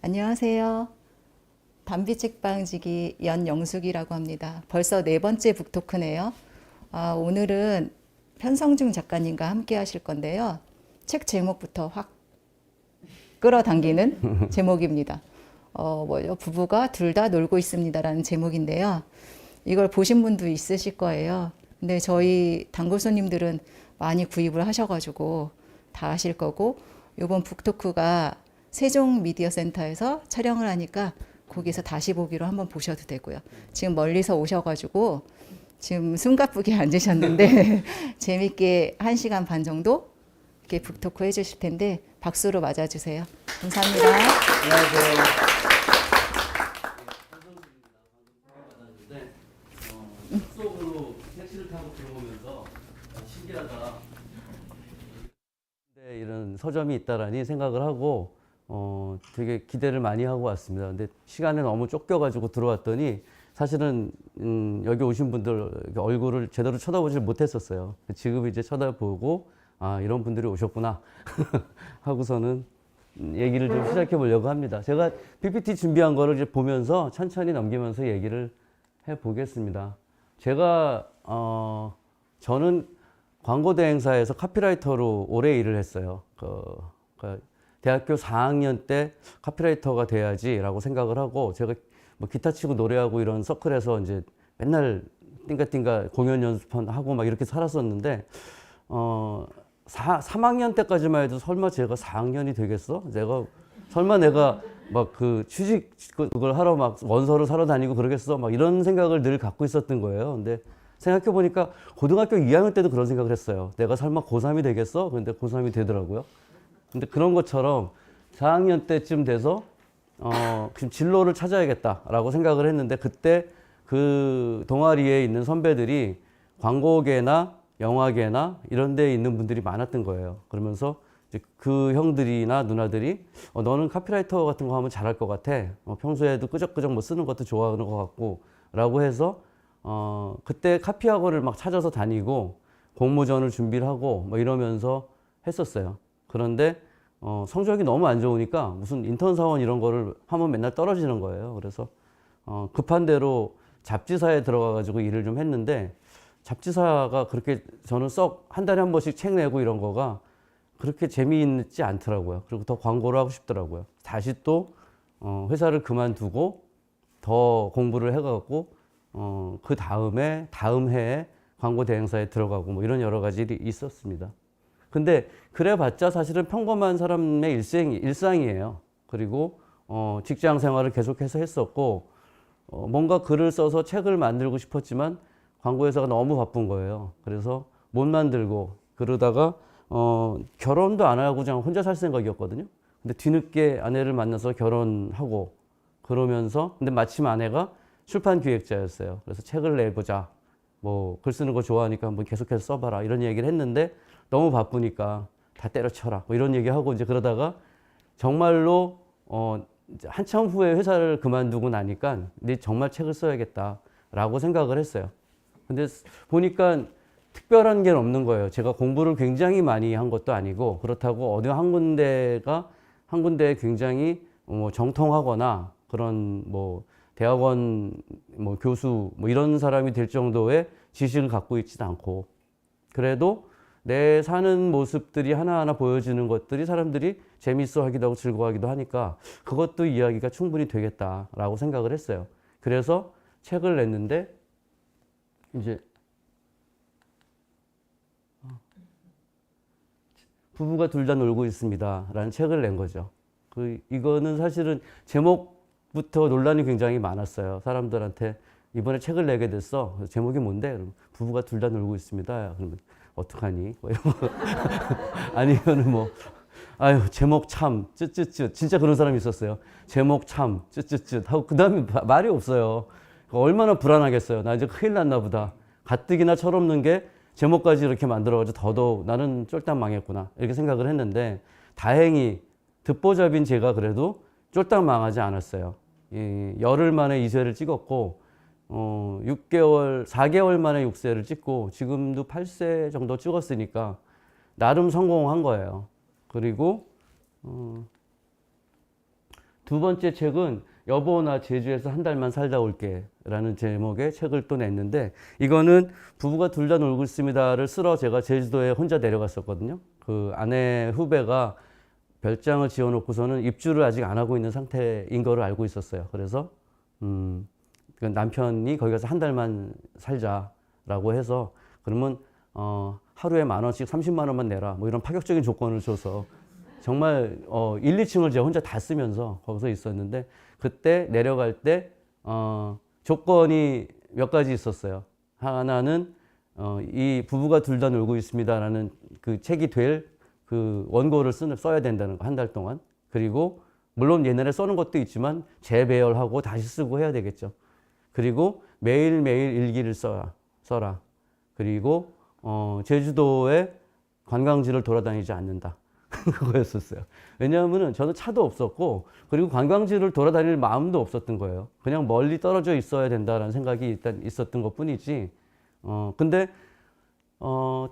안녕하세요. 담비책방지기 연영숙이라고 합니다. 벌써 네 번째 북토크네요. 오늘은 편성중 작가님과 함께 하실 건데요. 책 제목부터 확 끌어당기는 제목입니다. 부부가 둘 다 놀고 있습니다라는 제목인데요. 이걸 보신 분도 있으실 거예요. 근데 저희 단골 손님들은 많이 구입을 하셔가지고 다 아실 거고, 이번 북토크가 세종 미디어 센터에서 촬영을 하니까 거기서 다시 보기로 한번 보셔도 되고요. 지금 멀리서 오셔가지고 지금 숨가쁘게 앉으셨는데 재밌게 1시간 반 정도 이렇게 북토크 해주실 텐데 박수로 맞아주세요. 감사합니다. 안녕하세요. 속으로 택시를 타고 들어오면서 신기하다. 이런 서점이 있다라니 생각을 하고 되게 기대를 많이 하고 왔습니다. 근데 시간에 너무 쫓겨가지고 들어왔더니 사실은 여기 오신 분들 얼굴을 제대로 쳐다보질 못했었어요. 지금 이제 쳐다보고 이런 분들이 오셨구나 하고서는 얘기를 좀 시작해 보려고 합니다. 제가 PPT 준비한 거를 이제 보면서 천천히 넘기면서 얘기를 해 보겠습니다. 제가 저는 광고 대행사에서 카피라이터로 오래 일을 했어요. 대학교 4학년 때 카피라이터가 돼야지라고 생각을 하고, 제가 뭐 기타 치고 노래하고 이런 서클에서 이제 맨날 띵가띵가 공연 연습하고 막 이렇게 살았었는데, 3학년 때까지만 해도 설마 제가 4학년이 되겠어? 설마 내가 막 그 취직 그걸 하러 막 원서를 사러 다니고 그러겠어? 막 이런 생각을 늘 갖고 있었던 거예요. 근데 생각해 보니까 고등학교 2학년 때도 그런 생각을 했어요. 내가 설마 고3이 되겠어? 근데 고3이 되더라고요. 근데 그런 것처럼 4학년 때쯤 돼서 지금 진로를 찾아야겠다라고 생각을 했는데, 그때 그 동아리에 있는 선배들이 광고계나 영화계나 이런 데에 있는 분들이 많았던 거예요. 그러면서 이제 그 형들이나 누나들이 너는 카피라이터 같은 거 하면 잘할 것 같아. 평소에도 끄적끄적 뭐 쓰는 것도 좋아하는 것 같고 라고 해서 그때 카피 학원을 막 찾아서 다니고 공모전을 준비를 하고 뭐 이러면서 했었어요. 그런데 성적이 너무 안 좋으니까 무슨 인턴 사원 이런 거를 하면 맨날 떨어지는 거예요. 그래서 급한 대로 잡지사에 들어가 가지고 일을 좀 했는데, 잡지사가 그렇게 저는 썩 한 달에 한 번씩 책 내고 이런 거가 그렇게 재미있지 않더라고요. 그리고 더 광고를 하고 싶더라고요. 다시 또 회사를 그만두고 더 공부를 해갖고 그 다음 해에 광고 대행사에 들어가고 뭐 이런 여러 가지 일이 있었습니다. 근데 그래봤자 사실은 평범한 사람의 일상이에요. 그리고 직장 생활을 계속해서 했었고, 뭔가 글을 써서 책을 만들고 싶었지만 광고회사가 너무 바쁜 거예요. 그래서 못 만들고 그러다가 결혼도 안 하고 그냥 혼자 살 생각이었거든요. 근데 뒤늦게 아내를 만나서 결혼하고 그러면서, 근데 마침 아내가 출판 기획자였어요. 그래서 책을 내보자. 뭐 글 쓰는 거 좋아하니까 한번 계속해서 써봐라. 이런 얘기를 했는데 너무 바쁘니까 다 때려쳐라. 뭐 이런 얘기하고 이제 그러다가 정말로 이제 한참 후에 회사를 그만두고 나니까 근데 정말 책을 써야겠다라고 생각을 했어요. 근데 보니까 특별한 게 없는 거예요. 제가 공부를 굉장히 많이 한 것도 아니고, 그렇다고 어디 한 군데에 굉장히 정통하거나 그런 뭐 대학원 뭐 교수 뭐 이런 사람이 될 정도의 지식을 갖고 있지도 않고, 그래도 내 사는 모습들이 하나하나 보여지는 것들이 사람들이 재밌어 하기도 하고 즐거워하기도 하니까 그것도 이야기가 충분히 되겠다라고 생각을 했어요. 그래서 책을 냈는데, 이제 부부가 둘 다 놀고 있습니다 라는 책을 낸 거죠. 이거는 사실은 제목부터 논란이 굉장히 많았어요. 사람들한테 이번에 책을 내게 됐어. 제목이 뭔데? 그러면 부부가 둘 다 놀고 있습니다. 그러면 어떡하니? 뭐 이런 거. 아니면은 뭐 아유 제목 참 쯧쯧쯧, 진짜 그런 사람이 있었어요. 제목 참 쯧쯧쯧 하고 그 다음에 말이 없어요. 얼마나 불안하겠어요. 나 이제 큰일 났나 보다. 가뜩이나 철없는 게 제목까지 이렇게 만들어가지고 더더욱 나는 쫄딱 망했구나 이렇게 생각을 했는데, 다행히 듣보잡인 제가 그래도 쫄딱 망하지 않았어요. 열흘 만에 2쇄를 찍었고 4개월 만에 6쇄를 찍고 지금도 8쇄 정도 찍었으니까 나름 성공한 거예요. 그리고 두 번째 책은 여보 나 제주에서 한 달만 살다 올게라는 제목의 책을 또 냈는데 이거는 부부가 둘 다 놀고 있습니다를 쓰러 제가 제주도에 혼자 내려갔었거든요. 그 아내 후배가 별장을 지어놓고서는 입주를 아직 안 하고 있는 상태인 거를 알고 있었어요. 그래서 그 남편이 거기 가서 한 달만 살자라고 해서 그러면 하루에 10,000원씩 30만 원만 내라 뭐 이런 파격적인 조건을 줘서 정말 1, 2층을 제가 혼자 다 쓰면서 거기서 있었는데 그때 내려갈 때 조건이 몇 가지 있었어요. 하나는 이 부부가 둘 다 놀고 있습니다라는 그 책이 될 그 원고를 써야 된다는 거 한 달 동안. 그리고 물론 옛날에 써는 것도 있지만 재배열하고 다시 쓰고 해야 되겠죠. 그리고 매일매일 일기를 써라. 그리고 제주도에 관광지를 돌아다니지 않는다. 그거였었어요. 왜냐하면 저는 차도 없었고 그리고 관광지를 돌아다닐 마음도 없었던 거예요. 그냥 멀리 떨어져 있어야 된다라는 생각이 일단 있었던 것 뿐이지. 근데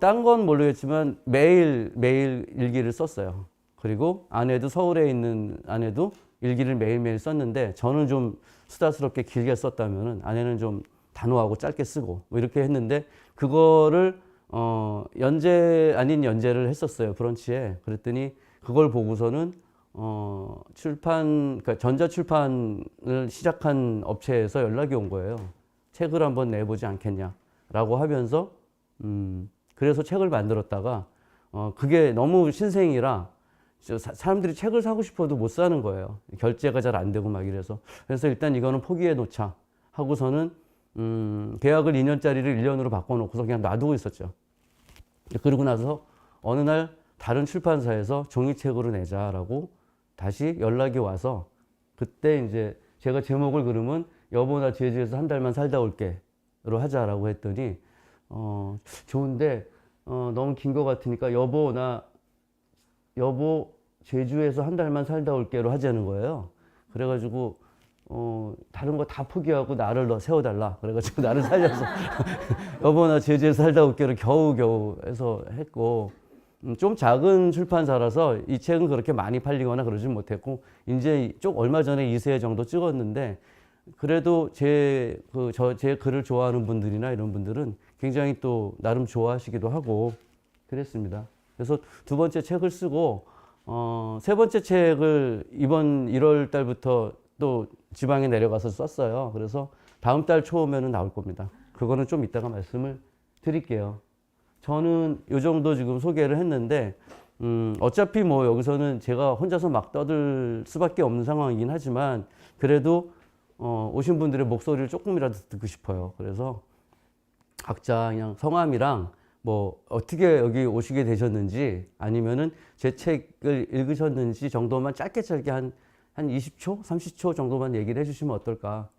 딴 건 모르겠지만 매일 일기를 썼어요. 그리고 아내도 서울에 있는 아내도 일기를 매일매일 썼는데 저는 좀 수다스럽게 길게 썼다면은 아내는 좀 단호하고 짧게 쓰고 뭐 이렇게 했는데 그거를 연재 아닌 연재를 했었어요. 브런치에. 그랬더니 그걸 보고서는 그러니까 전자출판을 시작한 업체에서 연락이 온 거예요. 책을 한번 내보지 않겠냐라고 하면서 그래서 책을 만들었다가 그게 너무 신생이라 사람들이 책을 사고 싶어도 못 사는 거예요. 결제가 잘 안 되고 막 이래서. 그래서 일단 이거는 포기해 놓자 하고서는 계약을 2년짜리를 1년으로 바꿔놓고서 그냥 놔두고 있었죠. 그러고 나서 어느 날 다른 출판사에서 종이책으로 내자라고 다시 연락이 와서 그때 이제 제가 제목을 그러면 여보 나 제주에서 한 달만 살다 올게로 하자라고 했더니 좋은데 너무 긴 것 같으니까 여보 제주에서 한 달만 살다 올게로 하자는 거예요. 그래가지고 다른 거 다 포기하고 나를 너 세워달라. 그래가지고 나를 살려서 여보 나 제주에서 살다 올게로 겨우겨우 해서 했고 좀 작은 출판사라서 이 책은 그렇게 많이 팔리거나 그러진 못했고 이제 얼마 전에 2세 정도 찍었는데 그래도 제 글을 좋아하는 분들이나 이런 분들은 굉장히 또 나름 좋아하시기도 하고 그랬습니다. 그래서 두 번째 책을 쓰고 세 번째 책을 이번 1월 달부터 또 지방에 내려가서 썼어요. 그래서 다음 달 초면은 나올 겁니다. 그거는 좀 이따가 말씀을 드릴게요. 저는 요 정도 지금 소개를 했는데 어차피 뭐 여기서는 제가 혼자서 막 떠들 수밖에 없는 상황이긴 하지만 그래도 오신 분들의 목소리를 조금이라도 듣고 싶어요. 그래서 각자 그냥 성함이랑 뭐 어떻게 여기 오시게 되셨는지 아니면은 제 책을 읽으셨는지 정도만 짧게 한 20초, 30초 정도만 얘기를 해주시면 어떨까.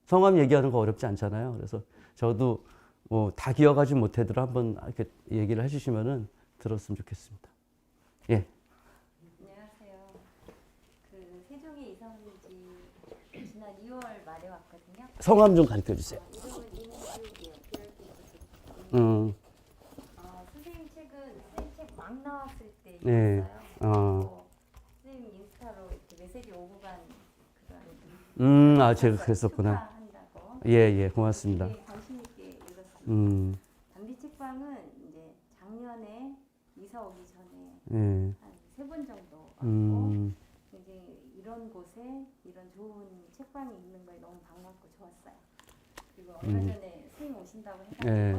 성함 얘기하는 거 어렵지 않잖아요. 그래서 저도 뭐 다 기억하지 못해도 한번 이렇게 얘기를 해주시면은 들었으면 좋겠습니다. 예. 안녕하세요. 그 세종에 이사 온 지 지난 2월 말에 왔거든요. 성함 좀 가르쳐 주세요. 이름은 임지욱이에요. 선생님 책 막 나왔을 때 네. 읽었어요. 선생님 인스타로 이렇게 메시지 오고 간 그런 제가 그랬었구나. 한다고. 예, 고맙습니다. 되게 관심 있게 읽었습니다. 단비 책방은 이제 작년에 이사 오기 전에 예. 한 3번 정도 왔고 이제 이런 곳에 이런 좋은 책방이 있는 거에 너무 반갑고 좋았어요. 그리고 얼마 전에 선생님 오신다고 해가지고 예.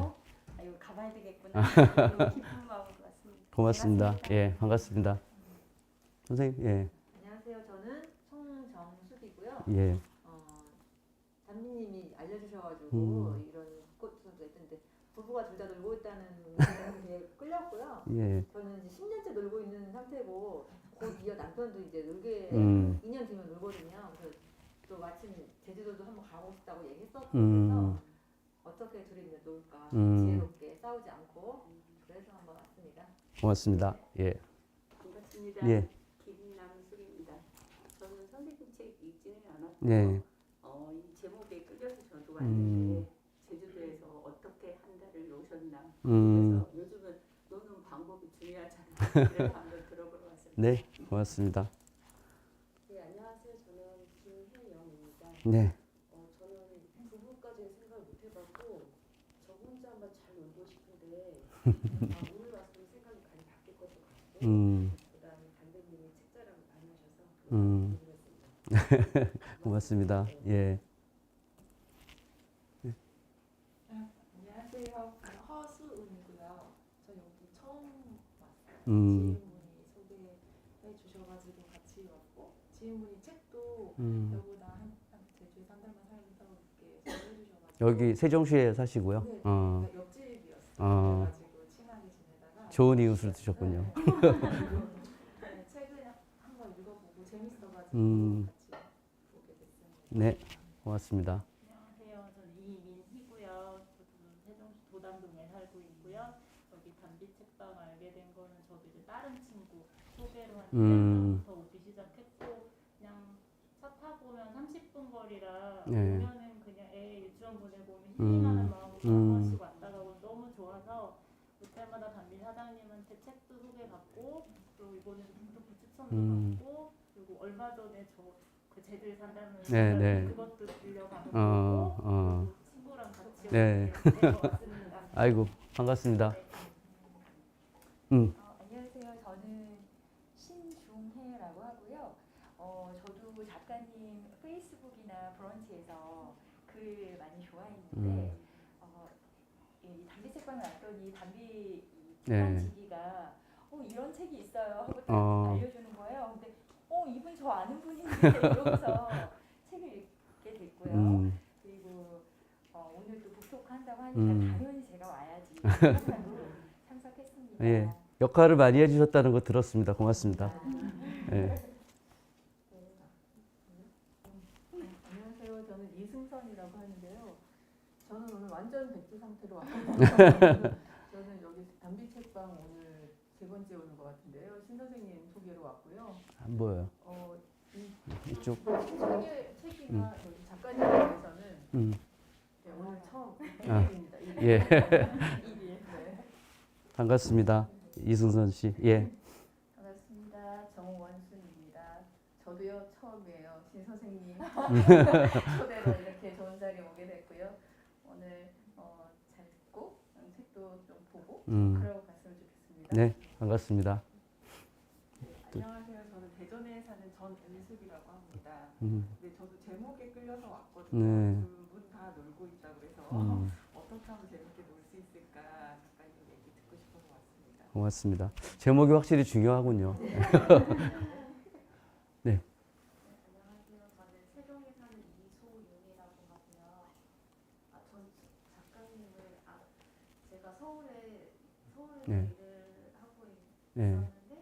이거 가봐야 되겠구나 너무 기쁜 마음으로 왔습니다. 고맙습니다. 반갑습니다. 예, 반갑습니다. 선생님, 예, 안녕하세요. 저는 송정숙이고요. 예, 담비님이 알려주셔가지고 이런 꽃도 했는데 부부가 둘 다 놀고 있다는 게 끌렸고요. 예, 저는 이제 10년째 놀고 있는 상태고 곧 이어 남편도 이제 놀게 2년 뒤면 놀거든요. 그래서 또 마침 제주도도 한번 가고 싶다고 얘기했었고 그래서 어떻게 둘이 이제 놀까 지혜롭게 싸우지 않고 그래서 한번 왔습니다. 고맙습니다. 예, 반갑습니다. 예, 김남숙입니다. 저는 선생님 책 읽지는 않았고 예, 이 제목에 끌려서 저도 왔는데 제주도에서 어떻게 한 달을 노셨나 그래서 요즘은 노는 방법이 중요하잖아요. 그래서 한번 들어보러 왔습니다. 네, 고맙습니다. 네, 안녕하세요. 저는 네. 저는 부부까지는 생각을 못 해봤고 저 혼자만 잘 놀고 싶은데 오늘 와서는 생각이 많이 바뀔 것도 같고 그다음에 담배님이 책자랑을 많이 하셔서 그랬습니다. 고맙습니다. 예. 안녕하세요. 허수은이고요. 저 여기 처음 왔어요. 음. 지인분이 소개해 주셔가지고 같이 왔고 지인분이 책도 음. 여보다 한 제주에 한 달만 살다고 이렇게 소개해 주셔가지고 여기 세종시에 사시고요. 네, 어. 그러니까 옆집이었어요. 어. 그래가지고 친하게 지내다가 좋은 이웃을 두셨군요. 네, 책을 한번 읽어보고 재밌어가지고 음. 같이 보게 됐습니다. 네. 고맙습니다. 안녕하세요. 저는 이민희고요. 저도 세종시 도담동에 살고 있고요. 여기 담비 책방 알게 된 거는 저도 이제 다른 친구 소개로 한 1년부터 오기 시작했고 그냥 차 타고 오면 30분 거리라 네. 오면은 그냥 애 유치원 보내고 오면 힐링하는 마음으로 한 번씩 왔다 가고 너무 좋아서 그때마다 담비 사장님한테 책도 소개 받고 또 이번에도 북토크 추천도 받고 그리고 얼마 전에 그 쟤들 산다는 네, 네. 그것도 빌려가고 친구랑 같이 네. 왔습니다. 아이고, 반갑습니다. 안녕하세요. 저는 신중혜라고 하고요. 저도 작가님 페이스북이나 브런치에서 글 많이 좋아했는데 이 담비 책방을 왔더니 담비 이 네. 책방지기가 이런 책이 있어요 하고 딱 알려주는 거예요. 근데 이분 저 아는 분인데 이러면서 책을 읽게 됐고요. 그리고 오늘 또 북토크 한다고 하니까 당연히 제가 와야지 생각하고 참석했습니다. 예. 역할을 많이 해주셨다는 거 들었습니다. 고맙습니다. 예. 안녕하세요. 저는 이승선이라고 하는데요. 저는 오늘 완전 백두 상태로 왔거든요. 저는 여기 담비 책방 오늘 세 번째 오는 것 같은데요. 신 선생님 소개로 왔고요. 안 보여요. 이쪽. 책이나 여기 작가님에 대해서는 네, 오늘 처음 입니다. 예. 네. 반갑습니다. 이승선 씨. 예. 반갑습니다. 정원순입니다. 저도요 처음이에요. 신 선생님 초대로 이렇게 좋은 자리에 오게 됐고요. 오늘 잘 듣고 책도 좀 보고 그러고 갔으면 좋겠습니다. 네, 반갑습니다. 안녕하세요. 저는 대전에 사는 전은숙이라고 합니다. 근데 저도 제목에 끌려서 왔거든요. 네. 두 분 다 놀고 있다 그래서 어떻게 하면 재밌게 놀 수 있을까 작가님 얘기 듣고 싶어서 왔습니다. 고맙습니다. 제목이 확실히 중요하군요. 네. 안녕하세요. 저는 세종에 사는 이소윤이라고 하고요. 전 작가님을 제가 서울에서 네. 일을 하고 네. 있었는데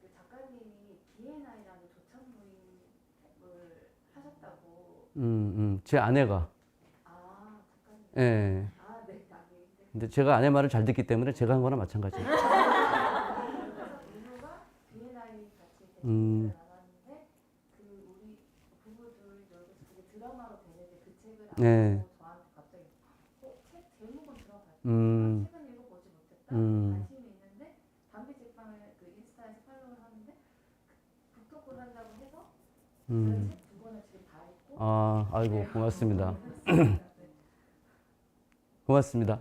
그 작가님이 B&I라는 조찬 모임을 하셨다고. 제 아내가. 작가님. 예. 네. 근데 제가 아내 말을 잘 듣기 때문에 제가 한 거나 마찬가지예요. 그래서 민호가 B&I 같이 대표를 나눴는데 그 우리 부부들 여기서 그게 드라마로 되는데 그 책을 안 네. 보고 저한테 갑자기 책 제목은 들어봤지 책은 읽어보지 못했다 관심이 있는데 담비 책방을 그 인스타에서 팔로우를 하는데 북토크를 한다고 해서 그 책 두 권을 지금 다 읽고 아이고, 고맙습니다. 고맙습니다.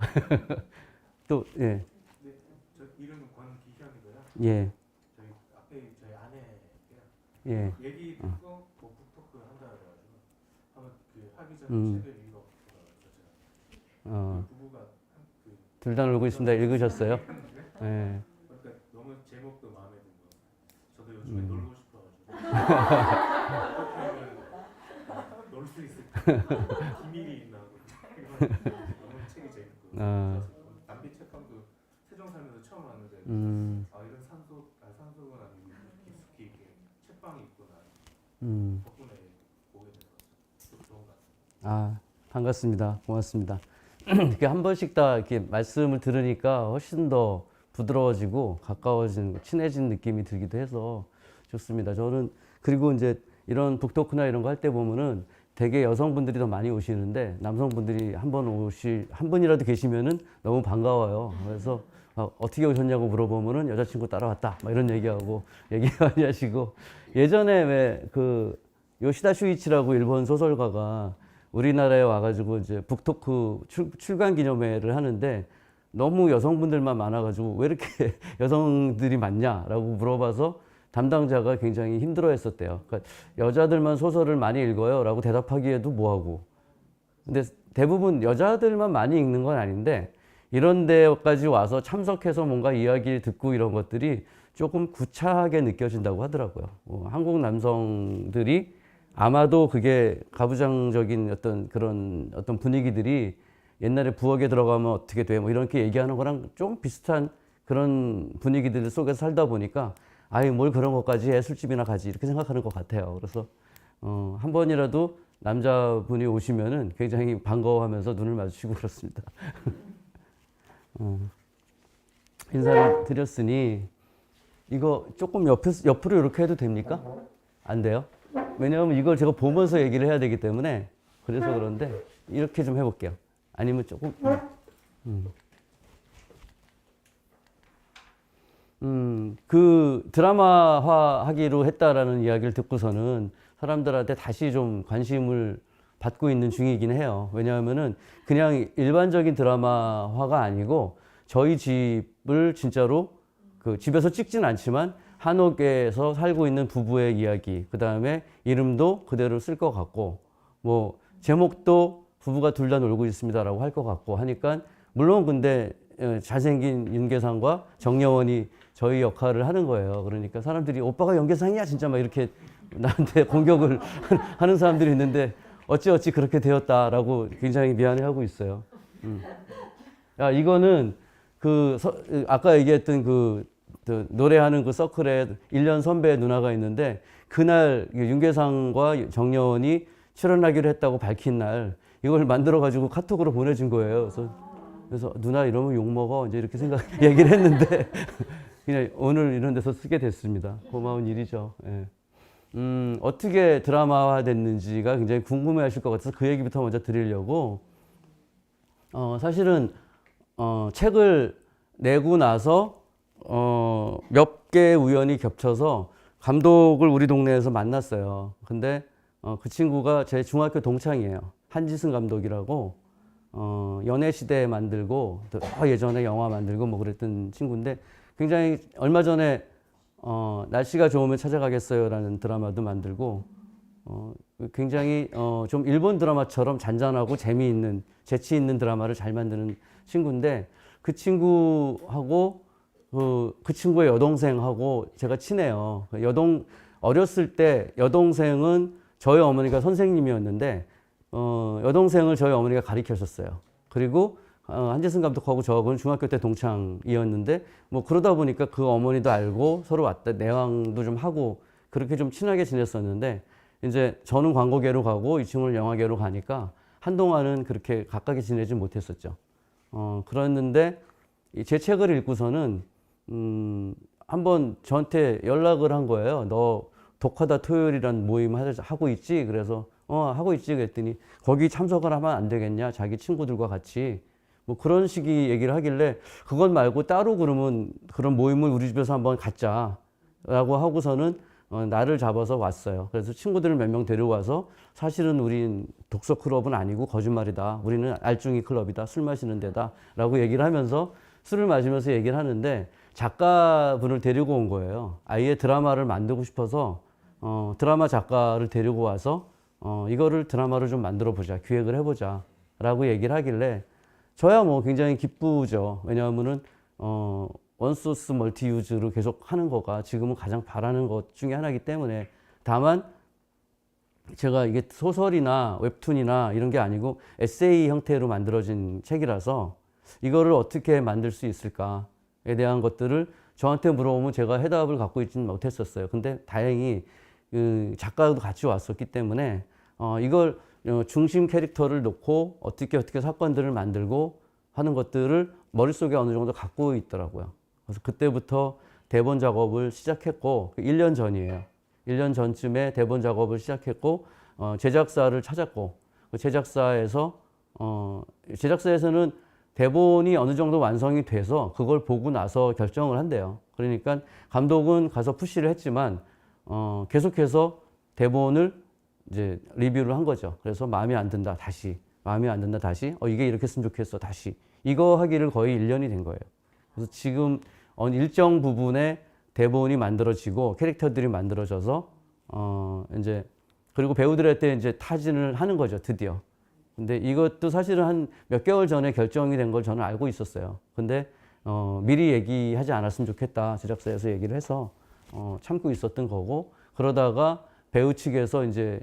또, 예. 네, 저 이름은 권기현이고요. 예. 저희 앞에 저희 아내랑 예. 얘기 듣고 뭐 북토크 한다 그래가지고 한번 그 하기 전에 책을 읽어봤어요. 부부가 둘 다 놀고 있습니다. 읽으셨어요? 예. 그러니까 너무 제목도 마음에 들고 저도 요즘에 놀고 싶어가지고 어떻게 놀 수 있을까 비밀이 있나 너무 책이 재밌고 담비 책방도 세종 살면서 처음 왔는데 이런 산속은 아니고 깊숙이 이렇게 책방이 있구나 덕분에 보게 돼서 좋은 것 같습니다. 반갑습니다. 고맙습니다. 이렇게 한 번씩 다 이렇게 말씀을 들으니까 훨씬 더 부드러워지고 가까워진, 친해진 느낌이 들기도 해서 좋습니다. 저는 그리고 이제 이런 북토크나 이런 거 할 때 보면은 되게 여성분들이 더 많이 오시는데 남성분들이 한 분이라도 계시면은 너무 반가워요. 그래서 어떻게 오셨냐고 물어보면은 여자친구 따라왔다. 막 이런 얘기 많이 하시고 예전에 왜 그 요시다 슈이치라고 일본 소설가가 우리나라에 와가지고 이제 북토크 출간 기념회를 하는데 너무 여성분들만 많아가지고 왜 이렇게 여성들이 많냐라고 물어봐서 담당자가 굉장히 힘들어했었대요. 그러니까 여자들만 소설을 많이 읽어요라고 대답하기에도 뭐하고. 근데 대부분 여자들만 많이 읽는 건 아닌데 이런 데까지 와서 참석해서 뭔가 이야기를 듣고 이런 것들이 조금 구차하게 느껴진다고 하더라고요. 한국 남성들이 아마도 그게 가부장적인 어떤 그런 어떤 분위기들이 옛날에 부엌에 들어가면 어떻게 돼? 뭐 이렇게 얘기하는 거랑 좀 비슷한 그런 분위기들 속에서 살다 보니까 아이 뭘 그런 것까지 해 술집이나 가지 이렇게 생각하는 것 같아요. 그래서 한 번이라도 남자분이 오시면은 굉장히 반가워하면서 눈을 마주치고 그렇습니다. 인사를 드렸으니 이거 조금 옆으로 이렇게 해도 됩니까? 안 돼요? 왜냐하면 이걸 제가 보면서 얘기를 해야 되기 때문에 그래서 그런데 이렇게 좀 해볼게요. 아니면 조금 그 드라마화 하기로 했다라는 이야기를 듣고서는 사람들한테 다시 좀 관심을 받고 있는 중이긴 해요. 왜냐하면은 그냥 일반적인 드라마화가 아니고 저희 집을 진짜로 그 집에서 찍진 않지만 한옥에서 살고 있는 부부의 이야기, 그 다음에 이름도 그대로 쓸 것 같고, 뭐 제목도 부부가 둘 다 놀고 있습니다라고 할 것 같고 하니까 물론 근데 잘생긴 윤계상과 정여원이 저희 역할을 하는 거예요. 그러니까 사람들이 오빠가 윤계상이야 진짜 막 이렇게 나한테 공격을 하는 사람들이 있는데 어찌어찌 그렇게 되었다라고 굉장히 미안해하고 있어요. 야 이거는 아까 얘기했던 그 노래하는 그 서클에 1년 선배 누나가 있는데 그날 윤계상과 정여원이 출연하기로 했다고 밝힌 날 이걸 만들어 가지고 카톡으로 보내준 거예요. 그래서 누나 이러면 욕 먹어 이제 이렇게 얘기를 했는데 그냥 오늘 이런 데서 쓰게 됐습니다. 고마운 일이죠. 예. 어떻게 드라마화 됐는지가 굉장히 궁금해하실 것 같아서 그 얘기부터 먼저 드리려고. 사실은 책을 내고 나서 몇 개 우연히 겹쳐서 감독을 우리 동네에서 만났어요. 근데 그 친구가 제 중학교 동창이에요. 한지승 감독이라고 연애시대 만들고 예전에 영화 만들고 뭐 그랬던 친구인데 굉장히 얼마 전에 날씨가 좋으면 찾아가겠어요라는 드라마도 만들고 굉장히 좀 일본 드라마처럼 잔잔하고 재미있는 재치 있는 드라마를 잘 만드는 친구인데 그 친구하고 그 친구의 여동생하고 제가 친해요. 어렸을 때 여동생은 저희 어머니가 선생님이었는데 여동생을 저희 어머니가 가르쳐줬어요. 그리고 한지승 감독하고 저하고는 중학교 때 동창이었는데 뭐 그러다 보니까 그 어머니도 알고 서로 왔다 내왕도 좀 하고 그렇게 좀 친하게 지냈었는데 이제 저는 광고계로 가고 이 친구는 영화계로 가니까 한동안은 그렇게 가깝게 지내지 못했었죠. 그랬는데 제 책을 읽고서는 한번 저한테 연락을 한 거예요. 너 독하다 토요일이란 모임 하고 있지? 그래서 하고 있지 그랬더니 거기 참석을 하면 안 되겠냐? 자기 친구들과 같이 뭐 그런 식의 얘기를 하길래 그것 말고 따로 그러면 그런 모임을 우리 집에서 한번 갖자라고 하고서는 날을 잡아서 왔어요. 그래서 친구들을 몇 명 데려와서 사실은 우린 독서 클럽은 아니고 거짓말이다. 우리는 알중이 클럽이다. 술 마시는 데다. 라고 얘기를 하면서 술을 마시면서 얘기를 하는데 작가분을 데리고 온 거예요. 아예 드라마를 만들고 싶어서 드라마 작가를 데리고 와서 이거를 드라마로 좀 만들어 보자. 기획을 해보자. 라고 얘기를 하길래 저야 뭐 굉장히 기쁘죠. 왜냐하면은 원소스 멀티유즈로 계속 하는 거가 지금은 가장 바라는 것 중에 하나이기 때문에 다만 제가 이게 소설이나 웹툰이나 이런 게 아니고 에세이 형태로 만들어진 책이라서 이거를 어떻게 만들 수 있을까에 대한 것들을 저한테 물어보면 제가 해답을 갖고 있지는 못했었어요. 근데 다행히 그 작가도 같이 왔었기 때문에 이걸 중심 캐릭터를 놓고 어떻게 사건들을 만들고 하는 것들을 머릿속에 어느 정도 갖고 있더라고요. 그래서 그때부터 대본 작업을 시작했고 1년 전이에요. 1년 전쯤에 대본 작업을 시작했고 제작사를 찾았고 그 제작사에서는 대본이 어느 정도 완성이 돼서 그걸 보고 나서 결정을 한대요. 그러니까 감독은 가서 푸시를 했지만 계속해서 대본을 이제 리뷰를 한 거죠. 그래서 마음에 안 든다 다시, 마음에 안 든다 다시, 이게 이렇게 했으면 좋겠어 다시, 이거 하기를 거의 1년이 된 거예요. 그래서 지금 일정 부분의 대본이 만들어지고 캐릭터들이 만들어져서 이제 그리고 배우들한테 이제 타진을 하는 거죠, 드디어. 근데 이것도 사실은 한 몇 개월 전에 결정이 된 걸 저는 알고 있었어요. 근데 미리 얘기하지 않았으면 좋겠다, 제작사에서 얘기를 해서 참고 있었던 거고, 그러다가 배우 측에서 이제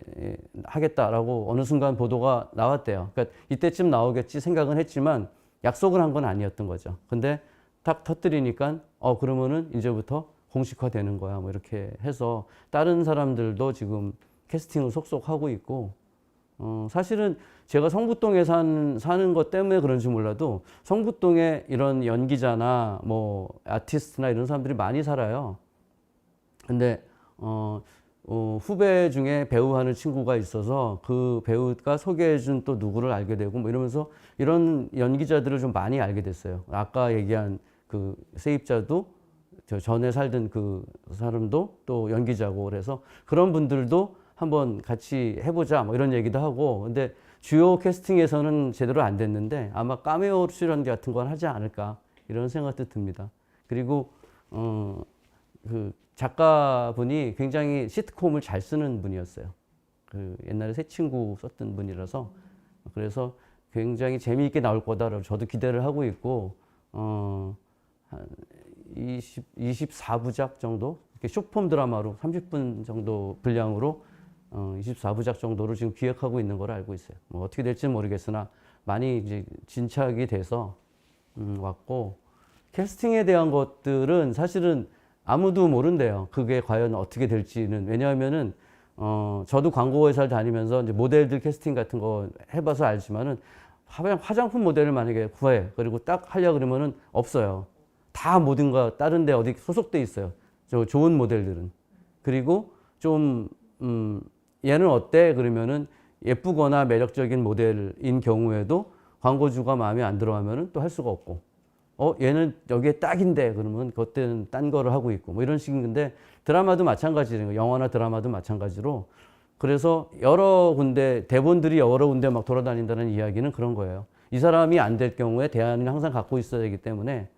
하겠다라고 어느 순간 보도가 나왔대요. 그러니까 이때쯤 나오겠지 생각은 했지만 약속을 한 건 아니었던 거죠. 근데 딱 터뜨리니까 그러면은 이제부터 공식화되는 거야, 뭐 이렇게 해서 다른 사람들도 지금 캐스팅을 속속 하고 있고, 사실은 제가 성북동에 사는 것 때문에 그런지 몰라도 성북동에 이런 연기자나 뭐 아티스트나 이런 사람들이 많이 살아요. 근데 후배 중에 배우 하는 친구가 있어서 그 배우가 소개해준 또 누구를 알게 되고 뭐 이러면서 이런 연기자들을 좀 많이 알게 됐어요. 아까 얘기한 그 세입자도 저 전에 살던 그 사람도 또 연기자고, 그래서 그런 분들도 한번 같이 해보자 뭐 이런 얘기도 하고. 근데 주요 캐스팅에서는 제대로 안 됐는데 아마 카메오 출연 같은 건 하지 않을까 이런 생각도 듭니다. 그리고 그 작가분이 굉장히 시트콤을 잘 쓰는 분이었어요. 그 옛날에 새 친구 썼던 분이라서, 그래서 굉장히 재미있게 나올 거다라고 저도 기대를 하고 있고, 한 24부작 정도, 이렇게 숏폼 드라마로 30분 정도 분량으로 24부작 정도로 지금 기획하고 있는 걸 알고 있어요. 뭐 어떻게 될지는 모르겠으나 많이 이제 진척이 돼서 왔고, 캐스팅에 대한 것들은 사실은 아무도 모른대요. 그게 과연 어떻게 될지는. 왜냐하면은 저도 광고 회사를 다니면서 이제 모델들 캐스팅 같은 거 해봐서 알지만은 화장품 모델을 만약에 구해, 그리고 딱 하려 그러면은 없어요. 다 모든 거 다른 데 어디 소속돼 있어요. 저 좋은 모델들은. 그리고 좀 얘는 어때? 그러면은 예쁘거나 매력적인 모델인 경우에도 광고주가 마음에 안 들어하면은 또 할 수가 없고, 얘는 여기에 딱인데 그러면 그때는 딴 거를 하고 있고 뭐 이런 식인 건데, 드라마도 마찬가지예요. 영화나 드라마도 마찬가지로. 그래서 여러 군데 대본들이 여러 군데 막 돌아다닌다는 이야기는 그런 거예요. 이 사람이 안 될 경우에 대안을 항상 갖고 있어야 되기 때문에.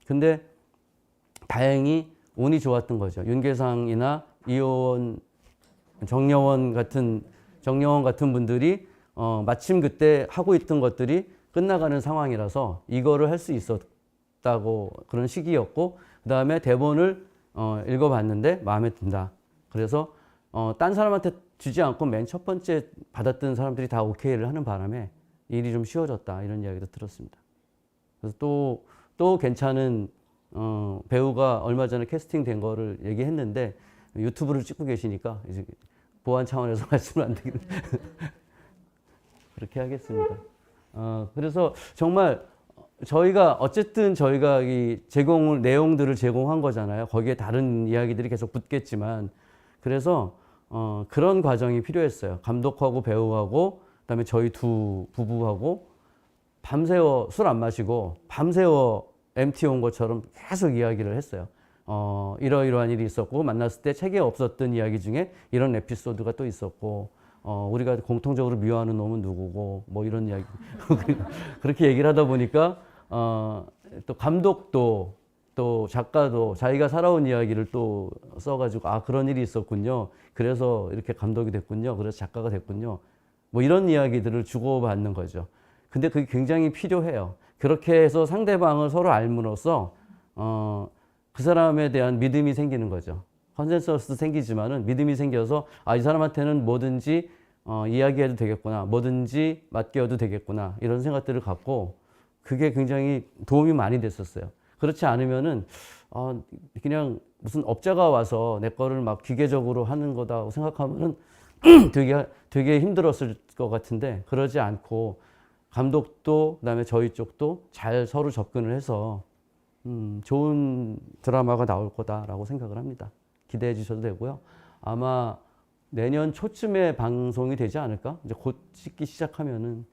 근데 다행히 운이 좋았던 거죠. 윤계상이나 이효원, 정여원 같은 분들이 마침 그때 하고 있던 것들이 끝나가는 상황이라서 이거를 할 수 있었다고, 그런 시기였고, 그 다음에 대본을 읽어봤는데 마음에 든다. 그래서 딴 사람한테 주지 않고 맨 첫 번째 받았던 사람들이 다 오케이를 하는 바람에 일이 좀 쉬워졌다, 이런 이야기도 들었습니다. 그래서 또 괜찮은 배우가 얼마 전에 캐스팅된 거를 얘기했는데, 유튜브를 찍고 계시니까 이제 보안 차원에서 말씀을 안 드리는 그렇게 하겠습니다. 그래서 정말 저희가 이 내용들을 제공한 거잖아요. 거기에 다른 이야기들이 계속 붙겠지만, 그래서 그런 과정이 필요했어요. 감독하고 배우하고 그다음에 저희 두 부부하고 밤새워 술 안 마시고 밤새워 MT 온 것처럼 계속 이야기를 했어요. 이러이러한 일이 있었고, 만났을 때 책에 없었던 이야기 중에 이런 에피소드가 또 있었고, 우리가 공통적으로 미워하는 놈은 누구고, 뭐 이런 이야기. 그렇게 얘기를 하다 보니까, 또 감독도 또 작가도 자기가 살아온 이야기를 또 써가지고, 그런 일이 있었군요. 그래서 이렇게 감독이 됐군요. 그래서 작가가 됐군요. 뭐 이런 이야기들을 주고받는 거죠. 근데 그게 굉장히 필요해요. 그렇게 해서 상대방을 서로 알므로써, 그 사람에 대한 믿음이 생기는 거죠. 컨센서스도 생기지만은 믿음이 생겨서, 이 사람한테는 뭐든지 이야기해도 되겠구나, 뭐든지 맡겨도 되겠구나, 이런 생각들을 갖고, 그게 굉장히 도움이 많이 됐었어요. 그렇지 않으면은 그냥 무슨 업자가 와서 내 거를 막 기계적으로 하는 거다고 생각하면은 되게 힘들었을 것 같은데, 그러지 않고 감독도 그다음에 저희 쪽도 잘 서로 접근을 해서 좋은 드라마가 나올 거다라고 생각을 합니다. 기대해 주셔도 되고요. 아마 내년 초쯤에 방송이 되지 않을까? 이제 곧 찍기 시작하면은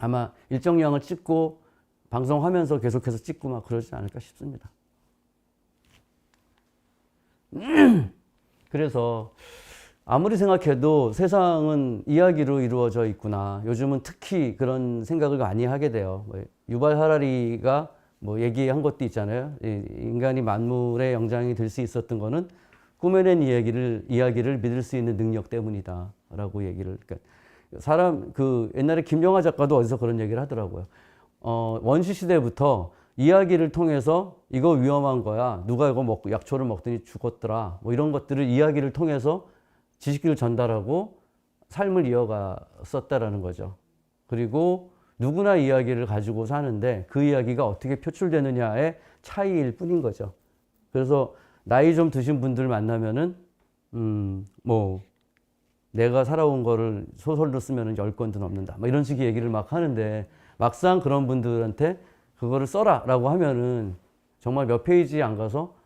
아마 일정량을 찍고 방송하면서 계속해서 찍고 막 그러지 않을까 싶습니다. 그래서 아무리 생각해도 세상은 이야기로 이루어져 있구나. 요즘은 특히 그런 생각을 많이 하게 돼요. 뭐 유발 하라리가 뭐 얘기한 것도 있잖아요. 인간이 만물의 영장이 될 수 있었던 거는 꾸며낸 이야기를 믿을 수 있는 능력 때문이다라고 얘기를. 그러니까 사람 그 옛날에 김영하 작가도 어디서 그런 얘기를 하더라고요. 원시 시대부터 이야기를 통해서 이거 위험한 거야. 누가 이거 먹고 약초를 먹더니 죽었더라. 뭐 이런 것들을 이야기를 통해서 지식을 전달하고 삶을 이어갔었다라는 거죠. 그리고 누구나 이야기를 가지고 사는데 그 이야기가 어떻게 표출되느냐의 차이일 뿐인 거죠. 그래서 나이 좀 드신 분들 만나면은 뭐 내가 살아온 거를 소설로 쓰면은 10권도 넘는다. 뭐 이런 식의 얘기를 막 하는데 막상 그런 분들한테 그거를 써라라고 하면은 정말 몇 페이지 안 가서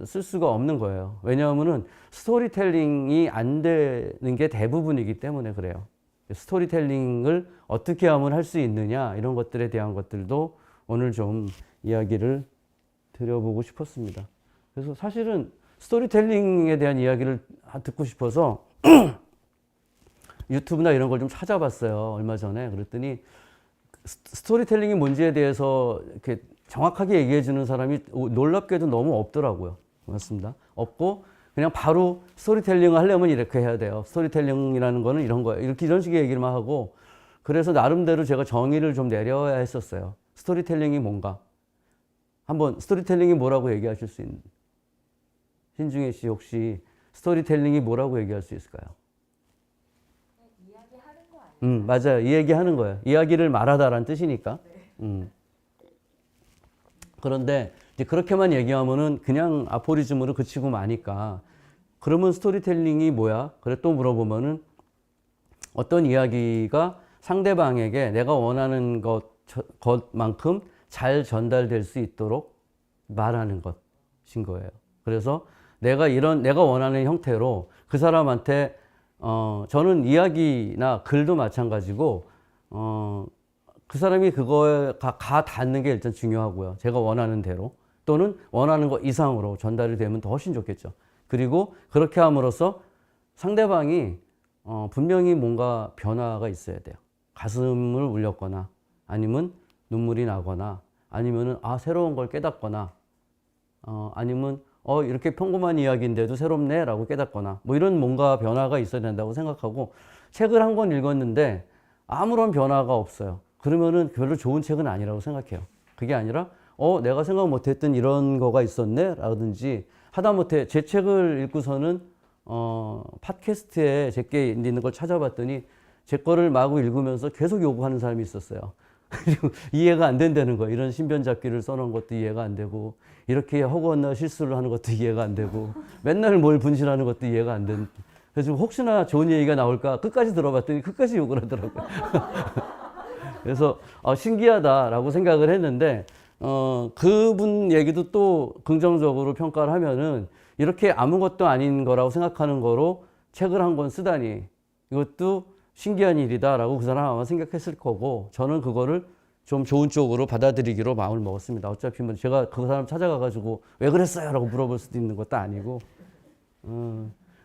쓸 수가 없는 거예요. 왜냐하면은 스토리텔링이 안 되는 게 대부분이기 때문에 그래요. 스토리텔링을 어떻게 하면 할 수 있느냐 이런 것들에 대한 것들도 오늘 좀 이야기를 드려보고 싶었습니다. 그래서 사실은 스토리텔링에 대한 이야기를 듣고 싶어서 유튜브나 이런 걸 좀 찾아봤어요. 얼마 전에. 그랬더니 스토리텔링이 뭔지에 대해서 이렇게 정확하게 얘기해 주는 사람이 놀랍게도 너무 없더라고요. 맞습니다. 없고 그냥 바로 스토리텔링을 하려면 이렇게 해야 돼요. 스토리텔링이라는 거는 이런 거예요. 이런 식의 얘기만 하고 그래서 나름대로 제가 정의를 좀 내려야 했었어요. 스토리텔링이 뭔가. 한번 스토리텔링이 뭐라고 얘기하실 수 있는 신중혜 씨 혹시 스토리텔링이 뭐라고 얘기할 수 있을까요? 이야기하는 거 아니에요? 맞아요. 이야기하는 거예요. 이야기를 말하다라는 뜻이니까. 그런데 이제 그렇게만 얘기하면은 그냥 아포리즘으로 그치고 마니까 그러면 스토리텔링이 뭐야? 그래 또 물어보면은 어떤 이야기가 상대방에게 내가 원하는 것만큼 잘 전달될 수 있도록 말하는 것인 거예요. 그래서 내가 원하는 형태로 그 사람한테 저는 이야기나 글도 마찬가지고 그 사람이 그거에 가 닿는 게 일단 중요하고요. 제가 원하는 대로 또는 원하는 것 이상으로 전달이 되면 더 훨씬 좋겠죠. 그리고 그렇게 함으로써 상대방이 분명히 뭔가 변화가 있어야 돼요. 가슴을 울렸거나 아니면 눈물이 나거나 아니면은 새로운 걸 깨닫거나 아니면 이렇게 평범한 이야기인데도 새롭네 라고 깨닫거나 뭐 이런 뭔가 변화가 있어야 된다고 생각하고 책을 한 권 읽었는데 아무런 변화가 없어요. 그러면은 별로 좋은 책은 아니라고 생각해요. 그게 아니라 내가 생각 못했던 이런 거가 있었네 라든지 하다못해 제 책을 읽고서는 팟캐스트에 제게 있는 걸 찾아봤더니 제 거를 마구 읽으면서 계속 요구하는 사람이 있었어요. 그리고 이해가 안 된다는 거예요. 이런 신변잡기를 써놓은 것도 이해가 안 되고 이렇게 허구한 실수를 하는 것도 이해가 안 되고 맨날 뭘 분실하는 것도 이해가 안 되는. 그래서 혹시나 좋은 얘기가 나올까 끝까지 들어봤더니 끝까지 욕을 하더라고요. 그래서 신기하다라고 생각을 했는데 그분 얘기도 또 긍정적으로 평가를 하면은 이렇게 아무것도 아닌 거라고 생각하는 거로 책을 한 권 쓰다니 이것도 신기한 일이다라고 그 사람 아마 생각했을 거고 저는 그거를 좀 좋은 쪽으로 받아들이기로 마음을 먹었습니다. 어차피 뭐 제가 그 사람 찾아가가지고 왜 그랬어요? 라고 물어볼 수도 있는 것도 아니고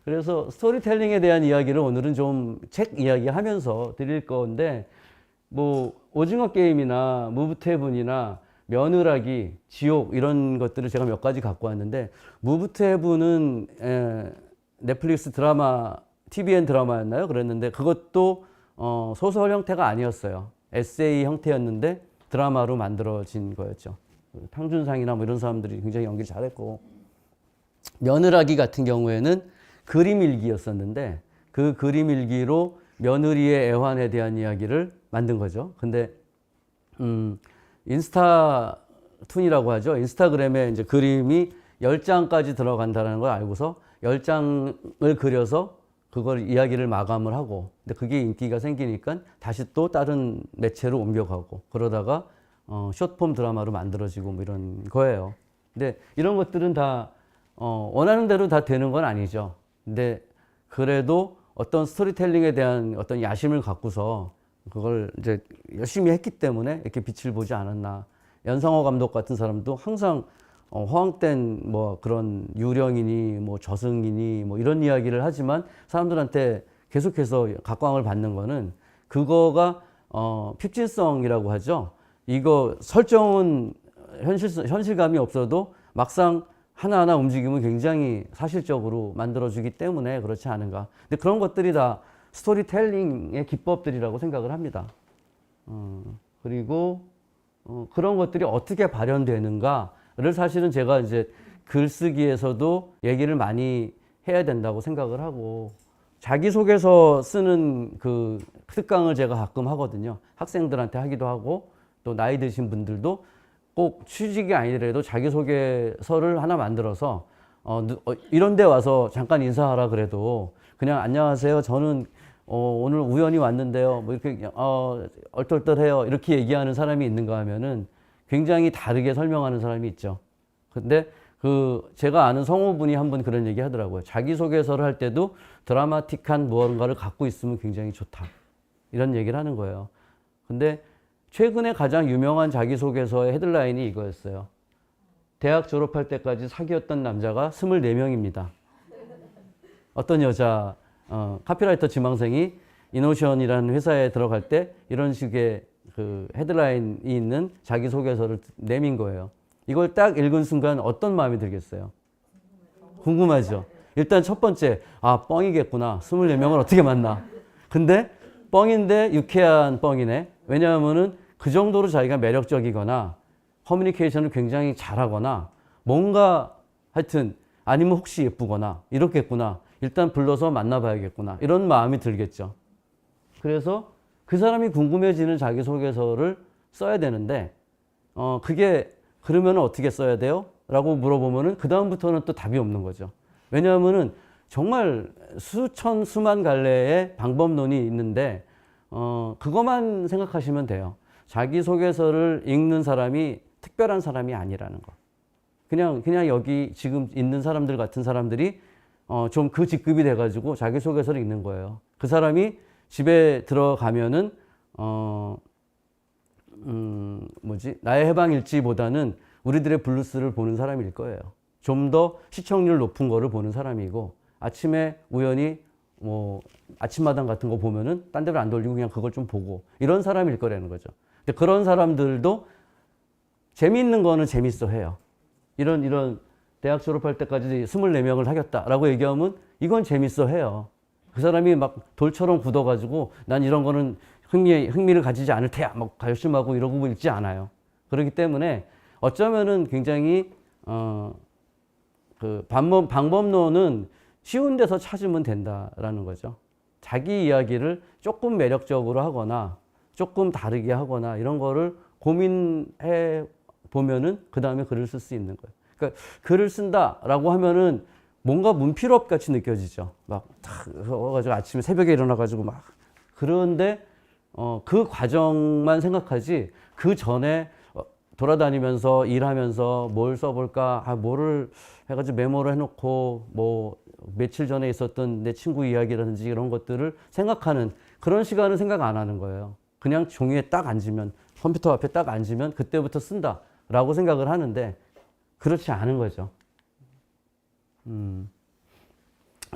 그래서 스토리텔링에 대한 이야기를 오늘은 좀 책 이야기 하면서 드릴 건데 뭐 오징어 게임이나 무브트헤븐이나 며느라기, 지옥 이런 것들을 제가 몇 가지 갖고 왔는데 무브트헤븐은 넷플릭스 드라마 TVN 드라마였나요? 그랬는데 그것도 소설 형태가 아니었어요. 에세이 형태였는데 드라마로 만들어진 거였죠. 탕준상이나 뭐 이런 사람들이 굉장히 연기를 잘했고 며느라기 같은 경우에는 그림 일기였었는데 그 그림 일기로 며느리의 애환에 대한 이야기를 만든 거죠. 근데 인스타툰이라고 하죠. 인스타그램에 이제 그림이 10장까지 들어간다는 걸 알고서 10장을 그려서 그걸 이야기를 마감을 하고 근데 그게 인기가 생기니까 다시 또 다른 매체로 옮겨가고 그러다가 숏폼 드라마로 만들어지고 뭐 이런 거예요. 근데 이런 것들은 다 원하는 대로 다 되는 건 아니죠. 근데 그래도 어떤 스토리텔링에 대한 어떤 야심을 갖고서 그걸 이제 열심히 했기 때문에 이렇게 빛을 보지 않았나. 연상호 감독 같은 사람도 항상 허황된 뭐 그런 유령이니 뭐 저승이니 뭐 이런 이야기를 하지만 사람들한테 계속해서 각광을 받는 거는 그거가 핍진성이라고 하죠. 이거 설정은 현실감이 없어도 막상 하나하나 움직임은 굉장히 사실적으로 만들어주기 때문에 그렇지 않은가. 근데 그런 것들이 다 스토리텔링의 기법들이라고 생각을 합니다. 그리고 그런 것들이 어떻게 발현되는가를 사실은 제가 이제 글쓰기에서도 얘기를 많이 해야 된다고 생각을 하고, 자기소개서 쓰는 그 특강을 제가 가끔 하거든요. 학생들한테 하기도 하고 또 나이 드신 분들도 꼭 취직이 아니더라도 자기소개서를 하나 만들어서 이런 데 와서 잠깐 인사하라 그래도 그냥 안녕하세요, 저는 오늘 우연히 왔는데요, 뭐 이렇게 얼떨떨해요, 이렇게 얘기하는 사람이 있는가 하면은 굉장히 다르게 설명하는 사람이 있죠. 근데 제가 아는 성우분이 한 번 그런 얘기 하더라고요. 자기소개서를 할 때도 드라마틱한 무언가를 갖고 있으면 굉장히 좋다, 이런 얘기를 하는 거예요. 근데 최근에 가장 유명한 자기소개서의 헤드라인이 이거였어요. 대학 졸업할 때까지 사귀었던 남자가 24명입니다. 어떤 여자 카피라이터 지망생이 이노션이라는 회사에 들어갈 때 이런 식의 그 헤드라인이 있는 자기소개서를 내민 거예요. 이걸 딱 읽은 순간 어떤 마음이 들겠어요? 궁금하죠? 일단 첫 번째, 뻥이겠구나. 24명을 어떻게 만나? 근데 뻥인데 유쾌한 뻥이네. 왜냐하면은 그 정도로 자기가 매력적이거나 커뮤니케이션을 굉장히 잘하거나 뭔가 하여튼 아니면 혹시 예쁘거나 이렇겠구나. 일단 불러서 만나봐야겠구나. 이런 마음이 들겠죠. 그래서 그 사람이 궁금해지는 자기소개서를 써야 되는데 그게 그러면 어떻게 써야 돼요? 라고 물어보면은 그 다음부터는 또 답이 없는 거죠. 왜냐하면은 정말 수천 수만 갈래의 방법론이 있는데 그것만 생각하시면 돼요. 자기소개서를 읽는 사람이 특별한 사람이 아니라는 거. 그냥 여기 지금 있는 사람들 같은 사람들이 좀 그 직급이 돼가지고 자기소개서를 읽는 거예요. 그 사람이 집에 들어가면은 나의 해방일지보다는 우리들의 블루스를 보는 사람일 거예요. 좀 더 시청률 높은 거를 보는 사람이고, 아침에 우연히 뭐 아침마당 같은 거 보면은 딴 데를 안 돌리고 그냥 그걸 좀 보고 이런 사람일 거라는 거죠. 근데 그런 사람들도 재미있는 거는 재밌어 해요. 이런 대학 졸업할 때까지 24명을 사귀었다라고 얘기하면 이건 재밌어 해요. 그 사람이 막 돌처럼 굳어가지고 난 이런 거는 흥미를 가지지 않을 테야 막 결심하고 이러고 읽지 않아요. 그렇기 때문에 어쩌면은 굉장히 그 방법론은 쉬운 데서 찾으면 된다라는 거죠. 자기 이야기를 조금 매력적으로 하거나 조금 다르게 하거나 이런 거를 고민해 보면은 그 다음에 글을 쓸 수 있는 거예요. 그러니까 글을 쓴다라고 하면은 뭔가 문필업 같이 느껴지죠. 막 탁 와가지고 아침에 새벽에 일어나가지고 막 그런데 그 과정만 생각하지 그 전에 돌아다니면서 일하면서 뭘 써볼까, 뭐를 해가지고 메모를 해놓고 뭐 며칠 전에 있었던 내 친구 이야기라든지 이런 것들을 생각하는 그런 시간은 생각 안 하는 거예요. 그냥 종이에 딱 앉으면, 컴퓨터 앞에 딱 앉으면 그때부터 쓴다라고 생각을 하는데 그렇지 않은 거죠.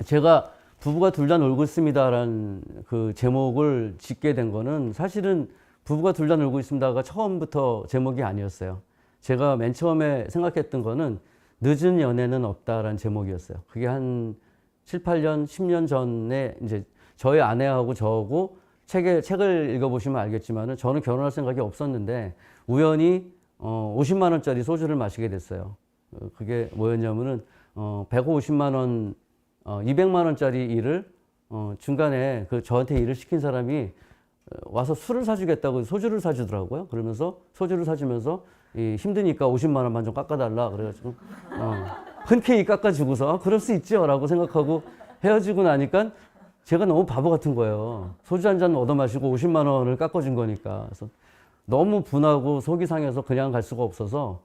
제가 부부가 둘 다 놀고 있습니다라는 그 제목을 짓게 된 거는 사실은 부부가 둘 다 놀고 있습니다가 처음부터 제목이 아니었어요. 제가 맨 처음에 생각했던 거는 늦은 연애는 없다라는 제목이었어요. 그게 한 7, 8년, 10년 전에 이제 저희 아내하고 저하고 책을 읽어보시면 알겠지만은 저는 결혼할 생각이 없었는데 우연히 50만 원짜리 소주를 마시게 됐어요. 그게 뭐였냐면은 150만 원, 200만 원짜리 일을 중간에 저한테 일을 시킨 사람이 와서 술을 사주겠다고 소주를 사주더라고요. 그러면서 소주를 사주면서 힘드니까 50만 원만 좀 깎아달라 그래가지고 흔쾌히 깎아주고서 그럴 수 있죠 라고 생각하고 헤어지고 나니까 제가 너무 바보 같은 거예요. 소주 한 잔 얻어 마시고 50만 원을 깎아준 거니까. 그래서 너무 분하고 속이 상해서 그냥 갈 수가 없어서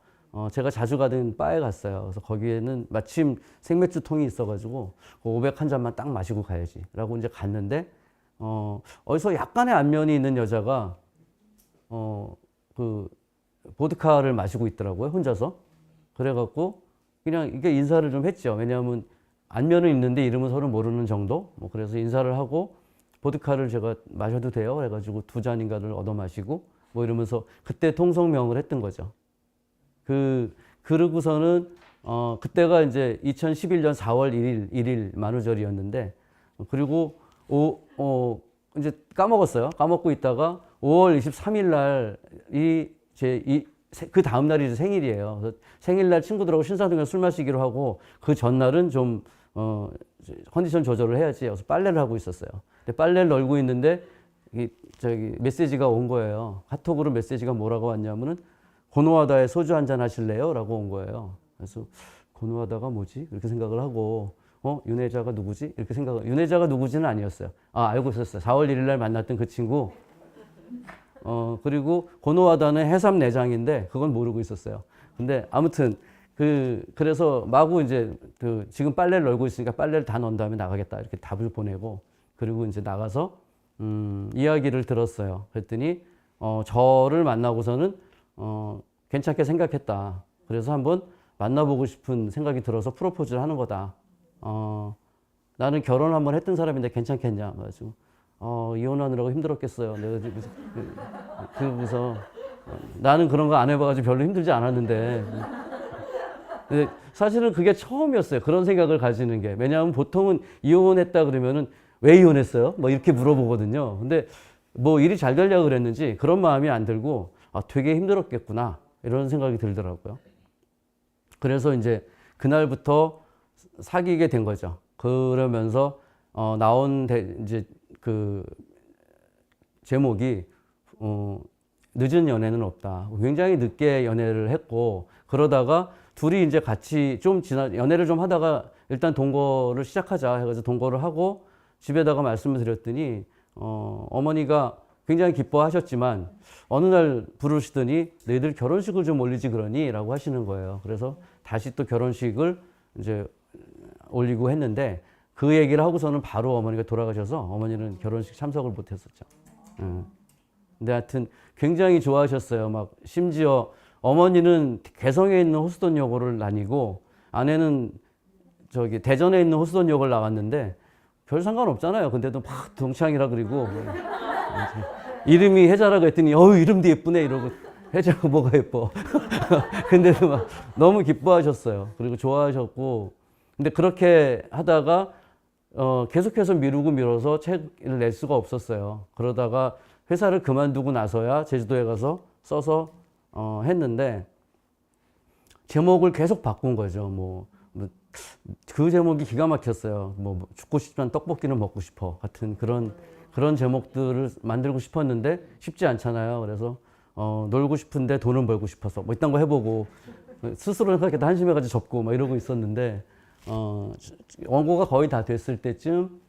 제가 자주 가던 바에 갔어요. 그래서 거기에는 마침 생맥주 통이 있어가지고 500 한 잔만 딱 마시고 가야지 라고 이제 갔는데 어디서 약간의 안면이 있는 여자가 그 보드카를 마시고 있더라고요, 혼자서. 그래갖고 그냥 이게 인사를 좀 했죠. 왜냐하면 안면은 있는데 이름은 서로 모르는 정도. 뭐 그래서 인사를 하고 보드카를 제가 마셔도 돼요. 그래가지고 2잔인가를 얻어 마시고 뭐 이러면서 그때 통성명을 했던 거죠. 그러고서는 그때가 이제 2011년 4월 1일 만우절이었는데 그리고 이제 까먹었어요. 까먹고 있다가 5월 23일 날이 그 다음 날이 생일이에요. 그래서 생일날 친구들하고 신사동에 술 마시기로 하고 그 전날은 좀 컨디션 조절을 해야지. 그래서 빨래를 하고 있었어요. 근데 빨래를 널고 있는데 메시지가 온 거예요. 카톡으로 메시지가 뭐라고 왔냐면은 고노하다에 소주 한잔 하실래요? 라고 온 거예요. 그래서 고노하다가 뭐지? 이렇게 생각을 하고 윤혜자가 누구지? 이렇게 윤혜자가 누구지는 아니었어요. 알고 있었어요. 4월 1일 날 만났던 그 친구. 그리고 고노하다는 해삼 내장인데 그건 모르고 있었어요. 근데 아무튼 그래서 마구 이제 지금 빨래를 널고 있으니까 빨래를 다 넣은 다음에 나가겠다 이렇게 답을 보내고 그리고 이제 나가서 이야기를 들었어요. 그랬더니 저를 만나고서는 괜찮게 생각했다. 그래서 한번 만나보고 싶은 생각이 들어서 프로포즈를 하는 거다. 나는 결혼 한번 했던 사람인데 괜찮겠냐. 그래가지고 이혼하느라고 힘들었겠어요. 내가 그래서 나는 그런 거 안 해봐가지고 별로 힘들지 않았는데 근데 사실은 그게 처음이었어요. 그런 생각을 가지는 게. 왜냐하면 보통은 이혼했다 그러면은 왜 이혼했어요? 뭐 이렇게 물어보거든요. 근데 뭐 일이 잘 되려고 그랬는지 그런 마음이 안 들고 되게 힘들었겠구나 이런 생각이 들더라고요. 그래서 이제 그날부터 사귀게 된 거죠. 그러면서 나온 이제 그 제목이 늦은 연애는 없다. 굉장히 늦게 연애를 했고 그러다가 둘이 이제 같이 좀 연애를 좀 하다가 일단 동거를 시작하자 해가지고 동거를 하고 집에다가 말씀을 드렸더니 어머니가 굉장히 기뻐하셨지만 어느 날 부르시더니 너희들 결혼식을 좀 올리지 그러니? 라고 하시는 거예요. 그래서 다시 또 결혼식을 이제 올리고 했는데 그 얘기를 하고서는 바로 어머니가 돌아가셔서 어머니는 결혼식 참석을 못 했었죠. 근데 하여튼 굉장히 좋아하셨어요. 막 심지어 어머니는 개성에 있는 호수돈여고를 다니고 아내는 대전에 있는 호수돈여고를 나갔는데 별 상관없잖아요. 근데도 막 동창이라 그리고 이름이 혜자라고 했더니 이름도 예쁘네 이러고 혜자가 뭐가 예뻐. 근데도 막 너무 기뻐하셨어요. 그리고 좋아하셨고 근데 그렇게 하다가 계속해서 미루고 미뤄서 책을 낼 수가 없었어요. 그러다가 회사를 그만두고 나서야 제주도에 가서 써서 했는데 제목을 계속 바꾼 거죠. 그 제목이 기가 막혔어요. 죽고 싶지만 떡볶이는 먹고 싶어 같은 그런 제목들을 만들고 싶었는데 쉽지 않잖아요. 그래서 놀고 싶은데 돈은 벌고 싶어서 이딴 거 해보고 스스로 생각해도 한심해가지고 접고 막 이러고 있었는데 원고가 거의 다 됐을 때쯤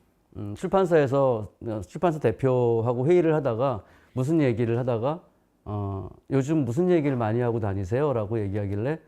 출판사에서 출판사 대표하고 회의를 하다가 무슨 얘기를 하다가 요즘 무슨 얘기를 많이 하고 다니세요? 라고 얘기하길래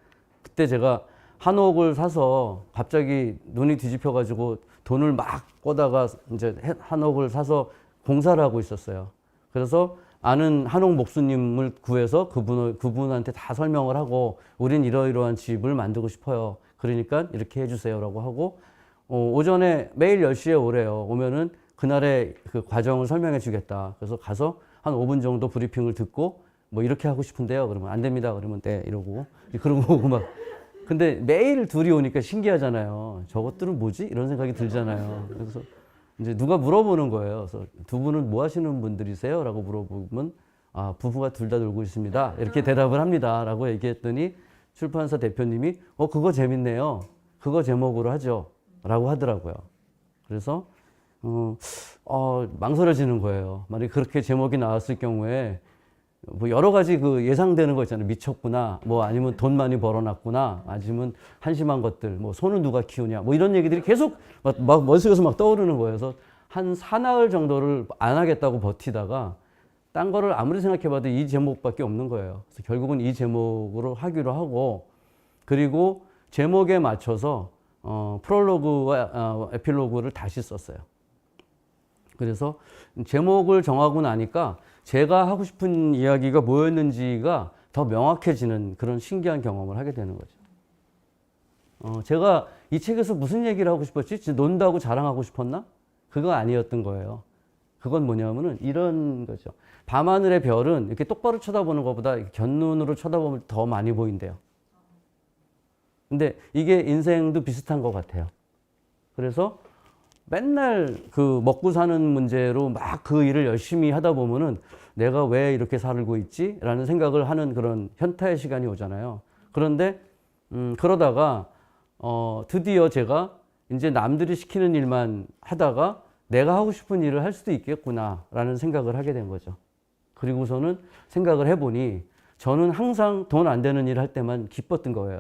그때 제가 한옥을 사서 갑자기 눈이 뒤집혀가지고 돈을 막 꿔다가 이제 한옥을 사서 공사를 하고 있었어요. 그래서 아는 한옥 목수님을 구해서 그분한테 다 설명을 하고 우린 이러이러한 집을 만들고 싶어요. 그러니까 이렇게 해주세요라고 하고 오전에 매일 10시에 오래요. 오면은 그날의 그 과정을 설명해 주겠다. 그래서 가서 한 5분 정도 브리핑을 듣고 이렇게 하고 싶은데요. 그러면 안 됩니다. 그러면 네 이러고 그러고 오고 막 근데 매일 둘이 오니까 신기하잖아요. 저것들은 뭐지? 이런 생각이 들잖아요. 그래서 이제 누가 물어보는 거예요. 그래서 두 분은 뭐 하시는 분들이세요? 라고 물어보면 부부가 둘 다 놀고 있습니다. 이렇게 대답을 합니다. 라고 얘기했더니 출판사 대표님이 그거 재밌네요. 그거 제목으로 하죠. 라고 하더라고요. 그래서 망설여지는 거예요. 만약에 그렇게 제목이 나왔을 경우에 여러 가지 그 예상되는 거 있잖아요. 미쳤구나. 아니면 돈 많이 벌어놨구나. 아니면 한심한 것들. 소는 누가 키우냐. 이런 얘기들이 계속 막 머릿속에서 막 떠오르는 거예요. 그래서 한 사나흘 정도를 안 하겠다고 버티다가 딴 거를 아무리 생각해봐도 이 제목밖에 없는 거예요. 그래서 결국은 이 제목으로 하기로 하고 그리고 제목에 맞춰서 프롤로그와 에필로그를 다시 썼어요. 그래서 제목을 정하고 나니까 제가 하고 싶은 이야기가 뭐였는지가 더 명확해지는 그런 신기한 경험을 하게 되는 거죠. 제가 이 책에서 무슨 얘기를 하고 싶었지? 진짜 논다고 자랑하고 싶었나? 그거 아니었던 거예요. 그건 뭐냐면은 이런 거죠. 밤하늘의 별은 이렇게 똑바로 쳐다보는 것보다 이렇게 곁눈으로 쳐다보면 더 많이 보인대요. 근데 이게 인생도 비슷한 것 같아요. 그래서 맨날 그 먹고 사는 문제로 막 그 일을 열심히 하다 보면은 내가 왜 이렇게 살고 있지? 라는 생각을 하는 그런 현타의 시간이 오잖아요. 그런데 그러다가 드디어 제가 이제 남들이 시키는 일만 하다가 내가 하고 싶은 일을 할 수도 있겠구나 라는 생각을 하게 된 거죠. 그리고서는 생각을 해보니 저는 항상 돈 안 되는 일을 할 때만 기뻤던 거예요.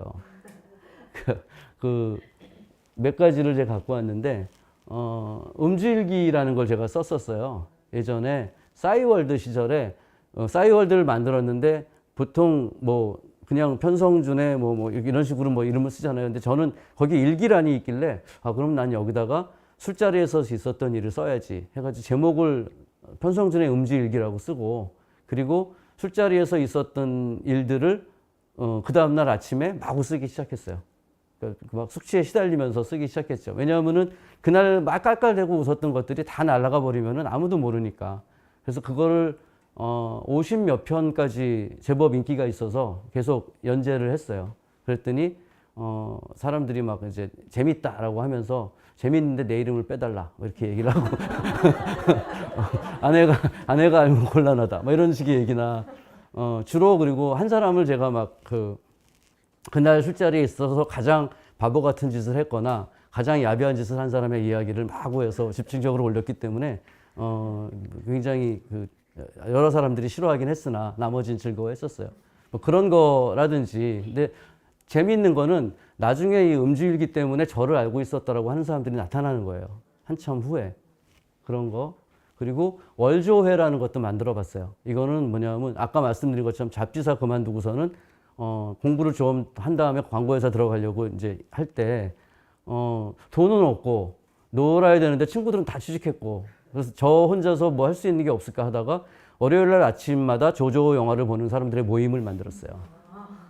몇 가지를 제가 갖고 왔는데 음주일기라는 걸 제가 썼었어요. 예전에 싸이월드 시절에 싸이월드를 만들었는데 보통 뭐 그냥 편성준의 뭐 이런 식으로 뭐 이름을 쓰잖아요. 근데 저는 거기 일기란이 있길래 그럼 난 여기다가 술자리에서 있었던 일을 써야지 해가지고 제목을 편성준의 음주일기라고 쓰고, 그리고 술자리에서 있었던 일들을 그 다음날 아침에 마구 쓰기 시작했어요. 막 숙취에 시달리면서 쓰기 시작했죠. 왜냐하면은 그날 막 깔깔대고 웃었던 것들이 다 날아가 버리면은 아무도 모르니까. 그래서 그거를 50몇 편까지 제법 인기가 있어서 계속 연재를 했어요. 그랬더니 사람들이 막 이제 재밌다라고 하면서 재밌는데 내 이름을 빼달라 뭐 이렇게 얘기를 하고 아내가 알면 곤란하다 뭐 이런 식의 얘기나 주로. 그리고 한 사람을 제가 막 그날 술자리에 있어서 가장 바보 같은 짓을 했거나 가장 야비한 짓을 한 사람의 이야기를 마구 해서 집중적으로 올렸기 때문에 굉장히 여러 사람들이 싫어하긴 했으나 나머지는 즐거워했었어요. 뭐 그런 거라든지. 근데 재미있는 거는 나중에 이 음주일기 때문에 저를 알고 있었다라고 하는 사람들이 나타나는 거예요. 한참 후에. 그런 거. 그리고 월조회라는 것도 만들어 봤어요. 이거는 뭐냐면 아까 말씀드린 것처럼 잡지사 그만두고서는 공부를 좀 한 다음에 광고회사 들어가려고 이제 할 때 돈은 없고 놀아야 되는데 친구들은 다 취직했고, 그래서 저 혼자서 뭐 할 수 있는 게 없을까 하다가 월요일 날 아침마다 조조 영화를 보는 사람들의 모임을 만들었어요.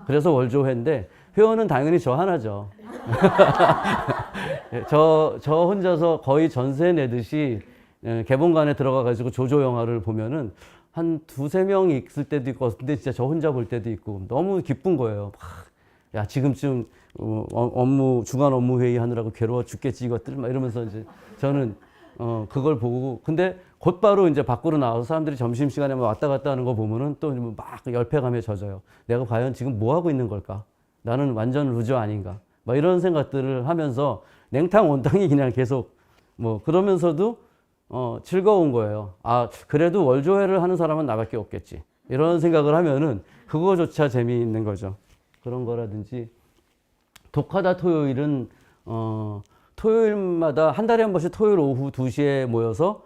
그래서 월조회인데 회원은 당연히 저 하나죠. 저 혼자서 거의 전세 내듯이 개봉관에 들어가 가지고 조조 영화를 보면은 한 두세 명이 있을 때도 있고, 근데 진짜 저 혼자 볼 때도 있고 너무 기쁜 거예요. 야, 지금쯤 주간 업무 회의 하느라고 괴로워 죽겠지 이것들 막 이러면서 이제 저는 그걸 보고, 근데 곧바로 이제 밖으로 나와서 사람들이 점심시간에 막 왔다 갔다 하는 거 보면은 또 막 열패감에 젖어요. 내가 과연 지금 뭐 하고 있는 걸까? 나는 완전 루저 아닌가? 막 이런 생각들을 하면서 냉탕 온탕이 그냥 계속 뭐 그러면서도 즐거운 거예요. 그래도 월조회를 하는 사람은 나밖에 없겠지. 이런 생각을 하면은 그거조차 재미있는 거죠. 그런 거라든지. 독하다 토요일은 토요일마다 한 달에 한 번씩 토요일 오후 2시에 모여서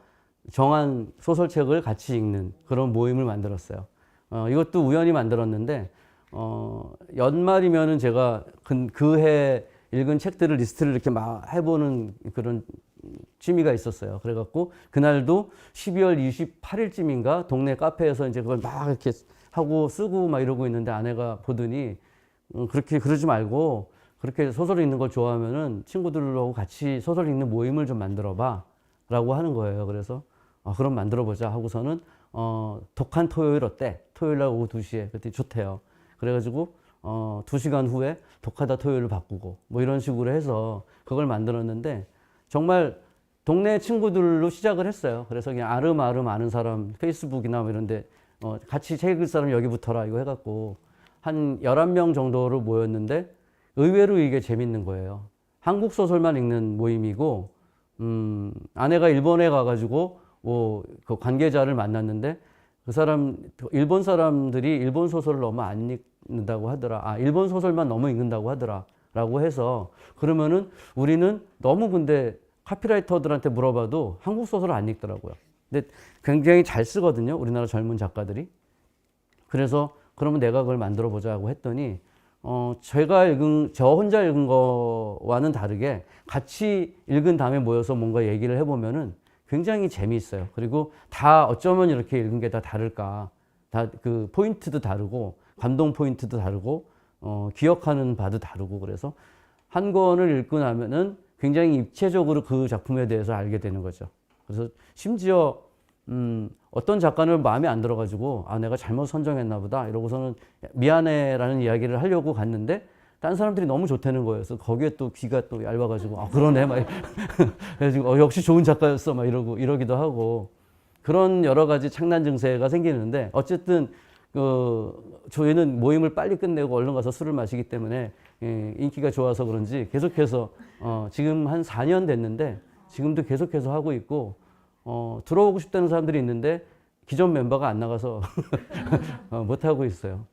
정한 소설책을 같이 읽는 그런 모임을 만들었어요. 이것도 우연히 만들었는데 연말이면은 제가 그 해 읽은 책들을 리스트를 이렇게 막 해보는 그런 취미가 있었어요. 그래갖고 그날도 12월 28일쯤인가 동네 카페에서 이제 그걸 막 이렇게 하고 쓰고 막 이러고 있는데 아내가 보더니 그렇게 그러지 말고 그렇게 소설 읽는 걸 좋아하면은 친구들하고 같이 소설 읽는 모임을 좀 만들어 봐 라고 하는 거예요. 그래서 그럼 만들어 보자 하고서는 독한 토요일 어때? 토요일 날 오후 2시에 그때 좋대요. 그래가지고 2시간 후에 독하다 토요일을 바꾸고 뭐 이런 식으로 해서 그걸 만들었는데 정말 동네 친구들로 시작을 했어요. 그래서 그냥 아름 아는 사람 페이스북이나 뭐 이런데 같이 책 읽을 사람 여기 붙어라 이거 해갖고 한 11명 정도로 모였는데 의외로 이게 재밌는 거예요. 한국 소설만 읽는 모임이고 아내가 일본에 가가지고 그 관계자를 만났는데 그 사람 일본 사람들이 일본 소설을 너무 안 읽는다고 하더라. 일본 소설만 너무 읽는다고 하더라라고 해서 그러면은 우리는 너무 근데 카피라이터들한테 물어봐도 한국 소설을 안 읽더라고요. 근데 굉장히 잘 쓰거든요. 우리나라 젊은 작가들이. 그래서 그러면 내가 그걸 만들어 보자고 했더니 저 혼자 읽은 거와는 다르게 같이 읽은 다음에 모여서 뭔가 얘기를 해보면은 굉장히 재미있어요. 그리고 다 어쩌면 이렇게 읽은 게 다 다를까. 다 그 포인트도 다르고, 감동 포인트도 다르고, 기억하는 바도 다르고, 그래서 한 권을 읽고 나면은 굉장히 입체적으로 그 작품에 대해서 알게 되는 거죠. 그래서 심지어 어떤 작가는 마음에 안 들어가지고 아 내가 잘못 선정했나 보다 이러고서는 미안해라는 이야기를 하려고 갔는데 딴 사람들이 너무 좋다는 거예요. 그래서 거기에 또 귀가 또 얇아가지고 아 그러네 막 그래가지고 역시 좋은 작가였어 막 이러기도 하고 그런 여러 가지 창난 증세가 생기는데 어쨌든 저희는 모임을 빨리 끝내고 얼른 가서 술을 마시기 때문에 인기가 좋아서 그런지 계속해서 지금 한 4년 됐는데 지금도 계속해서 하고 있고 들어오고 싶다는 사람들이 있는데 기존 멤버가 안 나가서 못 하고 있어요.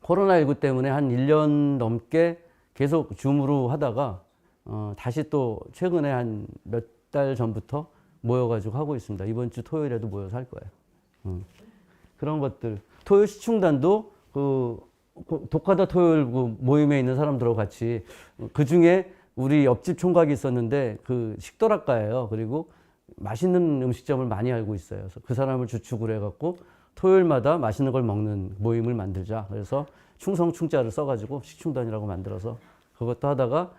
코로나19 때문에 한 1년 넘게 계속 줌으로 하다가 다시 또 최근에 한 몇 달 전부터 모여가지고 하고 있습니다. 이번 주 토요일에도 모여서 할 거예요. 그런 것들. 토요일 시충단도 독하다 토요일 모임에 있는 사람들하고 같이 그 중에 우리 옆집 총각이 있었는데 그 식도락가예요. 그리고 맛있는 음식점을 많이 알고 있어요. 그래서 그 사람을 주축으로 해갖고 토요일마다 맛있는 걸 먹는 모임을 만들자. 그래서 충성충자를 써가지고 식충단이라고 만들어서 그것도 하다가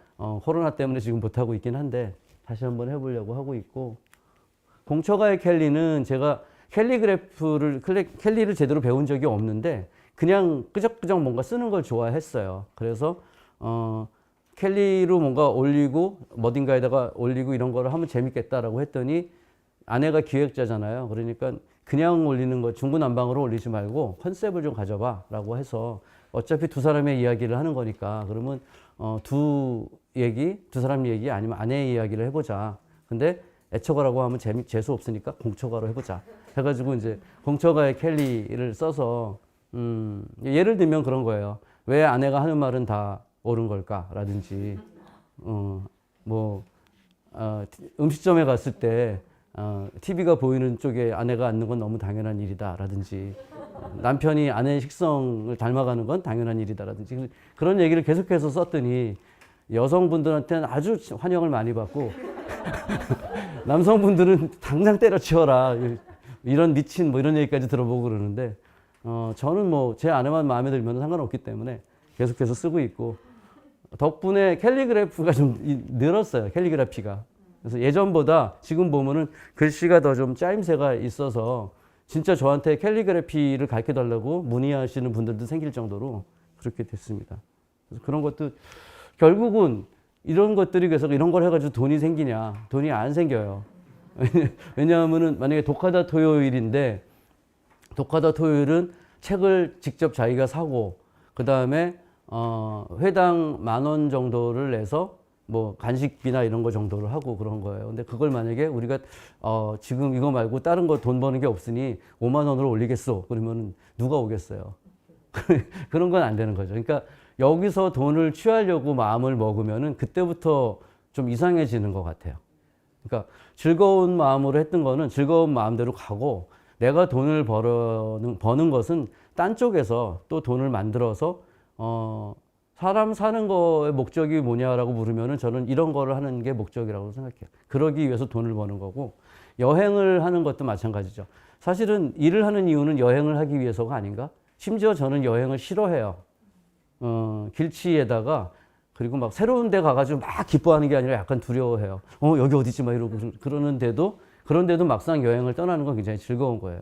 코로나 때문에 지금 못하고 있긴 한데 다시 한번 해보려고 하고 있고 공처가의 켈리는 제가 켈리를 제대로 배운 적이 없는데 그냥 끄적끄적 뭔가 쓰는 걸 좋아했어요. 그래서 켈리로 뭔가 올리고 어딘가에다가 올리고 이런 거를 하면 재밌겠다라고 했더니 아내가 기획자잖아요. 그러니까 그냥 올리는 거 중구난방으로 올리지 말고 컨셉을 좀 가져봐 라고 해서 어차피 두 사람의 이야기를 하는 거니까 그러면 두 사람 얘기 아니면 아내의 이야기를 해보자. 근데 애처가라고 하면 재수 없으니까 공처가로 해보자. 해가지고 이제 공처가의 켈리를 써서 예를 들면 그런 거예요. 왜 아내가 하는 말은 다 옳은 걸까라든지 음식점에 갔을 때 TV가 보이는 쪽에 아내가 앉는 건 너무 당연한 일이다라든지 남편이 아내의 식성을 닮아가는 건 당연한 일이다라든지 그런 얘기를 계속해서 썼더니 여성분들한테는 아주 환영을 많이 받고 남성분들은 당장 때려치워라 이런 미친 이런 얘기까지 들어보고 그러는데 저는 제 아내만 마음에 들면 상관없기 때문에 계속해서 쓰고 있고 덕분에 캘리그래프가 좀 늘었어요. 캘리그래피가. 그래서 예전보다 지금 보면은 글씨가 더 좀 짜임새가 있어서 진짜 저한테 캘리그래피를 가르쳐 달라고 문의하시는 분들도 생길 정도로 그렇게 됐습니다. 그래서 그런 것도 결국은 이런 것들이 계속 이런 걸 해가지고 돈이 생기냐? 돈이 안 생겨요. 왜냐하면은 만약에 독하다 토요일인데 독하다 토요일은 책을 직접 자기가 사고 그 다음에 회당 10,000원 정도를 내서 간식비나 이런 거 정도를 하고 그런 거예요. 근데 그걸 만약에 우리가 지금 이거 말고 다른 거 돈 버는 게 없으니 5만 원으로 올리겠어. 그러면 누가 오겠어요? 그런 건 안 되는 거죠. 그러니까 여기서 돈을 취하려고 마음을 먹으면은 그때부터 좀 이상해지는 것 같아요. 그러니까 즐거운 마음으로 했던 거는 즐거운 마음대로 가고 내가 돈을 버는 것은 딴 쪽에서 또 돈을 만들어서 사람 사는 거의 목적이 뭐냐라고 물으면은 저는 이런 거를 하는 게 목적이라고 생각해요. 그러기 위해서 돈을 버는 거고 여행을 하는 것도 마찬가지죠. 사실은 일을 하는 이유는 여행을 하기 위해서가 아닌가? 심지어 저는 여행을 싫어해요. 길치에다가 그리고 막 새로운 데 가가지고 막 기뻐하는 게 아니라 약간 두려워해요. 여기 어디지? 막 이러고 그런데도 막상 여행을 떠나는 건 굉장히 즐거운 거예요.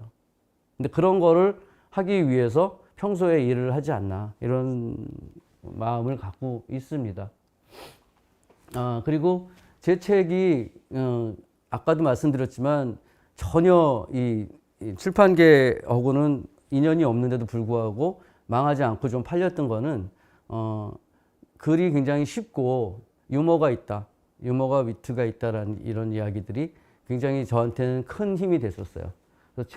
근데 그런 거를 하기 위해서 평소에 일을 하지 않나 이런 마음을 갖고 있습니다. 그리고 제 책이 아까도 말씀드렸지만 전혀 이 출판계하고는 인연이 없는데도 불구하고 망하지 않고 좀 팔렸던 거는 글이 굉장히 쉽고 유머가 있다. 유머가 위트가 있다라는 이런 이야기들이 굉장히 저한테는 큰 힘이 됐었어요. 그래서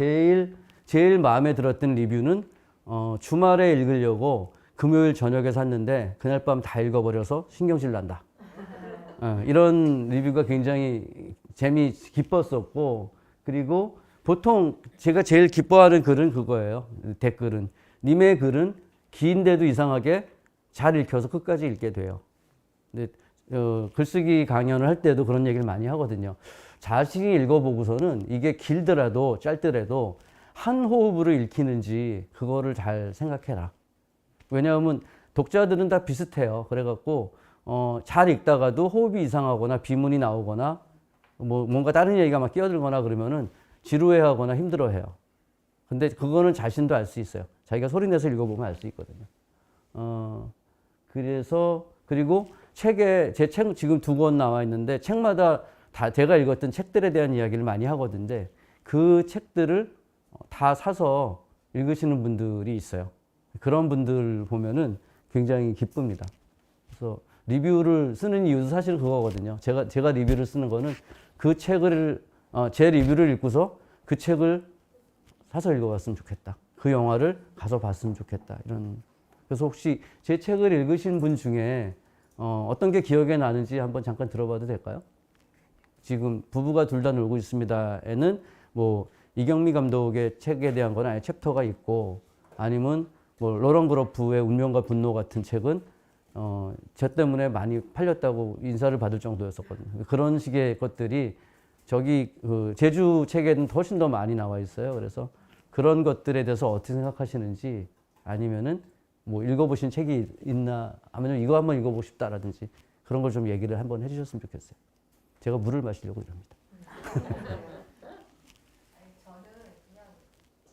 제일 마음에 들었던 리뷰는 주말에 읽으려고 금요일 저녁에 샀는데 그날 밤 다 읽어버려서 신경질 난다. 이런 리뷰가 굉장히 기뻤었고 그리고 보통 제가 제일 기뻐하는 글은 그거예요. 댓글은. 님의 글은 긴데도 이상하게 잘 읽혀서 끝까지 읽게 돼요. 근데 글쓰기 강연을 할 때도 그런 얘기를 많이 하거든요. 자신이 읽어보고서는 이게 길더라도 짧더라도 한 호흡으로 읽히는지 그거를 잘 생각해라. 왜냐하면 독자들은 다 비슷해요. 그래갖고 잘 읽다가도 호흡이 이상하거나 비문이 나오거나 뭐 뭔가 다른 얘기가 막 끼어들거나 그러면은 지루해하거나 힘들어해요. 근데 그거는 자신도 알 수 있어요. 자기가 소리 내서 읽어보면 알 수 있거든요. 그래서 그리고 책에 제 책 지금 2권 나와 있는데 책마다 다 제가 읽었던 책들에 대한 이야기를 많이 하거든요. 그 책들을 다 사서 읽으시는 분들이 있어요. 그런 분들 보면은 굉장히 기쁩니다. 그래서 리뷰를 쓰는 이유도 사실 그거거든요. 제가 리뷰를 쓰는 거는 그 책을 제 리뷰를 읽고서 그 책을 사서 읽어봤으면 좋겠다. 그 영화를 가서 봤으면 좋겠다. 이런. 그래서 혹시 제 책을 읽으신 분 중에 어떤 게 기억에 나는지 한번 잠깐 들어봐도 될까요? 지금 부부가 둘 다 놀고 있습니다에는 뭐 이경미 감독의 책에 대한 건 아예 챕터가 있고 아니면 뭐 로런 그로프의 운명과 분노 같은 책은 저 때문에 많이 팔렸다고 인사를 받을 정도였었거든요. 그런 식의 것들이 저기 그 제주 책에는 훨씬 더 많이 나와 있어요. 그래서 그런 것들에 대해서 어떻게 생각하시는지 아니면은 뭐 읽어보신 책이 있나 아니면 이거 한번 읽어보고 싶다라든지 그런 걸 좀 얘기를 한번 해주셨으면 좋겠어요. 제가 물을 마시려고 이럽니다. 아니, 저는 그냥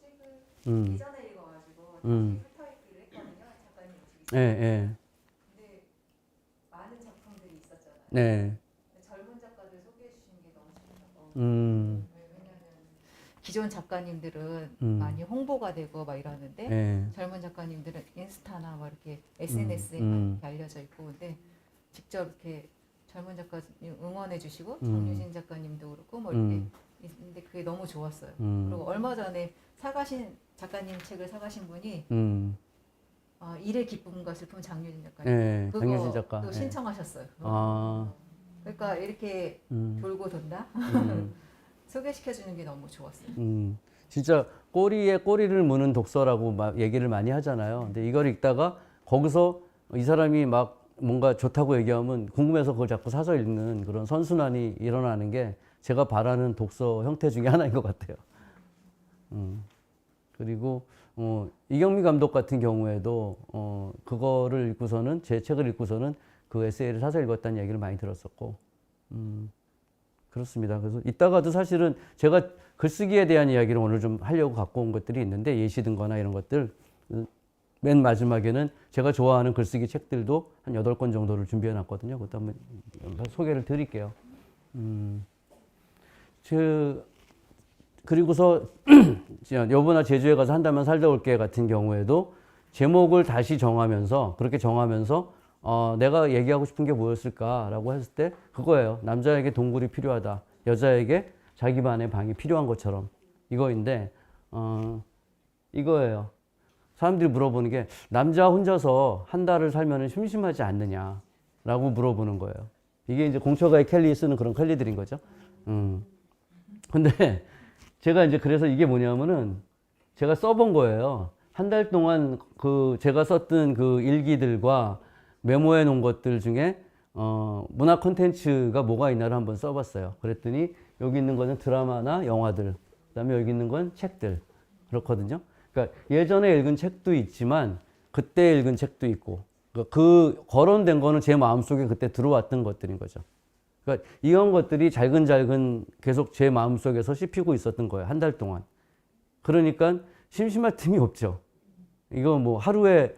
책을 이전에 읽어가지고 훑어있기를 했거든요. 작가님 예, 예. 근데 많은 작품들이 있었잖아요. 네. 젊은 작가들 소개해 주시는 게 너무 좋다고. 왜냐면 기존 작가님들은 많이 홍보가 되고 막 이러는데 예. 젊은 작가님들은 인스타나 막 이렇게 SNS에 알려져 있고 근데 직접 이렇게 젊은 작가님 응원해 주시고 정유진 작가님도 그렇고 뭐 이렇게 있는데 그게 너무 좋았어요. 그리고 얼마 전에 작가님 책을 사가신 분이 일의 기쁨과 슬픔 장유진 작가님 예, 그거 장유진 작가. 또 예. 신청하셨어요. 아, 그러니까 이렇게 돌고 돈다 소개시켜 주는 게 너무 좋았어요. 진짜 꼬리에 꼬리를 무는 독서라고 막 얘기를 많이 하잖아요. 근데 이걸 읽다가 거기서 이 사람이 막 뭔가 좋다고 얘기하면 궁금해서 그걸 자꾸 사서 읽는 그런 선순환이 일어나는 게 제가 바라는 독서 형태 중에 하나인 것 같아요. 그리고 이경미 감독 같은 경우에도 그거를 읽고서는 제 책을 읽고서는 그 에세이를 사서 읽었다는 얘기를 많이 들었었고 그렇습니다. 그래서 이따가도 사실은 제가 글쓰기에 대한 이야기를 오늘 좀 하려고 갖고 온 것들이 있는데 예시 든거나 이런 것들 맨 마지막에는 제가 좋아하는 글쓰기 책들도 한 8권 정도를 준비해 놨거든요. 그것도 한번 소개를 드릴게요. 그리고서 여보나 제주에 가서 한다면 살다 올게 같은 경우에도 제목을 다시 정하면서 그렇게 정하면서 내가 얘기하고 싶은 게 뭐였을까라고 했을 때 그거예요. 남자에게 동굴이 필요하다. 여자에게 자기만의 방이 필요한 것처럼 이거인데 이거예요. 사람들이 물어보는 게 남자 혼자서 한 달을 살면 심심하지 않느냐라고 물어보는 거예요. 이게 이제 공처가의 켈리 쓰는 그런 켈리들인 거죠. 근데 제가 이제 그래서 이게 뭐냐면은 제가 써본 거예요. 한 달 동안 그 제가 썼던 그 일기들과 메모해 놓은 것들 중에 문화 콘텐츠가 뭐가 있나를 한번 써봤어요. 그랬더니 여기 있는 거는 드라마나 영화들, 그다음에 여기 있는 건 책들 그렇거든요. 그러니까 예전에 읽은 책도 있지만 그때 읽은 책도 있고 그 거론된 거는 제 마음속에 그때 들어왔던 것들인 거죠. 그러니까 이런 것들이 잘근잘근 계속 제 마음속에서 씹히고 있었던 거예요. 한 달 동안. 그러니까 심심할 틈이 없죠. 이거 뭐 하루에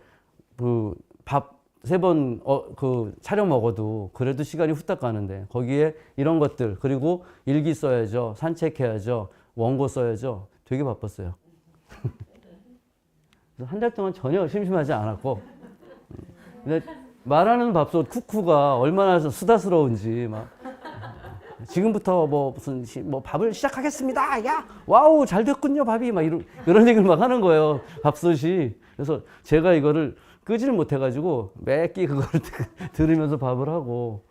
그 밥 3번 그 차려 먹어도 그래도 시간이 후딱 가는데 거기에 이런 것들 그리고 일기 써야죠. 산책해야죠. 원고 써야죠. 되게 바빴어요. 한 달 동안 전혀 심심하지 않았고 근데 말하는 밥솥 쿠쿠가 얼마나 수다스러운지 막 지금부터 뭐 무슨 뭐 밥을 시작하겠습니다. 야 와우 잘 됐군요 밥이 막 이런 얘기를 막 하는 거예요. 밥솥이. 그래서 제가 이거를 끄지를 못해가지고 매끼 그거를 들으면서 밥을 하고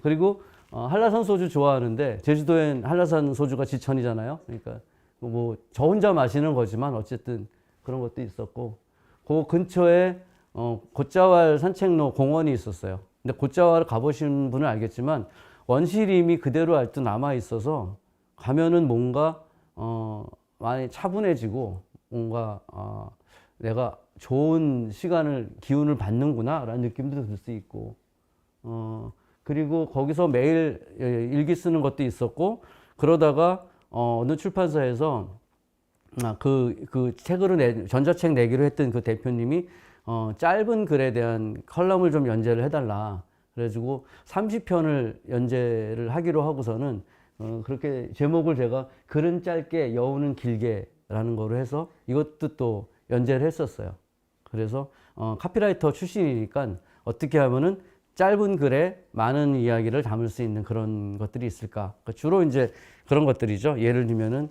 그리고 한라산 소주 좋아하는데 제주도엔 한라산 소주가 지천이잖아요. 그러니까 뭐 저 혼자 마시는 거지만 어쨌든 그런 것도 있었고 그 근처에 곶자왈 산책로 공원이 있었어요. 근데 곶자왈 가보신 분은 알겠지만 원시림이 그대로 아직도 남아 있어서 가면은 뭔가 많이 차분해지고 뭔가 내가 좋은 시간을 기운을 받는구나 라는 느낌도 들 수 있고 그리고 거기서 매일 일기 쓰는 것도 있었고, 그러다가 어느 출판사에서 그 책으로 전자책 내기로 했던 그 대표님이 짧은 글에 대한 컬럼을 좀 연재를 해달라. 그래가지고 30편을 연재를 하기로 하고서는 그렇게 제목을 제가 글은 짧게 여우는 길게라는 거로 해서 이것도 또 연재를 했었어요. 그래서 카피라이터 출신이니까 어떻게 하면은 짧은 글에 많은 이야기를 담을 수 있는 그런 것들이 있을까? 그러니까 주로 이제 그런 것들이죠. 예를 들면은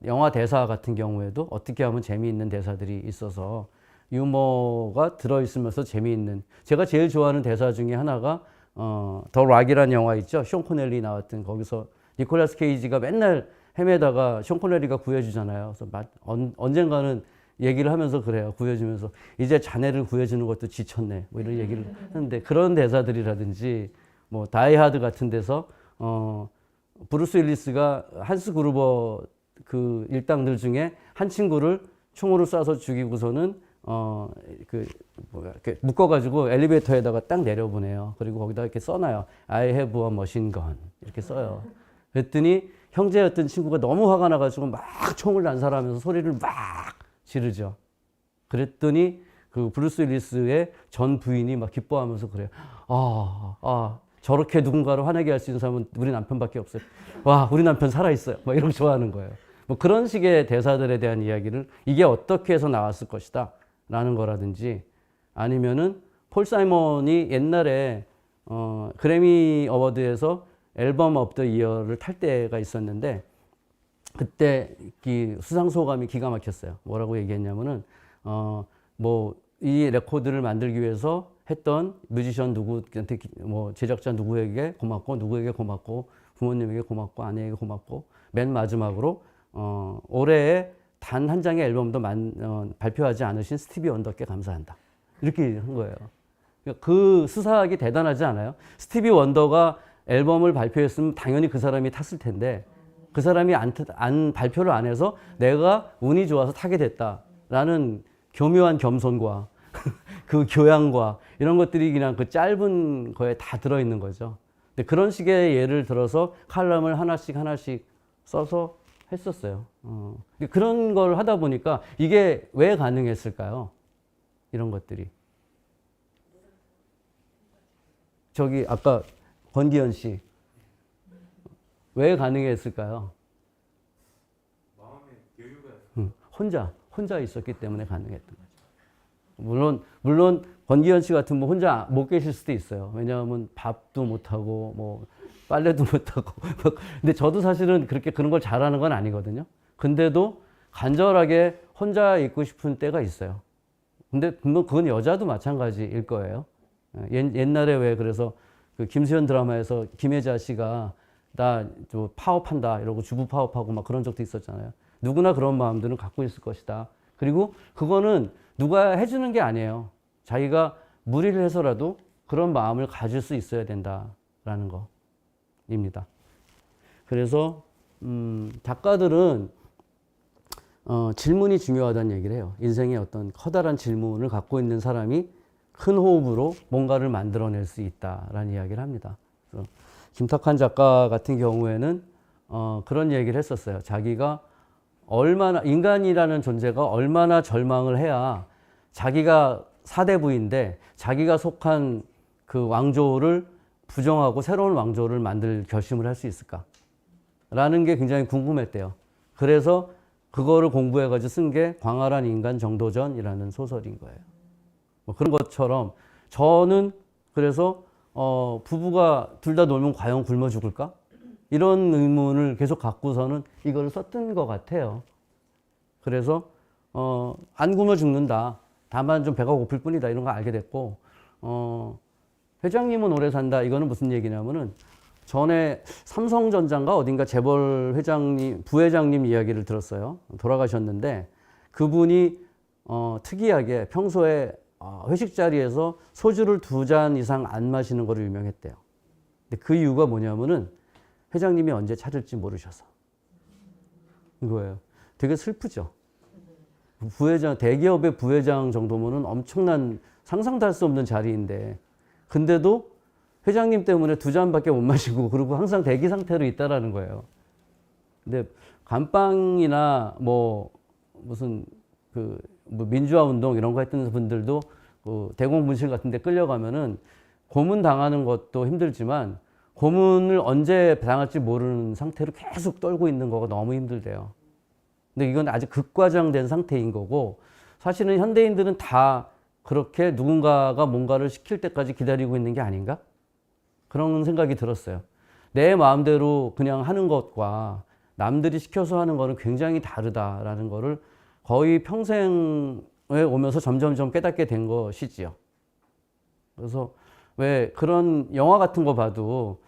영화 대사 같은 경우에도 어떻게 하면 재미있는 대사들이 있어서 유머가 들어있으면서 재미있는, 제가 제일 좋아하는 대사 중에 하나가 더 락이라는 영화 있죠. 숀 코넬리 나왔던, 거기서 니콜라스 케이지가 맨날 헤매다가 숀 코넬리가 구해주잖아요. 그래서 언젠가는 얘기를 하면서 그래요. 구해주면서 이제 자네를 구해주는 것도 지쳤네, 뭐 이런 얘기를 하는데, 그런 대사들이라든지 뭐 다이하드 같은 데서 브루스 윌리스가 한스 그루버 그 일당들 중에 한 친구를 총으로 쏴서 죽이고서는 이렇게 묶어가지고 엘리베이터에다가 딱 내려보내요. 그리고 거기다 이렇게 써놔요. I have a machine gun. 이렇게 써요. 그랬더니 형제였던 친구가 너무 화가 나가지고 막 총을 난사하면서 소리를 막 지르죠. 그랬더니 그 브루스 윌리스의 전 부인이 막 기뻐하면서 그래요. 저렇게 누군가를 화내게 할 수 있는 사람은 우리 남편밖에 없어요. 와, 우리 남편 살아있어요. 막 이런 거 좋아하는 거예요. 뭐 그런 식의 대사들에 대한 이야기를 이게 어떻게 해서 나왔을 것이다 라는 거라든지, 아니면은 폴 사이먼이 옛날에 그래미 어워드에서 앨범 오브 더 이어를 탈 때가 있었는데, 그때 수상 소감이 기가 막혔어요. 뭐라고 얘기했냐면은 뭐 이 레코드를 만들기 위해서 했던 뮤지션 누구한테, 뭐 제작자 누구에게 고맙고, 누구에게 고맙고, 부모님에게 고맙고, 아내에게 고맙고, 맨 마지막으로 올해에 단 한 장의 앨범도 발표하지 않으신 스티비 원더께 감사한다. 이렇게 한 거예요. 그 수사하기 대단하지 않아요? 스티비 원더가 앨범을 발표했으면 당연히 그 사람이 탔을 텐데, 그 사람이 발표를 안 해서 내가 운이 좋아서 타게 됐다라는 교묘한 겸손과 그 교양과 이런 것들이 그냥 그 짧은 거에 다 들어있는 거죠. 근데 그런 식의 예를 들어서 칼럼을 하나씩 써서 했었어요. 그런 걸 하다 보니까 이게 왜 가능했을까요? 이런 것들이. 저기 아까 권기현 씨, 왜 가능했을까요? 마음의 여유가 혼자 있었기 때문에 가능했던 거죠. 물론 권기현 씨 같은 분 혼자 못 계실 수도 있어요. 왜냐하면 밥도 못 하고 뭐 빨래도 못 하고. 근데 저도 사실은 그런 걸 잘하는 건 아니거든요. 근데도 간절하게 혼자 있고 싶은 때가 있어요. 근데 그건 여자도 마찬가지일 거예요. 옛날에 왜 그래서 그 김수현 드라마에서 김혜자 씨가 나 파업한다 이러고 주부 파업하고 막 그런 적도 있었잖아요. 누구나 그런 마음들은 갖고 있을 것이다. 그리고 그거는 누가 해주는 게 아니에요. 자기가 무리를 해서라도 그런 마음을 가질 수 있어야 된다라는 거입니다. 그래서 작가들은 질문이 중요하다는 얘기를 해요. 인생의 어떤 커다란 질문을 갖고 있는 사람이 큰 호흡으로 뭔가를 만들어낼 수 있다라는 이야기를 합니다. 그래서 김탁한 작가 같은 경우에는 그런 얘기를 했었어요. 자기가 인간이라는 존재가 얼마나 절망을 해야 자기가 사대부인데 자기가 속한 그 왕조를 부정하고 새로운 왕조를 만들 결심을 할 수 있을까? 라는 게 굉장히 궁금했대요. 그래서 그거를 공부해가지고 쓴 게 광활한 인간 정도전이라는 소설인 거예요. 뭐 그런 것처럼 저는 그래서 부부가 둘 다 놀면 과연 굶어 죽을까? 이런 의문을 계속 갖고서는 이걸 썼던 것 같아요. 그래서 안 굶어 죽는다. 다만 좀 배가 고플 뿐이다. 이런 거 알게 됐고, 회장님은 오래 산다. 이거는 무슨 얘기냐면은 전에 삼성전자인가 어딘가 재벌 부회장님 이야기를 들었어요. 돌아가셨는데 그분이 특이하게 평소에 회식 자리에서 소주를 2잔 이상 안 마시는 거로 유명했대요. 근데 그 이유가 뭐냐면은 회장님이 언제 찾을지 모르셔서. 이거예요. 되게 슬프죠. 대기업의 부회장 정도면은 엄청난 상상도 할 수 없는 자리인데, 근데도 회장님 때문에 2잔밖에 못 마시고 그리고 항상 대기 상태로 있다라는 거예요. 근데 감방이나 뭐 무슨 뭐 민주화 운동 이런 거 했던 분들도 그 대공분실 같은 데 끌려가면은 고문 당하는 것도 힘들지만 고문을 언제 당할지 모르는 상태로 계속 떨고 있는 거가 너무 힘들대요. 근데 이건 아직 극과장된 상태인 거고, 사실은 현대인들은 다 그렇게 누군가가 뭔가를 시킬 때까지 기다리고 있는 게 아닌가? 그런 생각이 들었어요. 내 마음대로 그냥 하는 것과 남들이 시켜서 하는 거는 굉장히 다르다라는 거를 거의 평생에 오면서 점점점 깨닫게 된 것이지요. 그래서 왜 그런 영화 같은 거 봐도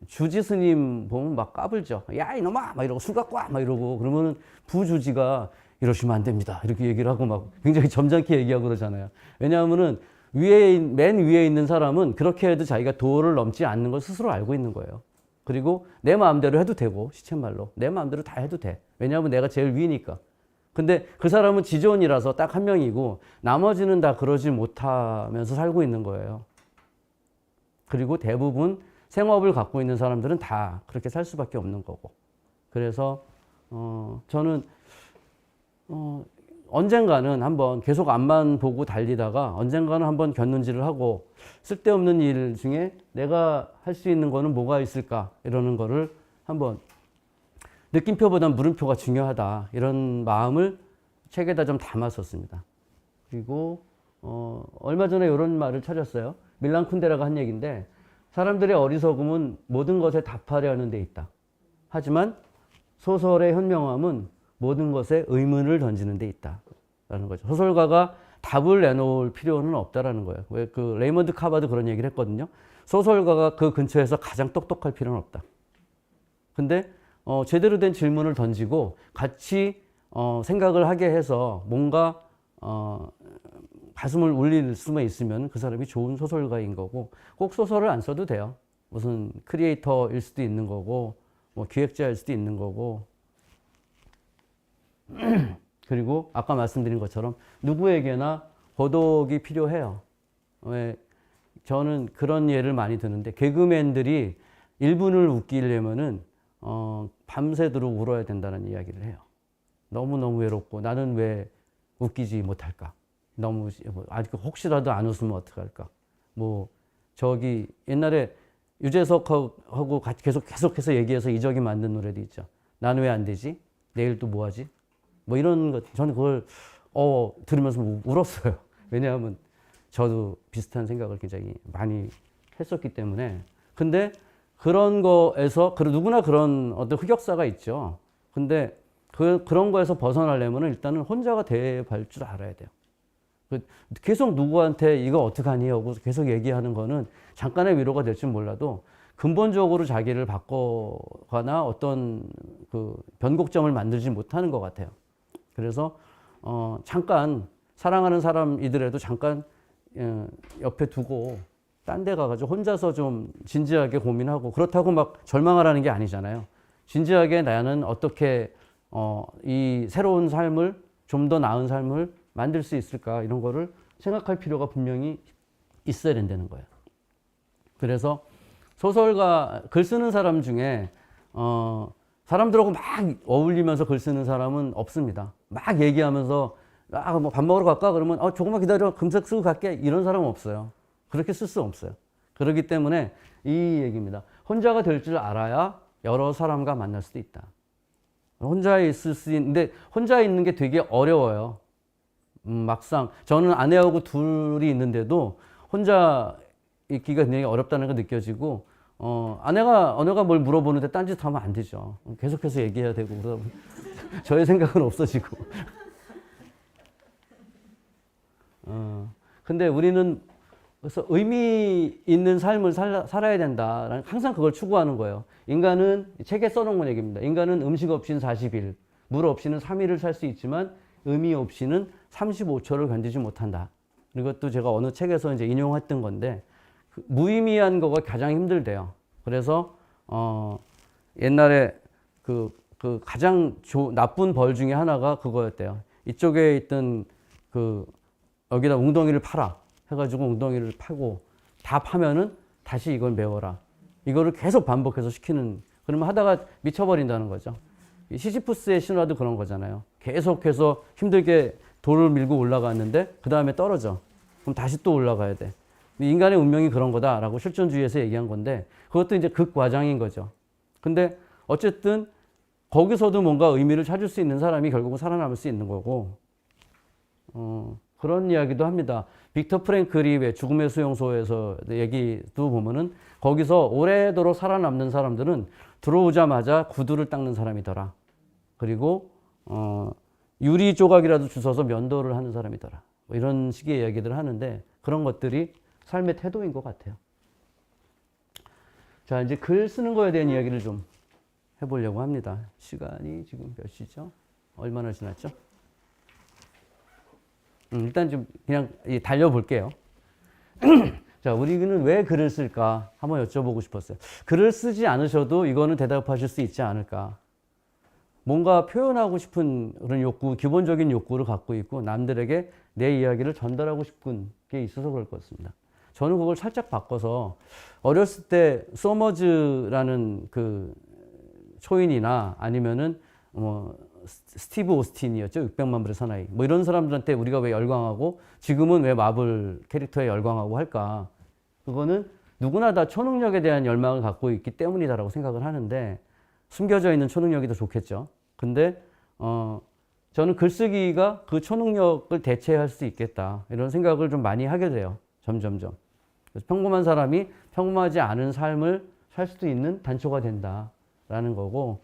주지 스님 보면 막 까불죠. 야 이놈아 막 이러고 술 갖고 와 막 이러고, 그러면은 부주지가 이러시면 안 됩니다 이렇게 얘기를 하고 막 굉장히 점잖게 얘기하고 그러잖아요. 왜냐하면은 맨 위에 있는 사람은 그렇게 해도 자기가 도를 넘지 않는 걸 스스로 알고 있는 거예요. 그리고 내 마음대로 해도 되고, 시쳇말로 내 마음대로 다 해도 돼. 왜냐하면 내가 제일 위니까. 근데 그 사람은 지존이라서 딱 한 명이고 나머지는 다 그러지 못하면서 살고 있는 거예요. 그리고 대부분 생업을 갖고 있는 사람들은 다 그렇게 살 수밖에 없는 거고. 그래서 저는 언젠가는 한번 계속 앞만 보고 달리다가 언젠가는 한번 곁눈질을 하고, 쓸데없는 일 중에 내가 할 수 있는 거는 뭐가 있을까 이러는 거를 한번, 느낌표보단 물음표가 중요하다 이런 마음을 책에다 좀 담았었습니다. 그리고 얼마 전에 이런 말을 찾았어요. 밀란 쿤데라가 한 얘기인데, 사람들의 어리석음은 모든 것에 답하려 하는 데 있다. 하지만 소설의 현명함은 모든 것에 의문을 던지는 데 있다라는 거죠. 소설가가 답을 내놓을 필요는 없다라는 거예요. 왜 그 레이먼드 카바도 그런 얘기를 했거든요. 소설가가 그 근처에서 가장 똑똑할 필요는 없다. 근데 제대로 된 질문을 던지고 같이 생각을 하게 해서 뭔가 가슴을 울릴 수만 있으면 그 사람이 좋은 소설가인 거고, 꼭 소설을 안 써도 돼요. 무슨 크리에이터일 수도 있는 거고, 뭐 기획자일 수도 있는 거고. 그리고 아까 말씀드린 것처럼 누구에게나 고독이 필요해요. 왜 저는 그런 예를 많이 드는데, 개그맨들이 1분을 웃기려면은 밤새도록 울어야 된다는 이야기를 해요. 너무너무 외롭고 나는 왜 웃기지 못할까? 너무 아직 혹시라도 안 웃으면 어떡할까? 뭐 저기 옛날에 유재석하고 같이 계속해서 얘기해서 이적이 만든 노래도 있죠. 나는 왜 안 되지? 내일 또 뭐 하지? 뭐 이런 것, 저는 그걸 들으면서 울었어요. 왜냐하면 저도 비슷한 생각을 굉장히 많이 했었기 때문에. 근데 그런 거에서 누구나 그런 어떤 흑역사가 있죠. 근데 그런 거에서 벗어나려면 일단은 혼자가 대할 줄 알아야 돼요. 계속 누구한테 이거 어떡하니 하고 계속 얘기하는 거는 잠깐의 위로가 될지 몰라도 근본적으로 자기를 바꿔가나 어떤 그 변곡점을 만들지 못하는 것 같아요. 그래서 잠깐 사랑하는 사람이더라도 잠깐 옆에 두고 딴 데 가가지고 혼자서 좀 진지하게 고민하고, 그렇다고 막 절망하라는 게 아니잖아요. 진지하게 나는 어떻게 이 새로운 삶을, 좀 더 나은 삶을 만들 수 있을까, 이런 거를 생각할 필요가 분명히 있어야 된다는 거예요. 그래서 소설가, 글 쓰는 사람 중에 사람들하고 막 어울리면서 글 쓰는 사람은 없습니다. 막 얘기하면서 뭐 밥 먹으러 갈까? 그러면 조금만 기다려, 금색 쓰고 갈게, 이런 사람은 없어요. 그렇게 쓸 수 없어요. 그렇기 때문에 이 얘기입니다. 혼자가 될 줄 알아야 여러 사람과 만날 수도 있다. 혼자 있을 수 있는데 혼자 있는 게 되게 어려워요. 막상 저는 아내하고 둘이 있는데도 혼자 있기가 굉장히 어렵다는 게 느껴지고, 아내가 뭘 물어보는데 딴짓 하면 안 되죠. 계속해서 얘기해야 되고 그러다 보면 저의 생각은 없어지고. 근데 우리는 그래서 의미 있는 삶을 살아야 된다. 항상 그걸 추구하는 거예요. 인간은, 책에 써놓은 얘기입니다. 인간은 음식 없이는 40일, 물 없이는 3일을 살 수 있지만 의미 없이는 35초를 견디지 못한다. 이것도 제가 어느 책에서 이제 인용했던 건데, 무의미한 거가 가장 힘들대요. 그래서 옛날에 그 가장 나쁜 벌 중에 하나가 그거였대요. 이쪽에 있던 여기다 웅덩이를 파라 해가지고 웅덩이를 파고 다 파면은 다시 이걸 메워라. 이거를 계속 반복해서 시키는, 그러면 하다가 미쳐버린다는 거죠. 이 시지프스의 신화도 그런 거잖아요. 계속해서 힘들게 돌을 밀고 올라갔는데 그 다음에 떨어져. 그럼 다시 또 올라가야 돼. 인간의 운명이 그런 거다라고 실존주의에서 얘기한 건데 그것도 이제 극과장인 거죠. 근데 어쨌든 거기서도 뭔가 의미를 찾을 수 있는 사람이 결국은 살아남을 수 있는 거고, 그런 이야기도 합니다. 빅터 프랭클이 왜 죽음의 수용소에서 얘기도 보면은 거기서 오래도록 살아남는 사람들은 들어오자마자 구두를 닦는 사람이더라. 그리고 유리 조각이라도 주워서 면도를 하는 사람이더라. 뭐 이런 식의 이야기들을 하는데 그런 것들이 삶의 태도인 것 같아요. 자, 이제 글 쓰는 거에 대한 이야기를 좀 해보려고 합니다. 시간이 지금 몇 시죠? 얼마나 지났죠? 일단 좀 그냥 달려볼게요. 자, 우리는 왜 글을 쓸까? 한번 여쭤보고 싶었어요. 글을 쓰지 않으셔도 이거는 대답하실 수 있지 않을까? 뭔가 표현하고 싶은 그런 욕구, 기본적인 욕구를 갖고 있고 남들에게 내 이야기를 전달하고 싶은 게 있어서 그럴 것 같습니다. 저는 그걸 살짝 바꿔서 어렸을 때 소머즈라는 그 초인이나 아니면은 스티브 오스틴이었죠. 600만 불의 사나이. 뭐 이런 사람들한테 우리가 왜 열광하고 지금은 왜 마블 캐릭터에 열광하고 할까? 그거는 누구나 다 초능력에 대한 열망을 갖고 있기 때문이다라고 생각을 하는데 숨겨져 있는 초능력이 더 좋겠죠. 근데 저는 글쓰기가 그 초능력을 대체할 수 있겠다. 이런 생각을 좀 많이 하게 돼요. 점점점. 그래서 평범한 사람이 평범하지 않은 삶을 살 수도 있는 단초가 된다라는 거고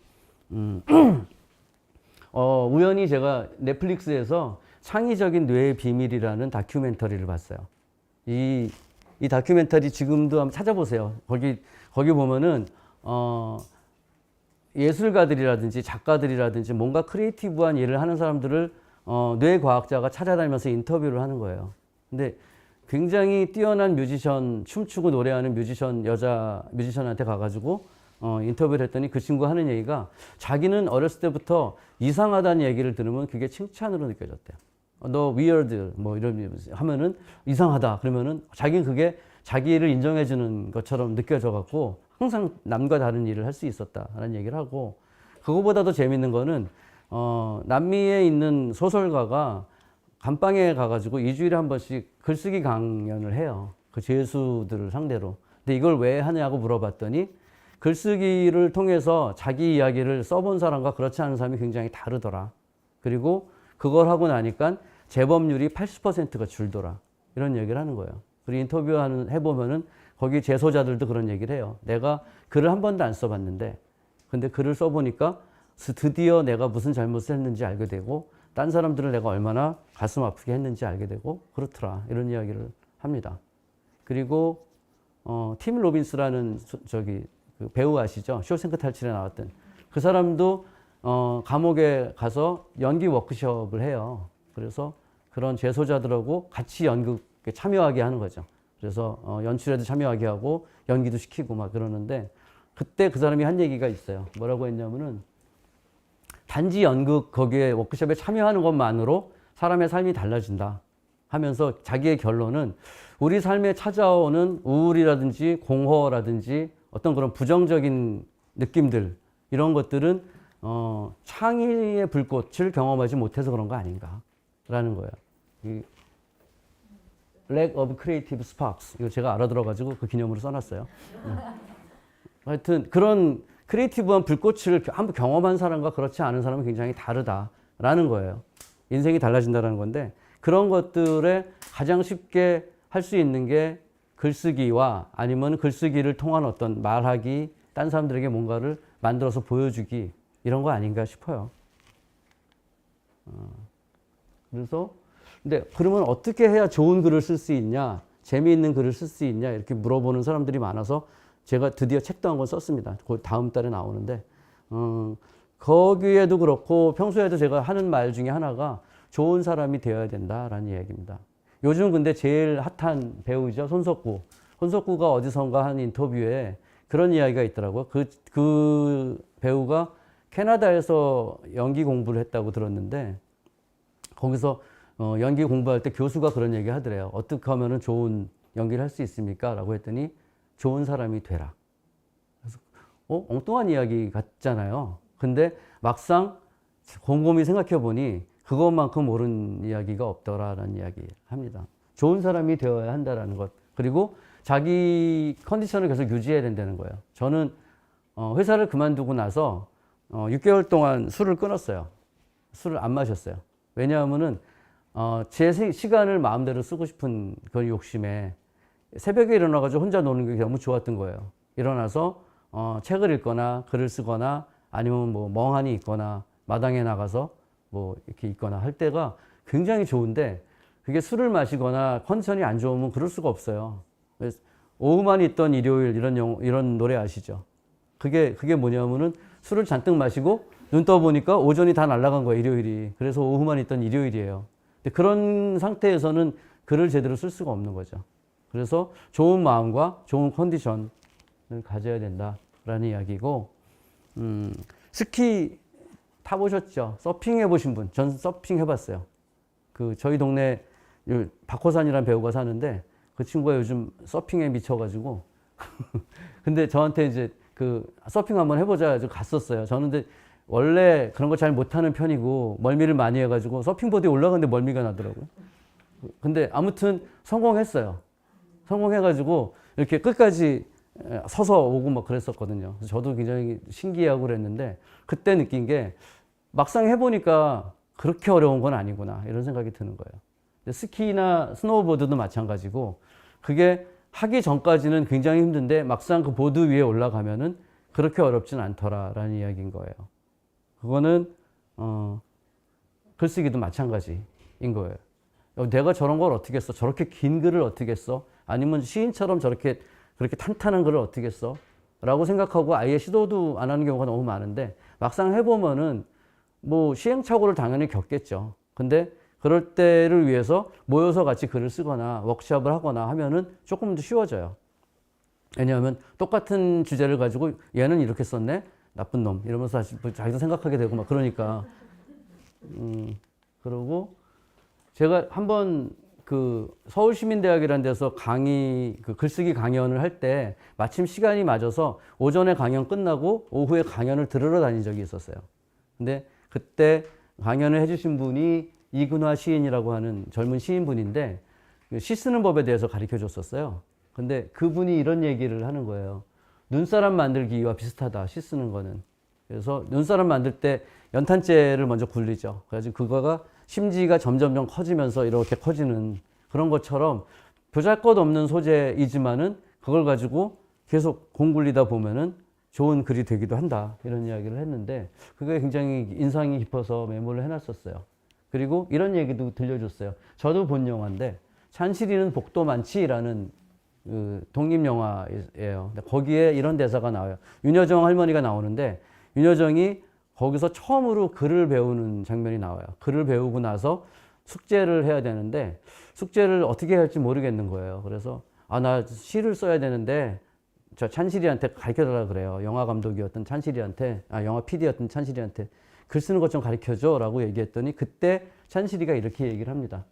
우연히 제가 넷플릭스에서 창의적인 뇌의 비밀이라는 다큐멘터리를 봤어요. 이 다큐멘터리 지금도 한번 찾아보세요. 거기 보면은 예술가들이라든지 작가들이라든지 뭔가 크리에이티브한 일을 하는 사람들을 뇌과학자가 찾아다니면서 인터뷰를 하는 거예요. 근데 굉장히 뛰어난 뮤지션, 춤추고 노래하는 뮤지션, 여자 뮤지션한테 가가지고 인터뷰를 했더니 그 친구가 하는 얘기가 자기는 어렸을 때부터 이상하다는 얘기를 들으면 그게 칭찬으로 느껴졌대요. 너 weird 뭐 이런 하면은 이상하다 그러면은 자기는 그게 자기를 인정해주는 것처럼 느껴져 갖고 항상 남과 다른 일을 할 수 있었다라는 얘기를 하고, 그거보다도 재밌는 거는 남미에 있는 소설가가 감방에 가가지고 2주일에 한 번씩 글쓰기 강연을 해요. 그 죄수들을 상대로. 근데 이걸 왜 하냐고 물어봤더니 글쓰기를 통해서 자기 이야기를 써본 사람과 그렇지 않은 사람이 굉장히 다르더라. 그리고 그걸 하고 나니까 재범률이 80%가 줄더라. 이런 얘기를 하는 거예요. 그리고 인터뷰 해보면은 거기 재소자들도 그런 얘기를 해요. 내가 글을 한 번도 안 써봤는데 근데 글을 써보니까 드디어 내가 무슨 잘못을 했는지 알게 되고 딴 사람들을 내가 얼마나 가슴 아프게 했는지 알게 되고 그렇더라. 이런 이야기를 합니다. 그리고 팀 로빈스라는 그 배우 아시죠? 쇼생크 탈출에 나왔던 그 사람도 감옥에 가서 연기 워크숍을 해요. 그래서 그런 재소자들하고 같이 연극에 참여하게 하는 거죠. 그래서 연출에도 참여하게 하고 연기도 시키고 막 그러는데 그때 그 사람이 한 얘기가 있어요. 뭐라고 했냐면은 단지 연극 거기에 워크숍에 참여하는 것만으로 사람의 삶이 달라진다 하면서 자기의 결론은 우리 삶에 찾아오는 우울이라든지 공허라든지 어떤 그런 부정적인 느낌들 이런 것들은 창의의 불꽃을 경험하지 못해서 그런 거 아닌가라는 거예요. 이 Lack of Creative Sparks 이거 제가 알아들어가지고 그 기념으로 써놨어요. 하여튼 그런 크리에이티브한 불꽃을 한번 경험한 사람과 그렇지 않은 사람은 굉장히 다르다라는 거예요. 인생이 달라진다는 건데 그런 것들에 가장 쉽게 할 수 있는 게 글쓰기와 아니면 글쓰기를 통한 어떤 말하기, 딴 사람들에게 뭔가를 만들어서 보여주기 이런 거 아닌가 싶어요. 그래서 근데 그러면 어떻게 해야 좋은 글을 쓸 수 있냐, 재미있는 글을 쓸 수 있냐 이렇게 물어보는 사람들이 많아서 제가 드디어 책도 한 권 썼습니다. 다음 달에 나오는데 거기에도 그렇고 평소에도 제가 하는 말 중에 하나가 좋은 사람이 되어야 된다라는 이야기입니다. 요즘 근데 제일 핫한 배우죠. 손석구. 손석구가 어디선가 한 인터뷰에 그런 이야기가 있더라고요. 그 배우가 캐나다에서 연기 공부를 했다고 들었는데 거기서 연기 공부할 때 교수가 그런 얘기 하더래요. 어떻게 하면 좋은 연기를 할 수 있습니까? 라고 했더니 좋은 사람이 되라. 그래서 엉뚱한 이야기 같잖아요. 근데 막상 곰곰이 생각해 보니 그것만큼 옳은 이야기가 없더라라는 이야기 합니다. 좋은 사람이 되어야 한다라는 것. 그리고 자기 컨디션을 계속 유지해야 된다는 거예요. 저는 회사를 그만두고 나서 6개월 동안 술을 끊었어요. 술을 안 마셨어요. 왜냐하면은 제 시간을 마음대로 쓰고 싶은 그런 욕심에 새벽에 일어나가지고 혼자 노는 게 너무 좋았던 거예요. 일어나서 책을 읽거나 글을 쓰거나 아니면 뭐 멍하니 있거나 마당에 나가서 뭐 이렇게 있거나 할 때가 굉장히 좋은데 그게 술을 마시거나 컨디션이 안 좋으면 그럴 수가 없어요. 오후만 있던 일요일 이런 노래 아시죠? 그게 뭐냐면은 술을 잔뜩 마시고 눈 떠보니까 오전이 다 날아간 거예요, 일요일이. 그래서 오후만 있던 일요일이에요. 근데 그런 상태에서는 글을 제대로 쓸 수가 없는 거죠. 그래서 좋은 마음과 좋은 컨디션을 가져야 된다라는 이야기고, 스키 타보셨죠? 서핑 해보신 분? 전 서핑 해봤어요. 저희 동네 박호산이라는 배우가 사는데 그 친구가 요즘 서핑에 미쳐가지고 근데 저한테 이제 서핑 한번 해보자 해서 갔었어요. 저는 근데 원래 그런 거 잘 못하는 편이고 멀미를 많이 해가지고 서핑보드에 올라갔는데 멀미가 나더라고요. 근데 아무튼 성공했어요. 성공해가지고 이렇게 끝까지 서서 오고 막 그랬었거든요. 그래서 저도 굉장히 신기하고 그랬는데 그때 느낀 게 막상 해보니까 그렇게 어려운 건 아니구나 이런 생각이 드는 거예요. 근데 스키나 스노우보드도 마찬가지고 그게 하기 전까지는 굉장히 힘든데 막상 그 보드 위에 올라가면은 그렇게 어렵진 않더라라는 이야기인 거예요. 그거는 글쓰기도 마찬가지인 거예요. 내가 저런 걸 어떻게 써? 저렇게 긴 글을 어떻게 써? 아니면 시인처럼 그렇게 탄탄한 글을 어떻게 써? 라고 생각하고 아예 시도도 안 하는 경우가 너무 많은데 막상 해보면은 뭐 시행착오를 당연히 겪겠죠. 근데 그럴 때를 위해서 모여서 같이 글을 쓰거나 워크숍을 하거나 하면은 조금 더 쉬워져요. 왜냐하면 똑같은 주제를 가지고 얘는 이렇게 썼네? 나쁜 놈. 이러면서 자기도 생각하게 되고 막 그러니까. 그러고 제가 한번 서울시민대학이라는 데서 글쓰기 강연을 할 때 마침 시간이 맞아서 오전에 강연 끝나고 오후에 강연을 들으러 다닌 적이 있었어요. 근데 그때 강연을 해주신 분이 이근화 시인이라고 하는 젊은 시인분인데 시 쓰는 법에 대해서 가르쳐 줬었어요. 근데 그분이 이런 얘기를 하는 거예요. 눈사람 만들기와 비슷하다, 시 쓰는 거는. 그래서 눈사람 만들 때 연탄재를 먼저 굴리죠. 그래가지고 그거가 심지가 점점 커지면서 이렇게 커지는 그런 것처럼 보잘것없는 소재이지만은 그걸 가지고 계속 공굴리다 보면은 좋은 글이 되기도 한다. 이런 이야기를 했는데 그게 굉장히 인상이 깊어서 메모를 해놨었어요. 그리고 이런 얘기도 들려줬어요. 저도 본 영화인데 찬실이는 복도 많지라는 독립영화예요. 거기에 이런 대사가 나와요. 윤여정 할머니가 나오는데 윤여정이 거기서 처음으로 글을 배우는 장면이 나와요. 글을 배우고 나서 숙제를 해야 되는데 숙제를 어떻게 해야 할지 모르겠는 거예요. 그래서 나 시를 써야 되는데 저 찬실이한테 가르쳐달라 그래요. 영화 감독이었던 찬실이한테, 영화 PD였던 찬실이한테 글 쓰는 것 좀 가르쳐줘 라고 얘기했더니 그때 찬실이가 이렇게 얘기를 합니다.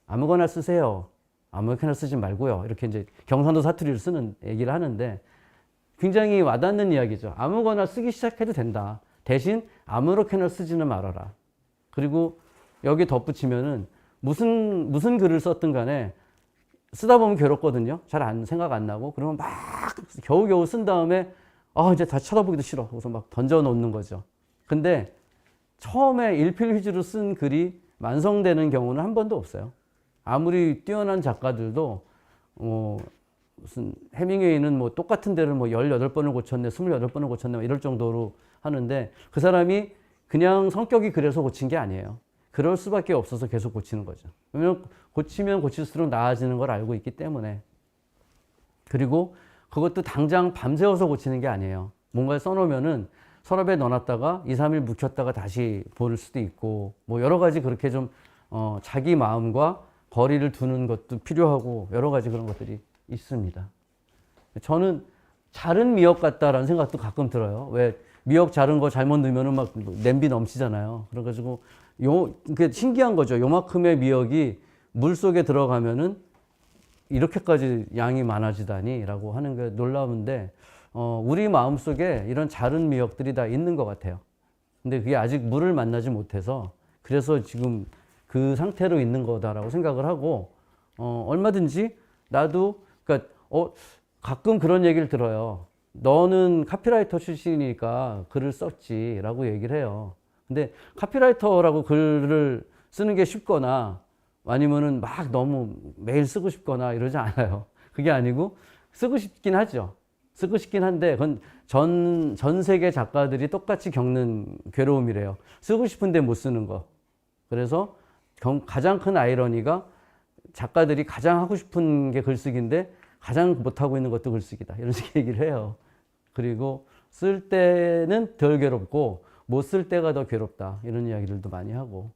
아무거나 쓰세요. 아무렇게나 쓰지 말고요. 이렇게 이제 경상도 사투리를 쓰는 얘기를 하는데 굉장히 와닿는 이야기죠. 아무거나 쓰기 시작해도 된다. 대신 아무렇게나 쓰지는 말아라. 그리고 여기 덧붙이면은 무슨 글을 썼든 간에 쓰다 보면 괴롭거든요. 잘 생각 안 나고. 그러면 막 겨우겨우 쓴 다음에 이제 다시 쳐다보기도 싫어. 그래서 막 던져 놓는 거죠. 근데 처음에 일필휘지로 쓴 글이 완성되는 경우는 한 번도 없어요. 아무리 뛰어난 작가들도 무슨 해밍웨이는 뭐 똑같은 데를 뭐 18번을 고쳤네, 28번을 고쳤네 이럴 정도로 하는데 그 사람이 그냥 성격이 그래서 고친 게 아니에요. 그럴 수밖에 없어서 계속 고치는 거죠. 왜냐면 고치면 고칠수록 나아지는 걸 알고 있기 때문에. 그리고 그것도 당장 밤새워서 고치는 게 아니에요. 뭔가를 써놓으면은 서랍에 넣어놨다가 2, 3일 묵혔다가 다시 볼 수도 있고 뭐 여러 가지 그렇게 좀 자기 마음과 거리를 두는 것도 필요하고 여러 가지 그런 것들이 있습니다. 저는 자른 미역 같다라는 생각도 가끔 들어요. 왜 미역 자른 거 잘못 넣으면은 막 냄비 넘치잖아요. 그래가지고 그게 신기한 거죠. 요만큼의 미역이 물 속에 들어가면은 이렇게까지 양이 많아지다니라고 하는 게 놀라운데 우리 마음속에 이런 작은 미역들이 다 있는 것 같아요. 근데 그게 아직 물을 만나지 못해서 그래서 지금 그 상태로 있는 거다라고 생각을 하고 얼마든지 나도 그러니까 가끔 그런 얘기를 들어요. 너는 카피라이터 출신이니까 글을 썼지라고 얘기를 해요. 근데 카피라이터라고 글을 쓰는 게 쉽거나 아니면은 막 너무 매일 쓰고 싶거나 이러지 않아요. 그게 아니고 쓰고 싶긴 하죠. 쓰고 싶긴 한데 그건 전 세계 작가들이 똑같이 겪는 괴로움이래요. 쓰고 싶은데 못 쓰는 거. 그래서 가장 큰 아이러니가 작가들이 가장 하고 싶은 게 글쓰기인데 가장 못하고 있는 것도 글쓰기다. 이런 식의 얘기를 해요. 그리고 쓸 때는 덜 괴롭고 못 쓸 때가 더 괴롭다. 이런 이야기들도 많이 하고.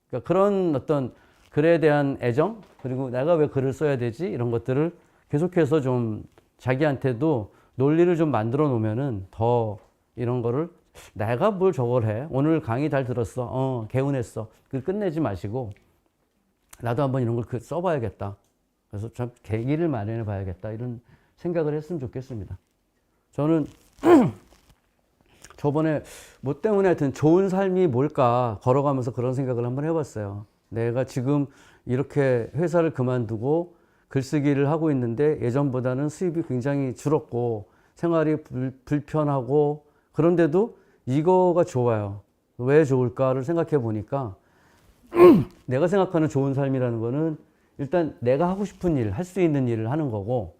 그러니까 그런 어떤 글에 대한 애정, 그리고 내가 왜 글을 써야 되지? 이런 것들을 계속해서 좀 자기한테도 논리를 좀 만들어 놓으면은 더 이런 거를 내가 뭘 저걸 해? 오늘 강의 잘 들었어. 개운했어. 그 끝내지 마시고 나도 한번 이런 걸 써봐야겠다. 그래서 참 계기를 마련해 봐야겠다. 이런 생각을 했으면 좋겠습니다. 저는 저번에 뭐 때문에 하여튼 좋은 삶이 뭘까 걸어가면서 그런 생각을 한번 해봤어요. 내가 지금 이렇게 회사를 그만두고 글쓰기를 하고 있는데 예전보다는 수입이 굉장히 줄었고 생활이 불편하고 그런데도 이거가 좋아요. 왜 좋을까를 생각해 보니까 내가 생각하는 좋은 삶이라는 거는 일단 내가 하고 싶은 일, 할 수 있는 일을 하는 거고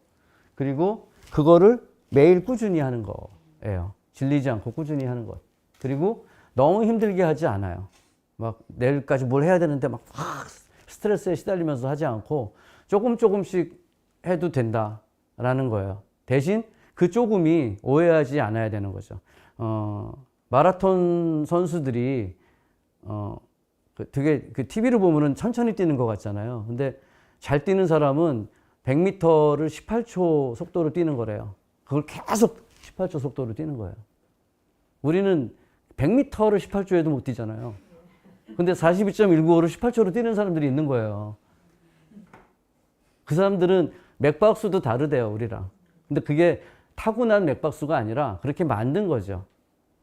그리고 그거를 매일 꾸준히 하는 거예요. 질리지 않고 꾸준히 하는 것. 그리고 너무 힘들게 하지 않아요. 막 내일까지 뭘 해야 되는데 막 스트레스에 시달리면서 하지 않고 조금씩 해도 된다라는 거예요. 대신 그 조금이 오해하지 않아야 되는 거죠. 마라톤 선수들이 되게 그 TV를 보면은 천천히 뛰는 것 같잖아요. 근데 잘 뛰는 사람은 100m를 18초 속도로 뛰는 거래요. 그걸 계속 18초 속도로 뛰는 거예요. 우리는 100m를 18초에도 못 뛰잖아요. 근데 42.195를 18초로 뛰는 사람들이 있는 거예요. 그 사람들은 맥박수도 다르대요, 우리랑. 근데 그게 타고난 맥박수가 아니라 그렇게 만든 거죠.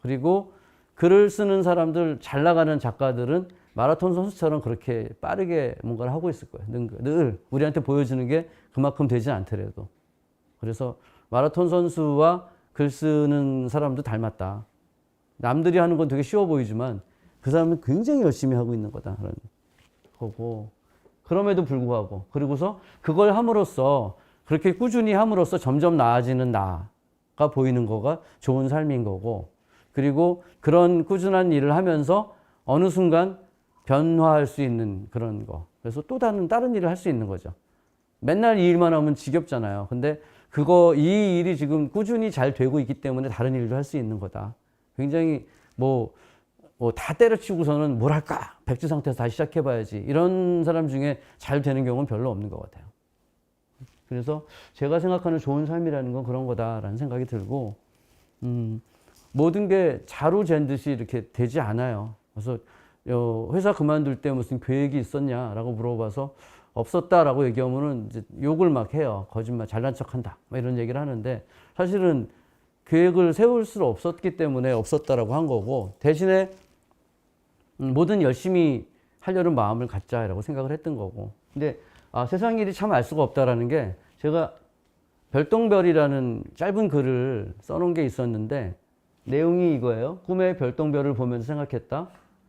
그리고 글을 쓰는 사람들, 잘 나가는 작가들은 마라톤 선수처럼 그렇게 빠르게 뭔가를 하고 있을 거예요. 늘 우리한테 보여주는 게 그만큼 되지 않더라도. 그래서 마라톤 선수와 글 쓰는 사람도 닮았다. 남들이 하는 건 되게 쉬워 보이지만 그 사람은 굉장히 열심히 하고 있는 거다. 그런 거고. 그럼에도 불구하고. 그리고서 그걸 함으로써 그렇게 꾸준히 함으로써 점점 나아지는 나가 보이는 거가 좋은 삶인 거고. 그리고 그런 꾸준한 일을 하면서 어느 순간 변화할 수 있는 그런 거. 그래서 또 다른 일을 할 수 있는 거죠. 맨날 이 일만 하면 지겹잖아요. 근데 이 일이 지금 꾸준히 잘 되고 있기 때문에 다른 일도 할 수 있는 거다. 굉장히 다 때려치우고서는 뭘 할까? 백지 상태에서 다시 시작해봐야지. 이런 사람 중에 잘 되는 경우는 별로 없는 것 같아요. 그래서 제가 생각하는 좋은 삶이라는 건 그런 거다라는 생각이 들고, 모든 게 자로 잰 듯이 이렇게 되지 않아요. 그래서 회사 그만둘 때 무슨 계획이 있었냐라고 물어봐서 없었다라고 얘기하면은 이제 욕을 막 해요. 거짓말, 잘난 척한다. 막 이런 얘기를 하는데 사실은 계획을 세울 수 없었기 때문에 없었다라고 한 거고 대신에 뭐든 열심히 하려는 마음을 갖자라고 생각을 했던 거고. 근데 세상 일이 참 알 수가 없다라는 게 제가 별똥별이라는 짧은 글을 써놓은 게 있었는데 내용이 이거예요. 꿈에 별똥별을 보면서 생각했다.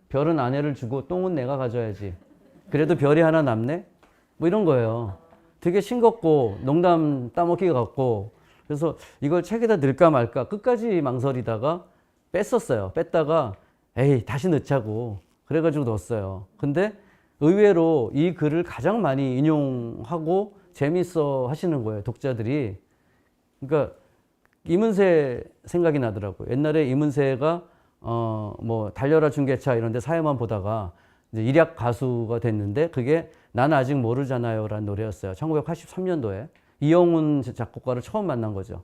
별은 아내를 주고 똥은 내가 가져야지. 그래도 별이 하나 남네? 뭐 이런 거예요. 되게 싱겁고 농담 따먹기 같고 그래서 이걸 책에다 넣을까 말까 끝까지 망설이다가 뺐었어요. 뺐다가 에이 다시 넣자고 그래가지고 넣었어요. 근데 의외로 이 글을 가장 많이 인용하고 재밌어 하시는 거예요. 독자들이. 그러니까 이문세 생각이 나더라고요. 옛날에 이문세가 달려라 중계차 이런 데 사회만 보다가 이제 일약 가수가 됐는데 그게 난 아직 모르잖아요 라는 노래였어요. 1983년도에 이영훈 작곡가를 처음 만난 거죠.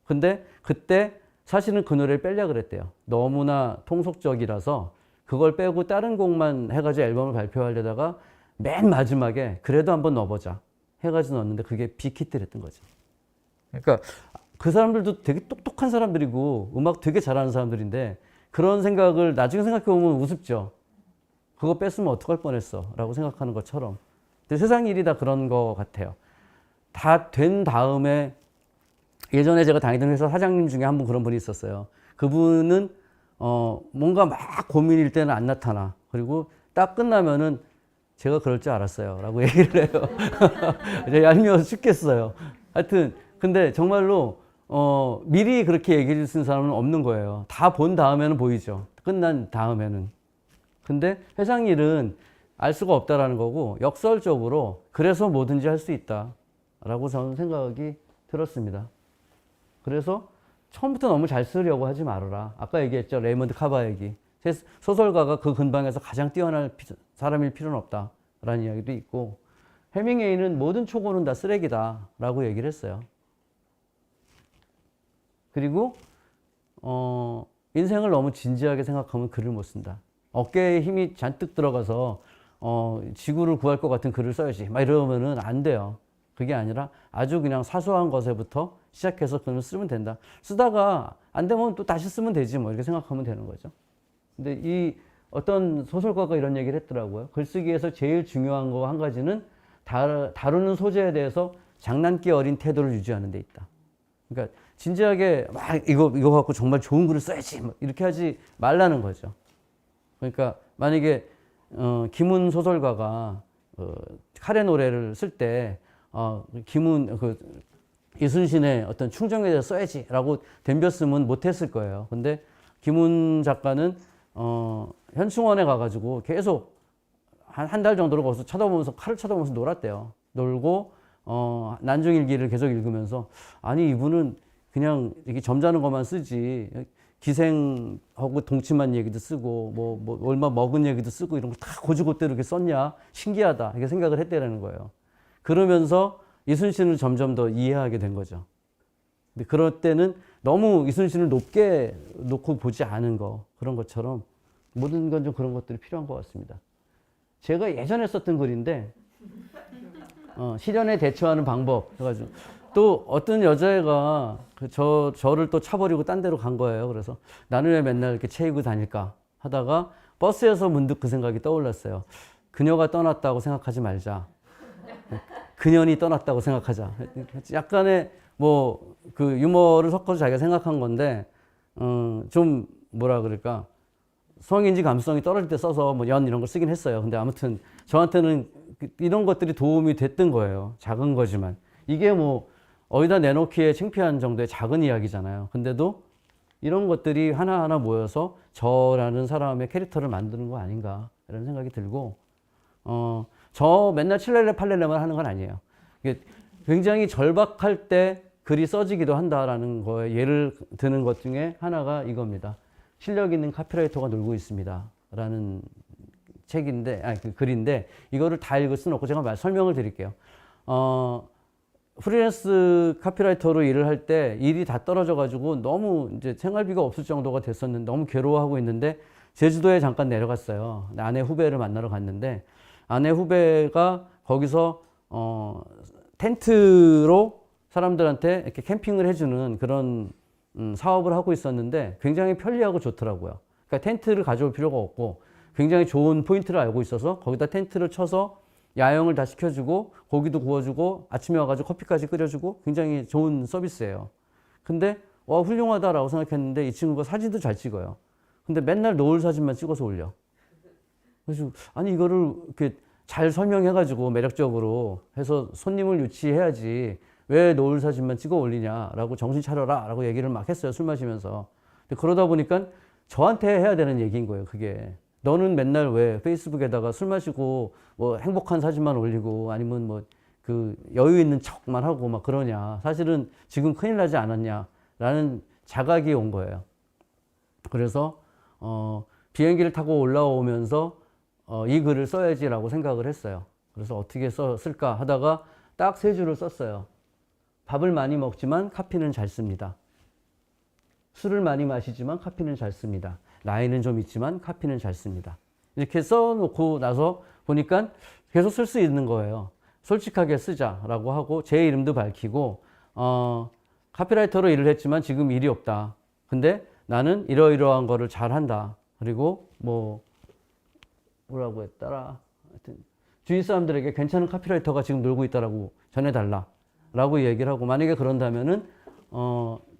근데 그때 사실은 그 노래를 빼려고 그랬대요. 너무나 통속적이라서 그걸 빼고 다른 곡만 해가지고 앨범을 발표하려다가 맨 마지막에 그래도 한번 넣어보자 해가지고 넣었는데 그게 빅히트를 했던 거죠. 그러니까 그 사람들도 되게 똑똑한 사람들이고 음악 되게 잘하는 사람들인데 그런 생각을 나중에 생각해보면 우습죠. 그거 뺐으면 어떡할 뻔했어 라고 생각하는 것처럼. 근데 세상 일이 다 그런 것 같아요. 다 된 다음에 예전에 제가 다니던 회사 사장님 중에 한 분 그런 분이 있었어요. 그분은 뭔가 막 고민일 때는 안 나타나. 그리고 딱 끝나면은 제가 그럴 줄 알았어요 라고 얘기를 해요. 얄미워서 죽겠어요. 하여튼 근데 정말로 미리 그렇게 얘기해 줄 수 있는 사람은 없는 거예요. 다 본 다음에는 보이죠. 끝난 다음에는. 근데 세상 일은 알 수가 없다라는 거고 역설적으로 그래서 뭐든지 할 수 있다라고 저는 생각이 들었습니다. 그래서 처음부터 너무 잘 쓰려고 하지 말아라. 아까 얘기했죠. 레이먼드 카바 얘기. 소설가가 그 근방에서 가장 뛰어난 사람일 필요는 없다라는 이야기도 있고 해밍웨이는 모든 초고는 다 쓰레기다라고 얘기를 했어요. 그리고 인생을 너무 진지하게 생각하면 글을 못 쓴다. 어깨에 힘이 잔뜩 들어가서 지구를 구할 것 같은 글을 써야지 막 이러면은 안 돼요. 그게 아니라 아주 그냥 사소한 것에부터 시작해서 글을 쓰면 된다. 쓰다가 안 되면 또 다시 쓰면 되지 뭐 이렇게 생각하면 되는 거죠. 근데 이 어떤 소설가가 이런 얘기를 했더라고요. 글쓰기에서 제일 중요한 거 한 가지는 다루는 소재에 대해서 장난기 어린 태도를 유지하는 데 있다. 그러니까 진지하게 막 이거 갖고 정말 좋은 글을 써야지 막 이렇게 하지 말라는 거죠. 그러니까 만약에 김훈 소설가가 카레 노래를 쓸 때 이순신의 어떤 충정에 대해서 써야지라고 덤볐으면 못했을 거예요. 근데 김훈 작가는 현충원에 가가지고 계속 한 달 정도를 거기서 쳐다보면서 칼을 쳐다보면서 놀았대요. 놀고 난중일기를 계속 읽으면서 아니 이분은 그냥 이렇게 점잖은 것만 쓰지 기생하고 동침한 얘기도 쓰고 뭐 얼마 먹은 얘기도 쓰고 이런 거 다 고지고대로 이렇게 썼냐 신기하다 이렇게 생각을 했다라는 거예요. 그러면서 이순신을 점점 더 이해하게 된 거죠. 근데 그럴 때는 너무 이순신을 높게 놓고 보지 않은 거 그런 것처럼 모든 건 좀 그런 것들이 필요한 것 같습니다. 제가 예전에 썼던 글인데 시련에 대처하는 방법 해가지고 또 어떤 여자애가 저를 또 차버리고 딴 데로 간 거예요. 그래서 나는 왜 맨날 이렇게 채이고 다닐까 하다가 버스에서 문득 그 생각이 떠올랐어요. 그녀가 떠났다고 생각하지 말자. 그년이 떠났다고 생각하자. 약간의 그 유머를 섞어서 자기가 생각한 건데 좀 뭐라 그럴까 성인지 감수성이 떨어질 때 써서 연 이런 걸 쓰긴 했어요. 근데 아무튼 저한테는 이런 것들이 도움이 됐던 거예요. 작은 거지만 이게 어디다 내놓기에 창피한 정도의 작은 이야기잖아요. 근데도 이런 것들이 하나하나 모여서 저라는 사람의 캐릭터를 만드는 거 아닌가 이런 생각이 들고 저 맨날 칠렐레 팔렐레만 하는 건 아니에요. 이게 굉장히 절박할 때 글이 써지기도 한다라는 거에 예를 드는 것 중에 하나가 이겁니다. 실력 있는 카피라이터가 놀고 있습니다. 라는 책인데, 그 글인데, 이거를 다 읽을 수는 없고 제가 설명을 드릴게요. 프리랜스 카피라이터로 일을 할 때 일이 다 떨어져가지고 너무 이제 생활비가 없을 정도가 됐었는데 너무 괴로워하고 있는데 제주도에 잠깐 내려갔어요. 아내 후배를 만나러 갔는데 아내 후배가 거기서 텐트로 사람들한테 이렇게 캠핑을 해주는 그런 사업을 하고 있었는데 굉장히 편리하고 좋더라고요. 그러니까 텐트를 가져올 필요가 없고 굉장히 좋은 포인트를 알고 있어서 거기다 텐트를 쳐서 야영을 다 시켜주고 고기도 구워주고 아침에 와가지고 커피까지 끓여주고 굉장히 좋은 서비스예요. 근데 와 훌륭하다라고 생각했는데 이 친구가 사진도 잘 찍어요. 근데 맨날 노을 사진만 찍어서 올려. 그래서 아니 이거를 이렇게 잘 설명해가지고 매력적으로 해서 손님을 유치해야지 왜 노을 사진만 찍어 올리냐라고 정신 차려라 라고 얘기를 막 했어요. 술 마시면서. 근데 그러다 보니까 저한테 해야 되는 얘기인 거예요. 그게. 너는 맨날 왜 페이스북에다가 술 마시고 행복한 사진만 올리고 아니면 그 여유 있는 척만 하고 막 그러냐. 사실은 지금 큰일 나지 않았냐 라는 자각이 온 거예요. 그래서 비행기를 타고 올라오면서 이 글을 써야지라고 생각을 했어요. 그래서 어떻게 쓸까 하다가 딱 3줄을 썼어요. 밥을 많이 먹지만 카피는 잘 씁니다. 술을 많이 마시지만 카피는 잘 씁니다. 나이는 좀 있지만 카피는 잘 씁니다. 이렇게 써놓고 나서 보니까 계속 쓸 수 있는 거예요. 솔직하게 쓰자라고 하고 제 이름도 밝히고 카피라이터로 일을 했지만 지금 일이 없다. 근데 나는 이러이러한 거를 잘한다. 그리고 뭐라고 했더라. 하여튼 주위 사람들에게 괜찮은 카피라이터가 지금 놀고 있다라고 전해달라라고 얘기를 하고 만약에 그런다면은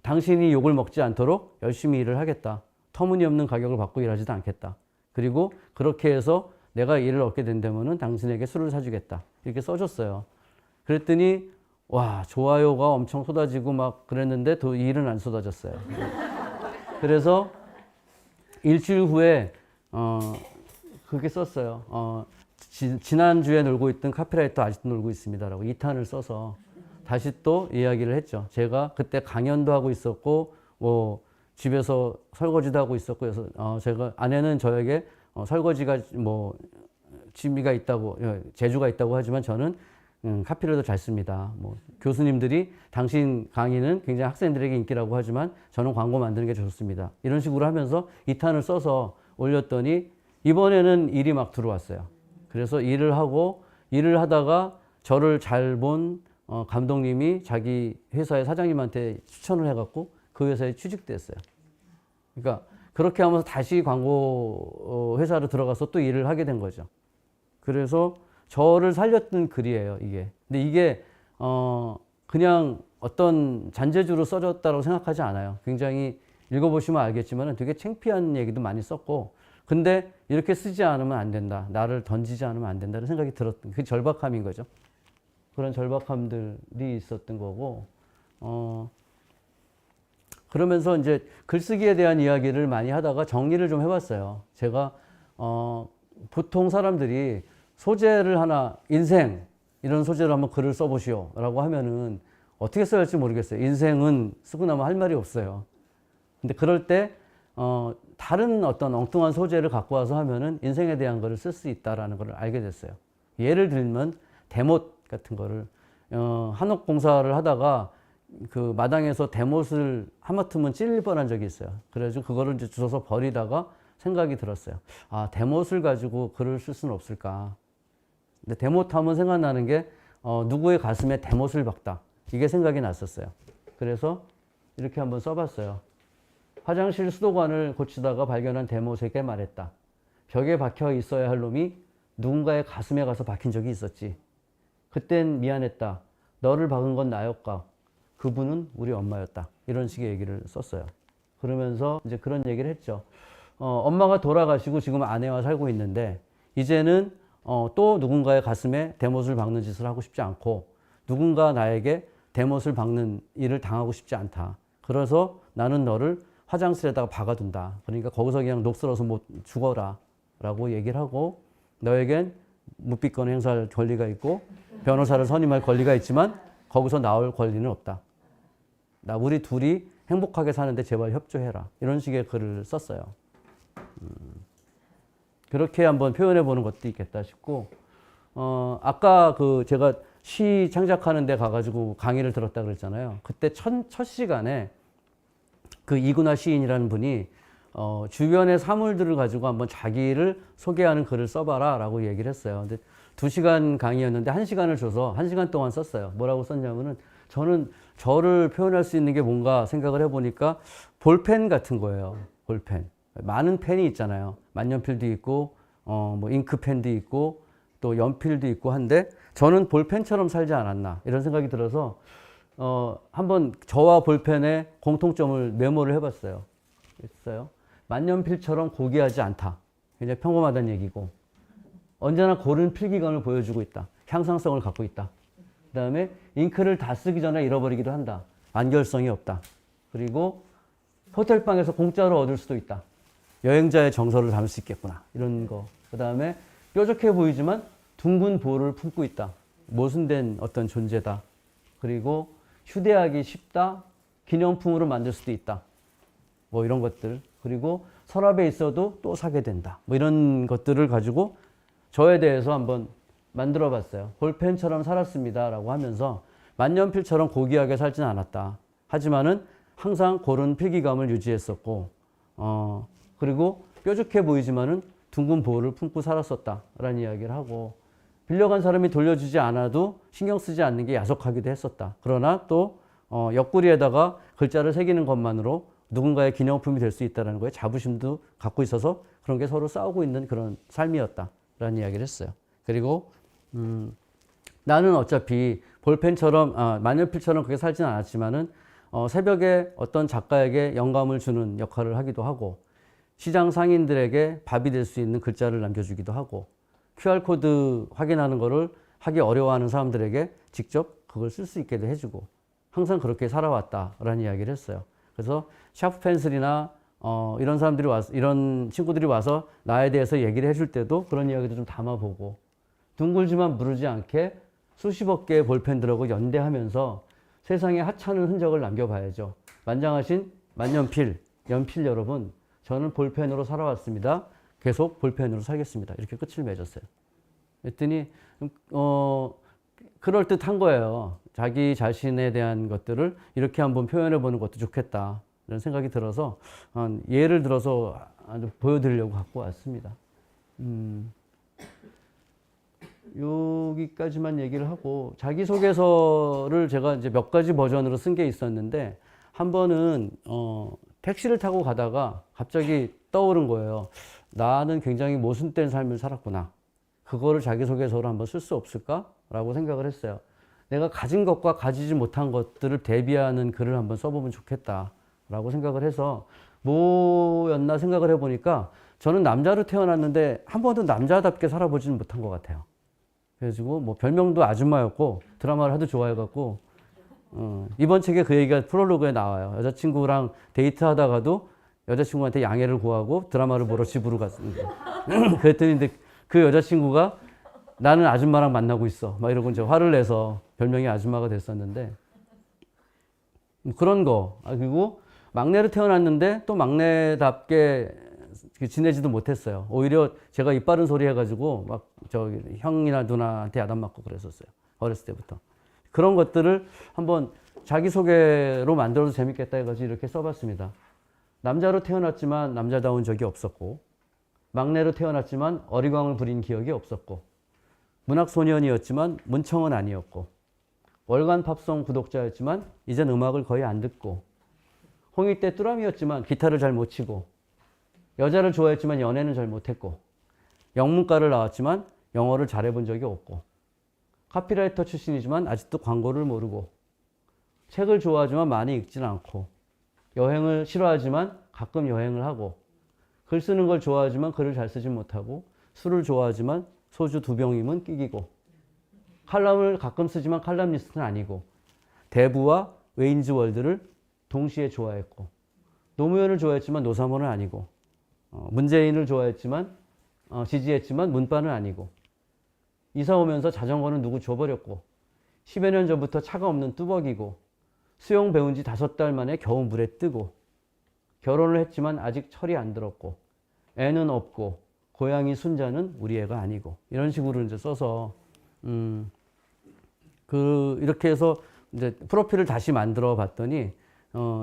당신이 욕을 먹지 않도록 열심히 일을 하겠다. 터무니없는 가격을 받고 일하지도 않겠다. 그리고 그렇게 해서 내가 일을 얻게 된다면은 당신에게 술을 사주겠다. 이렇게 써줬어요. 그랬더니 와 좋아요가 엄청 쏟아지고 막 그랬는데 또 일은 안 쏟아졌어요. 그래서 일주일 후에 그렇게 썼어요. 지난주에 놀고 있던 카피라이터 아직도 놀고 있습니다라고 2탄을 써서 다시 또 이야기를 했죠. 제가 그때 강연도 하고 있었고 뭐 집에서 설거지도 하고 있었고 그래서 제가 아내는 저에게 설거지가 뭐 취미가 있다고 재주가 있다고 하지만 저는 카피라도 잘 씁니다. 뭐 교수님들이 당신 강의는 굉장히 학생들에게 인기라고 하지만 저는 광고 만드는 게 좋습니다. 이런 식으로 하면서 2탄을 써서 올렸더니 이번에는 일이 막 들어왔어요. 그래서 일을 하다가 저를 잘 본 감독님이 자기 회사의 사장님한테 추천을 해갖고 그 회사에 취직됐어요. 그러니까 그렇게 하면서 다시 광고 회사로 들어가서 또 일을 하게 된 거죠. 그래서 저를 살렸던 글이에요, 이게. 근데 이게 그냥 어떤 잔재주로 써졌다고 생각하지 않아요. 굉장히 읽어보시면 알겠지만 되게 창피한 얘기도 많이 썼고 근데 이렇게 쓰지 않으면 안 된다. 나를 던지지 않으면 안 된다는 생각이 들었던 그 절박함인 거죠. 그런 절박함들이 있었던 거고 그러면서 이제 글쓰기에 대한 이야기를 많이 하다가 정리를 좀 해봤어요. 제가 보통 사람들이 소재를 하나 인생 이런 소재로 한번 글을 써보시오 라고 하면은 어떻게 써야 할지 모르겠어요. 인생은 쓰고 나면 할 말이 없어요. 근데 그럴 때 다른 어떤 엉뚱한 소재를 갖고 와서 하면은 인생에 대한 거를 쓸 수 있다라는 걸 알게 됐어요. 예를 들면 대못 같은 거를 한옥 공사를 하다가 그 마당에서 대못을 하마터면 찔릴 뻔한 적이 있어요. 그래가지고 그거를 이제 주워서 버리다가 생각이 들었어요. 아, 대못을 가지고 글을 쓸 수는 없을까. 근데 대못하면 생각나는 게 누구의 가슴에 대못을 박다. 이게 생각이 났었어요. 그래서 이렇게 한번 써봤어요. 화장실 수도관을 고치다가 발견한 대못에게 말했다. 벽에 박혀 있어야 할 놈이 누군가의 가슴에 가서 박힌 적이 있었지. 그땐 미안했다. 너를 박은 건 나였까. 그분은 우리 엄마였다. 이런 식의 얘기를 썼어요. 그러면서 이제 그런 얘기를 했죠. 엄마가 돌아가시고 지금 아내와 살고 있는데 이제는 또 누군가의 가슴에 대못을 박는 짓을 하고 싶지 않고 누군가 나에게 대못을 박는 일을 당하고 싶지 않다. 그래서 나는 너를 화장실에다가 박아둔다. 그러니까 거기서 그냥 녹슬어서 못 죽어라 라고 얘기를 하고 너에겐 묵비권 행사할 권리가 있고 변호사를 선임할 권리가 있지만 거기서 나올 권리는 없다. 우리 둘이 행복하게 사는데 제발 협조해라. 이런 식의 글을 썼어요. 그렇게 한번 표현해 보는 것도 있겠다 싶고 아까 제가 시 창작하는 데 가가지고 강의를 들었다 그랬잖아요. 그때 첫 시간에 그 이구나 시인이라는 분이 주변의 사물들을 가지고 한번 자기를 소개하는 글을 써봐라 라고 얘기를 했어요. 근데 2시간 강의였는데 1시간을 줘서 1시간 동안 썼어요. 뭐라고 썼냐면은 저는 저를 표현할 수 있는 게 뭔가 생각을 해보니까 볼펜 같은 거예요. 볼펜. 많은 펜이 있잖아요. 만년필도 있고, 뭐 잉크펜도 있고, 또 연필도 있고 한데 저는 볼펜처럼 살지 않았나 이런 생각이 들어서 한번 저와 볼펜의 공통점을 메모를 해봤어요. 했어요. 만년필처럼 고귀하지 않다. 굉장히 평범하다는 얘기고 언제나 고른 필기감을 보여주고 있다. 향상성을 갖고 있다. 그 다음에 잉크를 다 쓰기 전에 잃어버리기도 한다. 완결성이 없다. 그리고 호텔방에서 공짜로 얻을 수도 있다. 여행자의 정서를 담을 수 있겠구나. 이런 거. 그 다음에 뾰족해 보이지만 둥근 볼을 품고 있다. 모순된 어떤 존재다. 그리고 휴대하기 쉽다. 기념품으로 만들 수도 있다. 뭐 이런 것들. 그리고 서랍에 있어도 또 사게 된다. 뭐 이런 것들을 가지고 저에 대해서 한번 만들어 봤어요. 볼펜처럼 살았습니다. 라고 하면서 만년필처럼 고귀하게 살진 않았다. 하지만은 항상 고른 필기감을 유지했었고, 그리고 뾰족해 보이지만은 둥근 볼을 품고 살았었다. 라는 이야기를 하고, 빌려간 사람이 돌려주지 않아도 신경 쓰지 않는 게 야속하기도 했었다. 그러나 또 옆구리에다가 글자를 새기는 것만으로 누군가의 기념품이 될 수 있다는 거에 자부심도 갖고 있어서 그런 게 서로 싸우고 있는 그런 삶이었다라는 이야기를 했어요. 그리고 나는 어차피 볼펜처럼 만년필처럼 그렇게 살지는 않았지만은 새벽에 어떤 작가에게 영감을 주는 역할을 하기도 하고 시장 상인들에게 밥이 될 수 있는 글자를 남겨주기도 하고 QR코드 확인하는 거를 하기 어려워하는 사람들에게 직접 그걸 쓸 수 있게도 해주고 항상 그렇게 살아왔다라는 이야기를 했어요. 그래서 샤프 펜슬이나 이런 사람들이 와서 이런 친구들이 와서 나에 대해서 얘기를 해줄 때도 그런 이야기도 좀 담아보고 둥글지만 무르지 않게 수십억 개의 볼펜들하고 연대하면서 세상에 하찮은 흔적을 남겨봐야죠. 만장하신 만년필, 연필 여러분, 저는 볼펜으로 살아왔습니다. 계속 볼펜으로 살겠습니다. 이렇게 끝을 맺었어요. 그랬더니 그럴듯한 거예요. 자기 자신에 대한 것들을 이렇게 한번 표현해 보는 것도 좋겠다. 이런 생각이 들어서 예를 들어서 보여드리려고 갖고 왔습니다. 여기까지만 얘기를 하고 자기소개서를 제가 이제 몇 가지 버전으로 쓴 게 있었는데 한 번은 택시를 타고 가다가 갑자기 떠오른 거예요. 나는 굉장히 모순된 삶을 살았구나. 그거를 자기소개서로 한번 쓸 수 없을까라고 생각을 했어요. 내가 가진 것과 가지지 못한 것들을 대비하는 글을 한번 써보면 좋겠다라고 생각을 해서 뭐였나 생각을 해보니까 저는 남자로 태어났는데 한 번도 남자답게 살아보지는 못한 것 같아요. 그래가지고 뭐 별명도 아줌마였고 드라마를 하도 좋아해갖고 이번 책에 그 얘기가 프롤로그에 나와요. 여자친구랑 데이트하다가도 여자친구한테 양해를 구하고 드라마를 보러 집으로 갔습니다. 그랬더니 근데 그 여자친구가 나는 아줌마랑 만나고 있어 막 이러고 이제 화를 내서 별명이 아줌마가 됐었는데 그런 거. 그리고 막내로 태어났는데 또 막내답게 지내지도 못했어요. 오히려 제가 입 바른 소리 해가지고 막 저기 형이나 누나한테 야단 맞고 그랬었어요. 어렸을 때부터. 그런 것들을 한번 자기소개로 만들어도 재밌겠다 해가지고 이렇게 써봤습니다. 남자로 태어났지만 남자다운 적이 없었고 막내로 태어났지만 어리광을 부린 기억이 없었고 문학소년이었지만 문청은 아니었고 월간 팝송 구독자였지만 이젠 음악을 거의 안 듣고 홍익 때 뚜라미였지만 기타를 잘 못 치고 여자를 좋아했지만 연애는 잘 못했고 영문과를 나왔지만 영어를 잘해본 적이 없고 카피라이터 출신이지만 아직도 광고를 모르고 책을 좋아하지만 많이 읽지는 않고 여행을 싫어하지만 가끔 여행을 하고 글 쓰는 걸 좋아하지만 글을 잘 쓰지 못하고 술을 좋아하지만 소주 2병이면 끼기고 칼럼을 가끔 쓰지만 칼럼니스트는 아니고 대부와 웨인즈 월드를 동시에 좋아했고 노무현을 좋아했지만 노사모는 아니고 문재인을 좋아했지만 지지했지만 문빠는 아니고 이사 오면서 자전거는 누구 줘버렸고 10여 년 전부터 차가 없는 뚜벅이고 수영 배운 지 5달 만에 겨우 물에 뜨고 결혼을 했지만 아직 철이 안 들었고 애는 없고 고양이 순자는 우리 애가 아니고 이런 식으로 이제 써서 이렇게 해서 이제 프로필을 다시 만들어 봤더니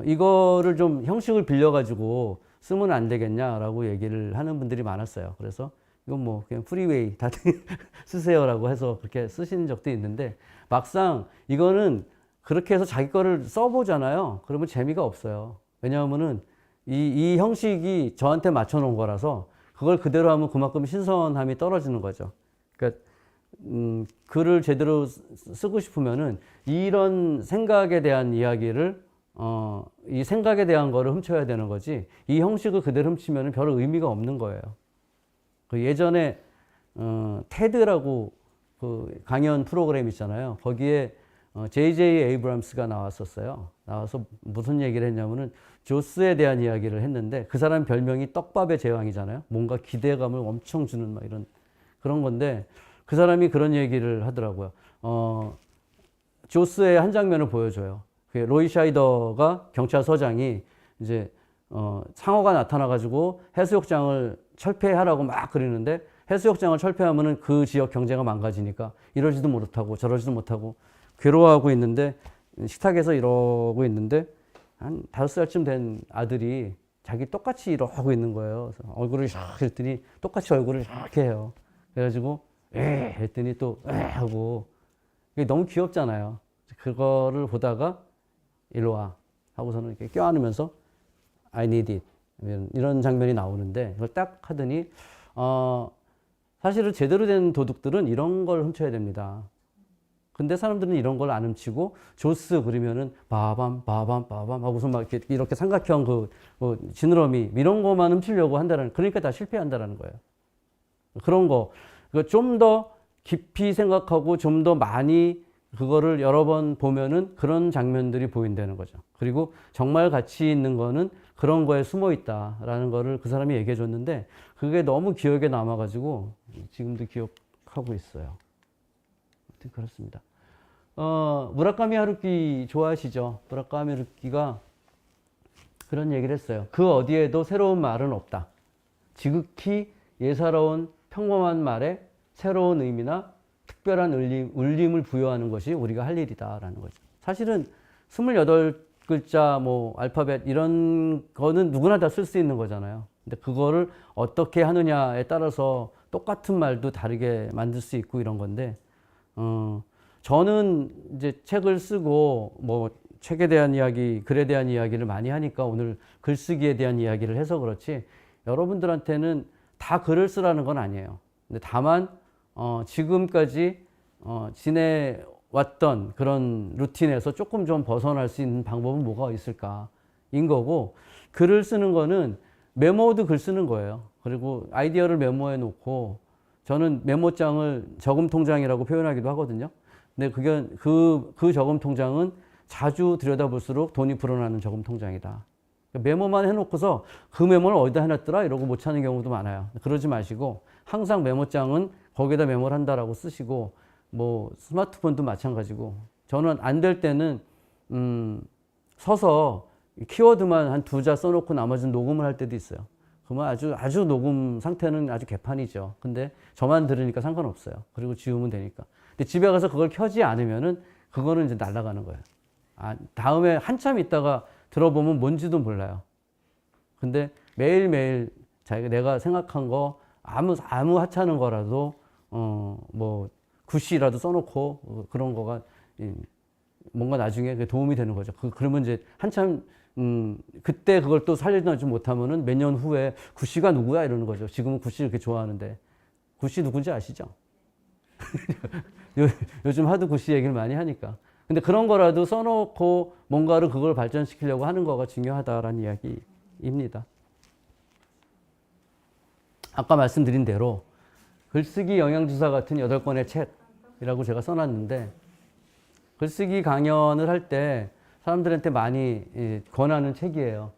이거를 좀 형식을 빌려가지고 쓰면 안 되겠냐라고 얘기를 하는 분들이 많았어요. 그래서 이건 뭐 그냥 프리웨이 다들 쓰세요라고 해서 그렇게 쓰시는 적도 있는데 막상 이거는 그렇게 해서 자기 거를 써보잖아요. 그러면 재미가 없어요. 왜냐하면은 이 형식이 저한테 맞춰 놓은 거라서 그걸 그대로 하면 그만큼 신선함이 떨어지는 거죠. 그러니까 글을 제대로 쓰고 싶으면은 이런 생각에 대한 이야기를 이 생각에 대한 거를 훔쳐야 되는 거지 이 형식을 그대로 훔치면은 별 의미가 없는 거예요. 그 예전에 테드라고 그 강연 프로그램 있잖아요. 거기에 J.J. 에이브람스가 나왔었어요. 나와서 무슨 얘기를 했냐면은 조스에 대한 이야기를 했는데 그 사람 별명이 떡밥의 제왕이잖아요. 뭔가 기대감을 엄청 주는 막 이런 그런 건데 그 사람이 그런 얘기를 하더라고요. 조스의 한 장면을 보여줘요. 로이 샤이더가 경찰서장이 이제 상어가 나타나가지고 해수욕장을 철폐하라고 막 그러는데 해수욕장을 철폐하면은 그 지역 경제가 망가지니까 이러지도 못하고 저러지도 못하고 괴로워하고 있는데 식탁에서 이러고 있는데 한 5살쯤 된 아들이 자기 똑같이 이러고 있는 거예요. 그래서 얼굴을 샥 했더니 똑같이 얼굴을 이렇게 해요. 그래가지고 했더니 또 하고 이게 너무 귀엽잖아요. 그거를 보다가 일로 와 하고서는 이렇게 껴안으면서 I need it 이런 장면이 나오는데 그걸 딱 하더니 사실은 제대로 된 도둑들은 이런 걸 훔쳐야 됩니다. 근데 사람들은 이런 걸 안 훔치고 조스 그러면은 바밤 하고서 막 이렇게 삼각형 뭐 지느러미 이런 거만 훔치려고 한다는 그러니까 다 실패한다라는 거예요. 그런 거 좀 더 깊이 생각하고 좀 더 많이 그거를 여러 번 보면은 그런 장면들이 보인다는 거죠. 그리고 정말 가치 있는 거는 그런 거에 숨어 있다라는 거를 그 사람이 얘기해 줬는데 그게 너무 기억에 남아가지고 지금도 기억하고 있어요. 아무튼 그렇습니다. 무라카미 하루키 좋아하시죠? 무라카미 하루키가 그런 얘기를 했어요. 그 어디에도 새로운 말은 없다. 지극히 예사로운 평범한 말에 새로운 의미나 특별한 울림을 부여하는 것이 우리가 할 일이다라는 거죠. 사실은 28글자 뭐 알파벳 이런 거는 누구나 다 쓸 수 있는 거잖아요. 근데 그거를 어떻게 하느냐에 따라서 똑같은 말도 다르게 만들 수 있고 이런 건데 저는 이제 책을 쓰고 뭐 책에 대한 이야기, 글에 대한 이야기를 많이 하니까 오늘 글쓰기에 대한 이야기를 해서 그렇지 여러분들한테는 다 글을 쓰라는 건 아니에요. 근데 다만 지금까지 지내왔던 그런 루틴에서 조금 좀 벗어날 수 있는 방법은 뭐가 있을까인 거고 글을 쓰는 거는 메모도 글 쓰는 거예요. 그리고 아이디어를 메모해 놓고 저는 메모장을 저금 통장이라고 표현하기도 하거든요. 근데 그게 그 저금 통장은 자주 들여다볼수록 돈이 불어나는 저금 통장이다. 메모만 해놓고서 그 메모를 어디다 해놨더라 이러고 못 찾는 경우도 많아요. 그러지 마시고 항상 메모장은 거기다 메모를 한다라고 쓰시고 뭐 스마트폰도 마찬가지고 저는 안 될 때는 서서 키워드만 한 2자 써놓고 나머지는 녹음을 할 때도 있어요. 그러면 아주 녹음 상태는 아주 개판이죠. 근데 저만 들으니까 상관없어요. 그리고 지우면 되니까. 근데 집에 가서 그걸 켜지 않으면은 그거는 이제 날아가는 거예요. 다음에 한참 있다가 들어보면 뭔지도 몰라요. 근데 매일매일 내가 생각한 거 아무 하찮은 거라도 뭐 굿이라도 써놓고 그런 거가 뭔가 나중에 도움이 되는 거죠. 그러면 이제 한참 그때 그걸 또 살려내지 못하면은 몇 년 후에 굿이가 누구야 이러는 거죠. 지금은 굿이 이렇게 좋아하는데 굿이 누군지 아시죠? 요즘 하도 굿이 얘기를 많이 하니까. 근데 그런 거라도 써놓고 뭔가를 그걸 발전시키려고 하는 거가 중요하다라는 이야기입니다. 아까 말씀드린 대로 글쓰기 영양주사 같은 8권의 책이라고 제가 써놨는데 글쓰기 강연을 할 때 사람들한테 많이 권하는 책이에요.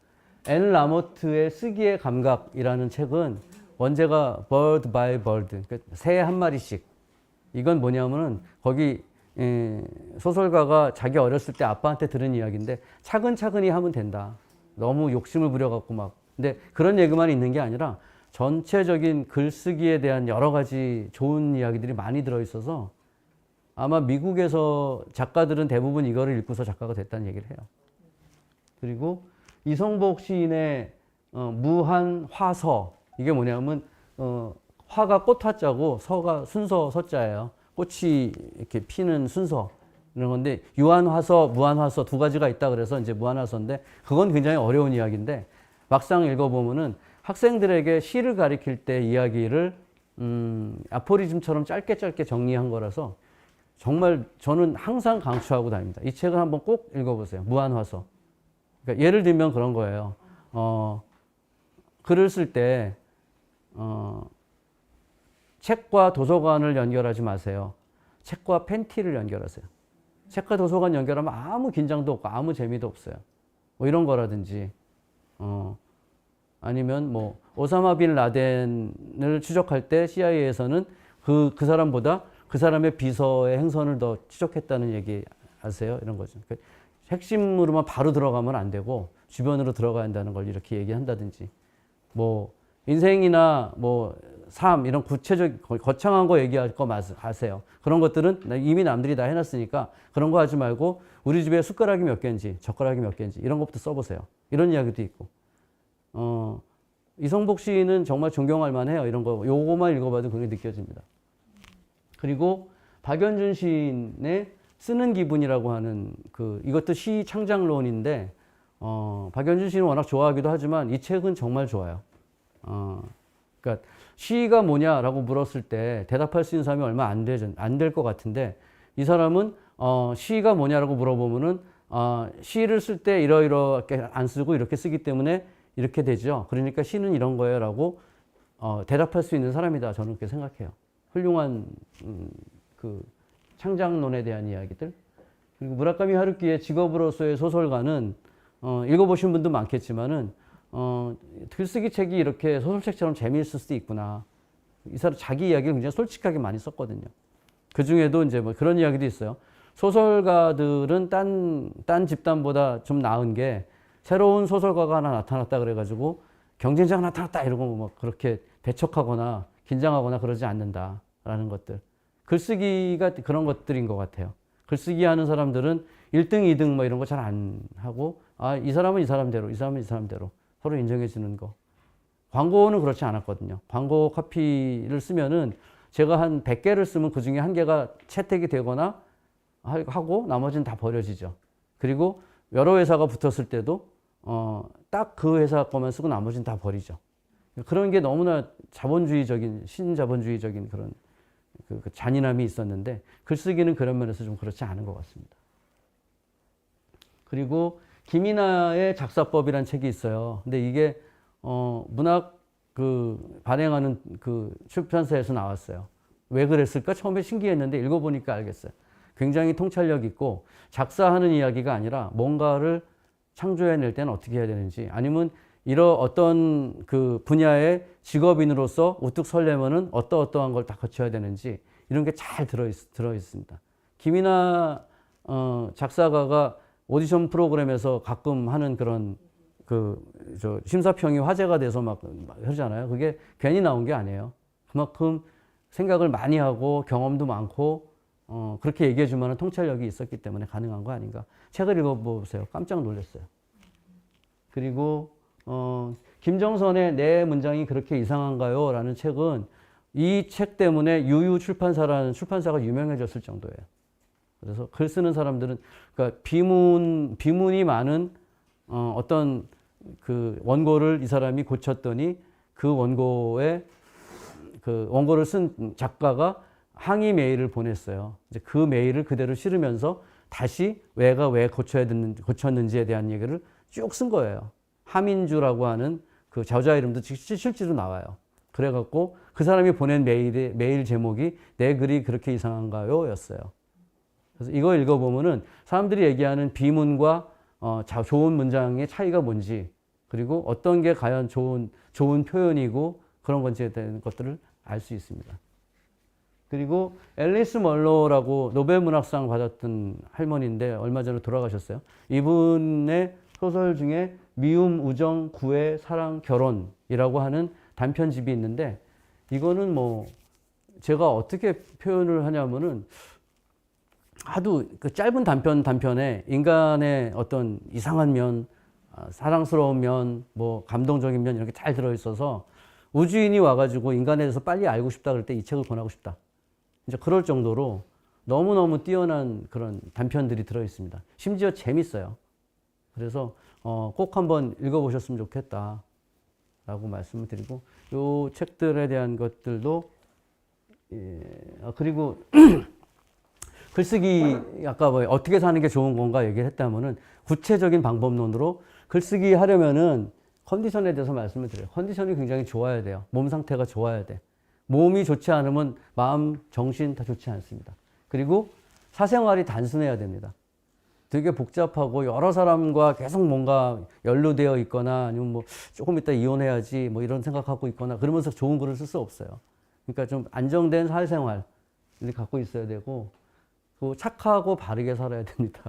앤 라모트의 쓰기의 감각이라는 책은 원제가 bird by bird, 그러니까 새 한 마리씩. 이건 뭐냐면은 거기 소설가가 자기 어렸을 때 아빠한테 들은 이야기인데 차근차근히 하면 된다. 너무 욕심을 부려갖고 막. 근데 그런 얘기만 있는 게 아니라 전체적인 글쓰기에 대한 여러 가지 좋은 이야기들이 많이 들어있어서 아마 미국에서 작가들은 대부분 이거를 읽고서 작가가 됐다는 얘기를 해요. 그리고 이성복 시인의 무한 화서, 이게 뭐냐면 화가 꽃화자고 서가 순서 서자예요. 꽃이 이렇게 피는 순서 이런 건데 유한화서, 무한화서 두 가지가 있다 그래서 이제 무한화서인데 그건 굉장히 어려운 이야기인데 막상 읽어보면은 학생들에게 시를 가리킬 때 이야기를 아포리즘처럼 짧게 정리한 거라서 정말 저는 항상 강추하고 다닙니다. 이 책을 한번 꼭 읽어보세요. 무한화서. 그러니까 예를 들면 그런 거예요. 글을 쓸 때 책과 도서관을 연결하지 마세요. 책과 팬티를 연결하세요. 책과 도서관 연결하면 아무 긴장도 없고 아무 재미도 없어요. 뭐 이런 거라든지 아니면 뭐 오사마 빈 라덴을 추적할 때 CIA에서는 그 사람보다 그 사람의 비서의 행선을 더 추적했다는 얘기 아세요? 이런 거죠. 그러니까 핵심으로만 바로 들어가면 안 되고 주변으로 들어가야 한다는 걸 이렇게 얘기한다든지 뭐 인생이나 뭐 삶 이런 구체적 거창한 거 얘기할 거 아세요. 그런 것들은 이미 남들이 다 해놨으니까 그런 거 하지 말고 우리 집에 숟가락이 몇 개인지 젓가락이 몇 개인지 이런 것부터 써보세요. 이런 이야기도 있고 이성복 시인은 정말 존경할 만해요. 이런 거 요거만 읽어봐도 그게 느껴집니다. 그리고 박연준 시인의 쓰는 기분이라고 하는 이것도 시 창작론인데 박연준 시인은 워낙 좋아하기도 하지만 이 책은 정말 좋아요. 그러니까 시가 뭐냐라고 물었을 때 대답할 수 있는 사람이 얼마 안 될 것 같은데 이 사람은 시가 뭐냐라고 물어보면은 시를 쓸 때 이러이렇게 안 쓰고 이렇게 쓰기 때문에 이렇게 되죠. 그러니까 시는 이런 거예요라고 대답할 수 있는 사람이다. 저는 그렇게 생각해요. 훌륭한 그 창작론에 대한 이야기들. 그리고 무라카미 하루키의 직업으로서의 소설가는 읽어보신 분도 많겠지만은 글쓰기 책이 이렇게 소설책처럼 재미있을 수도 있구나. 이 사람 자기 이야기를 굉장히 솔직하게 많이 썼거든요. 그 중에도 이제 뭐 그런 이야기도 있어요. 소설가들은 딴 집단보다 좀 나은 게 새로운 소설가가 하나 나타났다 그래가지고 경쟁자가 나타났다 이러고 막 그렇게 배척하거나 긴장하거나 그러지 않는다라는 것들. 글쓰기가 그런 것들인 것 같아요. 글쓰기 하는 사람들은 1등, 2등 뭐 이런 거 잘 안 하고 이 사람은 이 사람대로, 이 사람은 이 사람대로 서로 인정해 주는 거. 광고는 그렇지 않았거든요. 광고 카피를 쓰면은 제가 한 100개를 쓰면 그 중에 1개가 채택이 되거나 하고 나머지는 다 버려지죠. 그리고 여러 회사가 붙었을 때도 딱 그 회사 거만 쓰고 나머지는 다 버리죠. 그런 게 너무나 자본주의적인, 신자본주의적인 그런 그 잔인함이 있었는데 글쓰기는 그런 면에서 좀 그렇지 않은 것 같습니다. 그리고 김이나의 작사법이라는 책이 있어요. 근데 이게 문학 발행하는 출판사에서 나왔어요. 왜 그랬을까? 처음에 신기했는데 읽어보니까 알겠어요. 굉장히 통찰력 있고 작사하는 이야기가 아니라 뭔가를 창조해낼 때는 어떻게 해야 되는지 아니면 어떤 분야의 직업인으로서 우뚝 서려면은 어떠한 걸 다 거쳐야 되는지 이런 게 잘 들어 있습니다. 김이나 작사가가 오디션 프로그램에서 가끔 하는 그런 심사평이 화제가 돼서 막 하잖아요. 그게 괜히 나온 게 아니에요. 그만큼 생각을 많이 하고 경험도 많고 그렇게 얘기해 줄 만한 통찰력이 있었기 때문에 가능한 거 아닌가. 책을 읽어보세요. 깜짝 놀랐어요. 그리고 김정선의 내 문장이 그렇게 이상한가요? 라는 책은 이 책 때문에 유유 출판사라는 출판사가 유명해졌을 정도예요. 그래서 글 쓰는 사람들은 그러니까 비문이 많은 어떤 원고를 이 사람이 고쳤더니 원고를 쓴 작가가 항의 메일을 보냈어요. 이제 그 메일을 그대로 실으면서 다시 왜 고쳤는지에 대한 얘기를 쭉 쓴 거예요. 하민주라고 하는 그 저자 이름도 실제로 나와요. 그래갖고 그 사람이 보낸 메일 제목이 내 글이 그렇게 이상한가요? 였어요. 그래서 이거 읽어보면은 사람들이 얘기하는 비문과 좋은 문장의 차이가 뭔지 그리고 어떤 게 과연 좋은 표현이고 그런 건지에 대한 것들을 알 수 있습니다. 그리고 앨리스 멀로라고 노벨 문학상 받았던 할머니인데 얼마 전에 돌아가셨어요. 이분의 소설 중에 미움, 우정, 구애, 사랑, 결혼이라고 하는 단편집이 있는데 이거는 뭐 제가 어떻게 표현을 하냐면은 하도 짧은 단편에 인간의 어떤 이상한 면, 사랑스러운 면, 뭐 감동적인 면 이렇게 잘 들어있어서 우주인이 와가지고 인간에 대해서 빨리 알고 싶다 그럴 때 이 책을 권하고 싶다. 이제 그럴 정도로 너무너무 뛰어난 그런 단편들이 들어있습니다. 심지어 재밌어요. 그래서 꼭 한번 읽어보셨으면 좋겠다 라고 말씀을 드리고 요 책들에 대한 것들도 그리고 글쓰기 아까 뭐 어떻게 사는 게 좋은 건가 얘기를 했다면은 구체적인 방법론으로 글쓰기 하려면은 컨디션에 대해서 말씀을 드려요. 컨디션이 굉장히 좋아야 돼요. 몸 상태가 좋아야 돼. 몸이 좋지 않으면 마음, 정신 다 좋지 않습니다. 그리고 사생활이 단순해야 됩니다. 되게 복잡하고 여러 사람과 계속 뭔가 연루되어 있거나 아니면 뭐 조금 이따 이혼해야지 뭐 이런 생각하고 있거나 그러면서 좋은 글을 쓸 수 없어요. 그러니까 좀 안정된 사회생활을 갖고 있어야 되고 착하고 바르게 살아야 됩니다.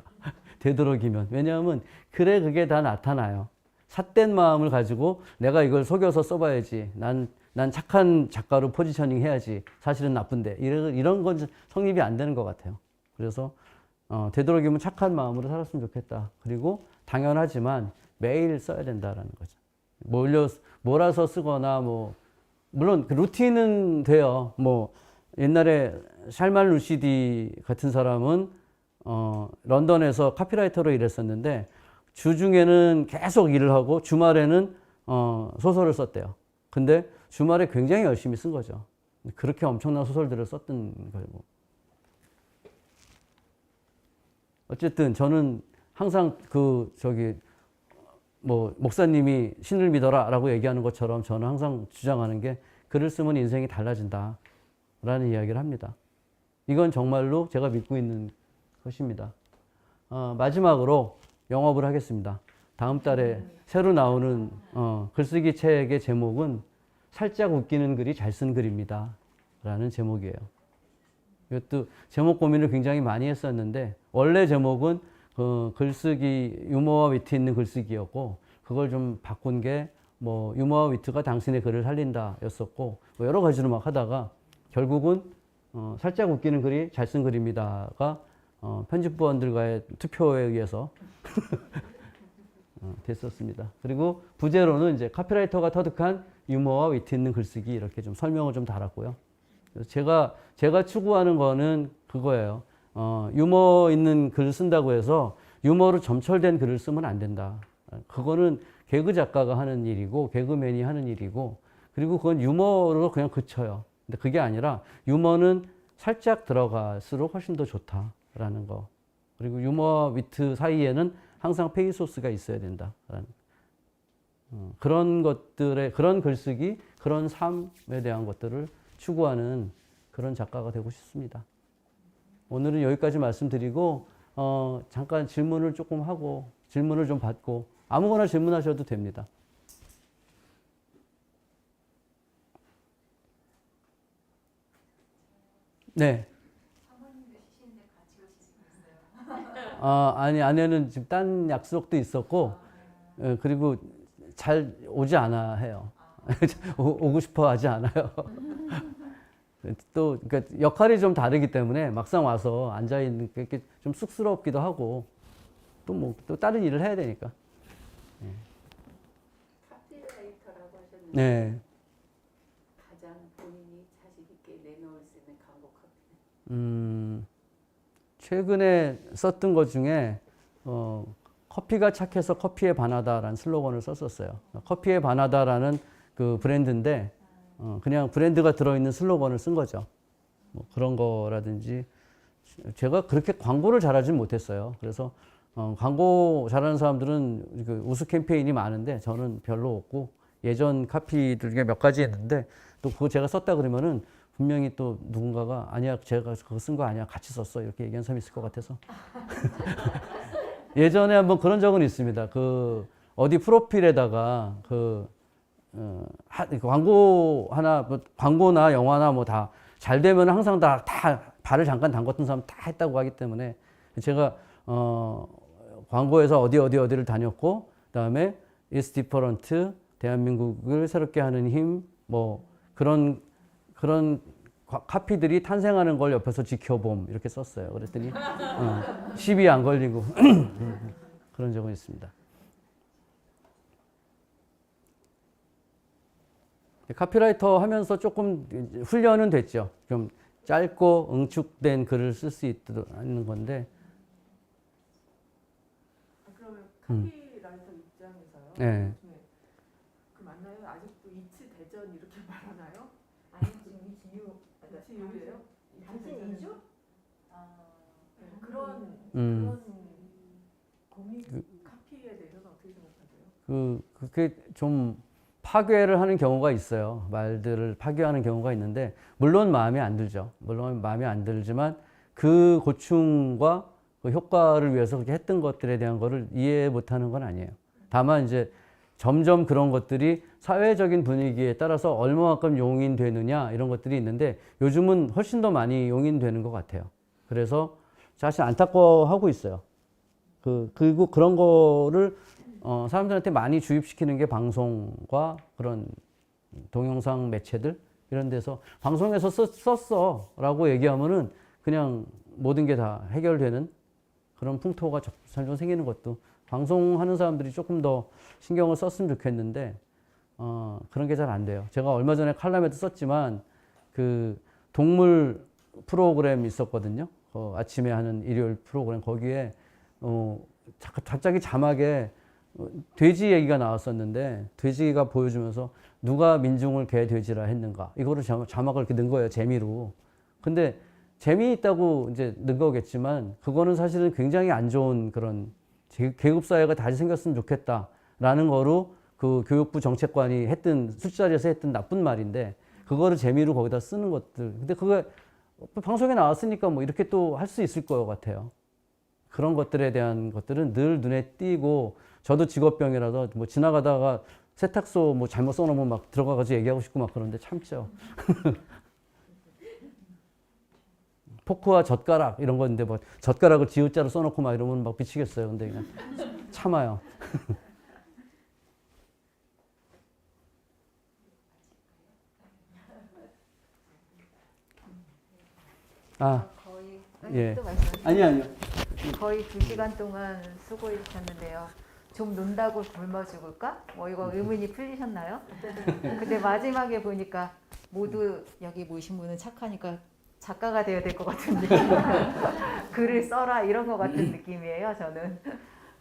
되도록이면. 왜냐하면 글에 그게 다 나타나요. 삿된 마음을 가지고 내가 이걸 속여서 써봐야지. 난 착한 작가로 포지셔닝 해야지. 사실은 나쁜데. 이런 건 성립이 안 되는 것 같아요. 그래서 되도록이면 착한 마음으로 살았으면 좋겠다. 그리고 당연하지만 매일 써야 된다라는 거죠. 몰아서 쓰거나 뭐 물론 루틴은 돼요. 뭐 옛날에 샬만 루시디 같은 사람은 런던에서 카피라이터로 일했었는데 주중에는 계속 일을 하고 주말에는 소설을 썼대요. 근데 주말에 굉장히 열심히 쓴 거죠. 그렇게 엄청난 소설들을 썼던 거고. 어쨌든 저는 항상 목사님이 신을 믿어라라고 얘기하는 것처럼 저는 항상 주장하는 게 글을 쓰면 인생이 달라진다 라는 이야기를 합니다. 이건 정말로 제가 믿고 있는 것입니다. 마지막으로 영업을 하겠습니다. 다음 달에 새로 나오는 글쓰기 책의 제목은 살짝 웃기는 글이 잘 쓴 글입니다 라는 제목이에요. 이것도 제목 고민을 굉장히 많이 했었는데 원래 제목은 글쓰기 유머와 위트 있는 글쓰기였고 그걸 좀 바꾼 게 뭐 유머와 위트가 당신의 글을 살린다 였었고 뭐 여러 가지로 막 하다가 결국은 살짝 웃기는 글이 잘 쓴 글입니다가 편집부원들과의 투표에 의해서 됐었습니다. 그리고 부제로는 이제 카피라이터가 터득한 유머와 위트 있는 글쓰기 이렇게 좀 설명을 좀 달았고요. 그래서 제가 추구하는 거는 그거예요. 유머 있는 글을 쓴다고 해서 유머로 점철된 글을 쓰면 안 된다. 그거는 개그 작가가 하는 일이고 개그맨이 하는 일이고 그리고 그건 유머로 그냥 그쳐요. 근데 그게 아니라 유머는 살짝 들어갈수록 훨씬 더 좋다라는 거. 그리고 유머와 위트 사이에는 항상 페이소스가 있어야 된다라는 그런 것들의 그런 글쓰기, 그런 삶에 대한 것들을 추구하는 그런 작가가 되고 싶습니다. 오늘은 여기까지 말씀드리고 잠깐 질문을 조금 하고 질문을 좀 받고 아무거나 질문하셔도 됩니다. 네. 아니 아내는 지금 딴 약속도 있었고 그리고 잘 오지 않아 해요. 오고 싶어 하지 않아요. 또 그러니까 역할이 좀 다르기 때문에 막상 와서 앉아 있는 게 좀 쑥스럽기도 하고 또 다른 일을 해야 되니까. 카피라이터라고 하셨는데 네. 가장 본인이 자신 있게 내놓을 수 있는 광고 카피는? 최근에 썼던 것 중에 커피가 착해서 커피에 반하다라는 슬로건을 썼었어요. 커피에 반하다라는 그 브랜드인데 그냥 브랜드가 들어있는 슬로건을 쓴 거죠. 뭐 그런 거라든지 제가 그렇게 광고를 잘하진 못했어요. 그래서 광고 잘하는 사람들은 그 우수 캠페인이 많은데 저는 별로 없고 예전 카피들 중에 몇 가지 있는데 또 그거 제가 썼다 그러면은 분명히 또 누군가가 아니야 제가 그거 쓴 거 아니야 같이 썼어 이렇게 얘기하는 사람이 있을 것 같아서 예전에 한번 그런 적은 있습니다. 그 어디 프로필에다가 광고 하나 뭐 광고나 영화나 뭐 다 잘 되면 항상 다 발을 잠깐 담궜던 사람 다 했다고 하기 때문에 제가 광고에서 어디를 다녔고 그다음에 It's different 대한민국을 새롭게 하는 힘 뭐 그런 카피들이 탄생하는 걸 옆에서 지켜봄 이렇게 썼어요. 그랬더니 시비 안 걸리고 그런 적은 있습니다. 카피라이터 하면서 조금 훈련은 됐죠. 좀 짧고 응축된 글을 쓸 수 있는 건데. 그러면 카피라이터 입장에서요. 네. 그 맞나요? 아직도 이치 대전 이렇게 말하나요? 아니 지금 이치유 이치유예요? 당신 이주? 그런 고민 카피에 대해서는 어떻게 생각하세요? 그게 좀 파괴를 하는 경우가 있어요. 말들을 파괴하는 경우가 있는데 물론 마음에 안 들죠. 물론 마음에 안 들지만 그 고충과 그 효과를 위해서 그렇게 했던 것들에 대한 거를 이해 못하는 건 아니에요. 다만 이제 점점 그런 것들이 사회적인 분위기에 따라서 얼마만큼 용인되느냐 이런 것들이 있는데 요즘은 훨씬 더 많이 용인되는 것 같아요. 그래서 사실 안타까워하고 있어요. 그리고 그런 거를 사람들한테 많이 주입시키는 게 방송과 그런 동영상 매체들 이런 데서 방송에서 썼어 라고 얘기하면은 그냥 모든 게 다 해결되는 그런 풍토가 점점 생기는 것도 방송하는 사람들이 조금 더 신경을 썼으면 좋겠는데 그런 게 잘 안 돼요. 제가 얼마 전에 칼럼에도 썼지만 그 동물 프로그램이 있었거든요. 아침에 하는 일요일 프로그램 거기에 갑자기 자막에 돼지 얘기가 나왔었는데 돼지가 보여주면서 누가 민중을 개 돼지라 했는가 이거를 자막을 이렇게 넣은 거예요. 재미로. 근데 재미있다고 이제 넣은 거겠지만 그거는 사실은 굉장히 안 좋은 그런 계급 사회가 다시 생겼으면 좋겠다라는 거로 그 교육부 정책관이 했던 술자리에서 했던 나쁜 말인데 그거를 재미로 거기다 쓰는 것들. 근데 그거 방송에 나왔으니까 뭐 이렇게 또 할 수 있을 것 같아요. 그런 것들에 대한 것들은 늘 눈에 띄고 저도 직업병이라서 뭐 지나가다가 세탁소 뭐 잘못 써놓으면 막 들어가가지고 얘기하고 싶고 막 그런데 참죠. 포크와 젓가락 이런 건데 뭐 젓가락을 지읒자로 써놓고 막 이러면 막 미치겠어요. 근데 그냥 참아요. 아, 거의 예. 또 말씀하세요. 아니요. 거의 2시간 동안 수고해주셨는데요. 좀 논다고 굶어 죽을까? 뭐 이거 의문이 풀리셨나요? 근데 마지막에 보니까 모두 여기 모신 분은 착하니까 작가가 되어야 될 것 같은 느낌. 글을 써라 이런 것 같은 느낌이에요. 저는.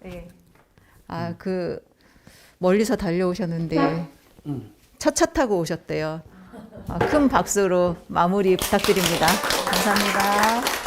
예. 아, 그 멀리서 달려오셨는데 첫 차 타고 오셨대요. 큰 박수로 마무리 부탁드립니다. 감사합니다.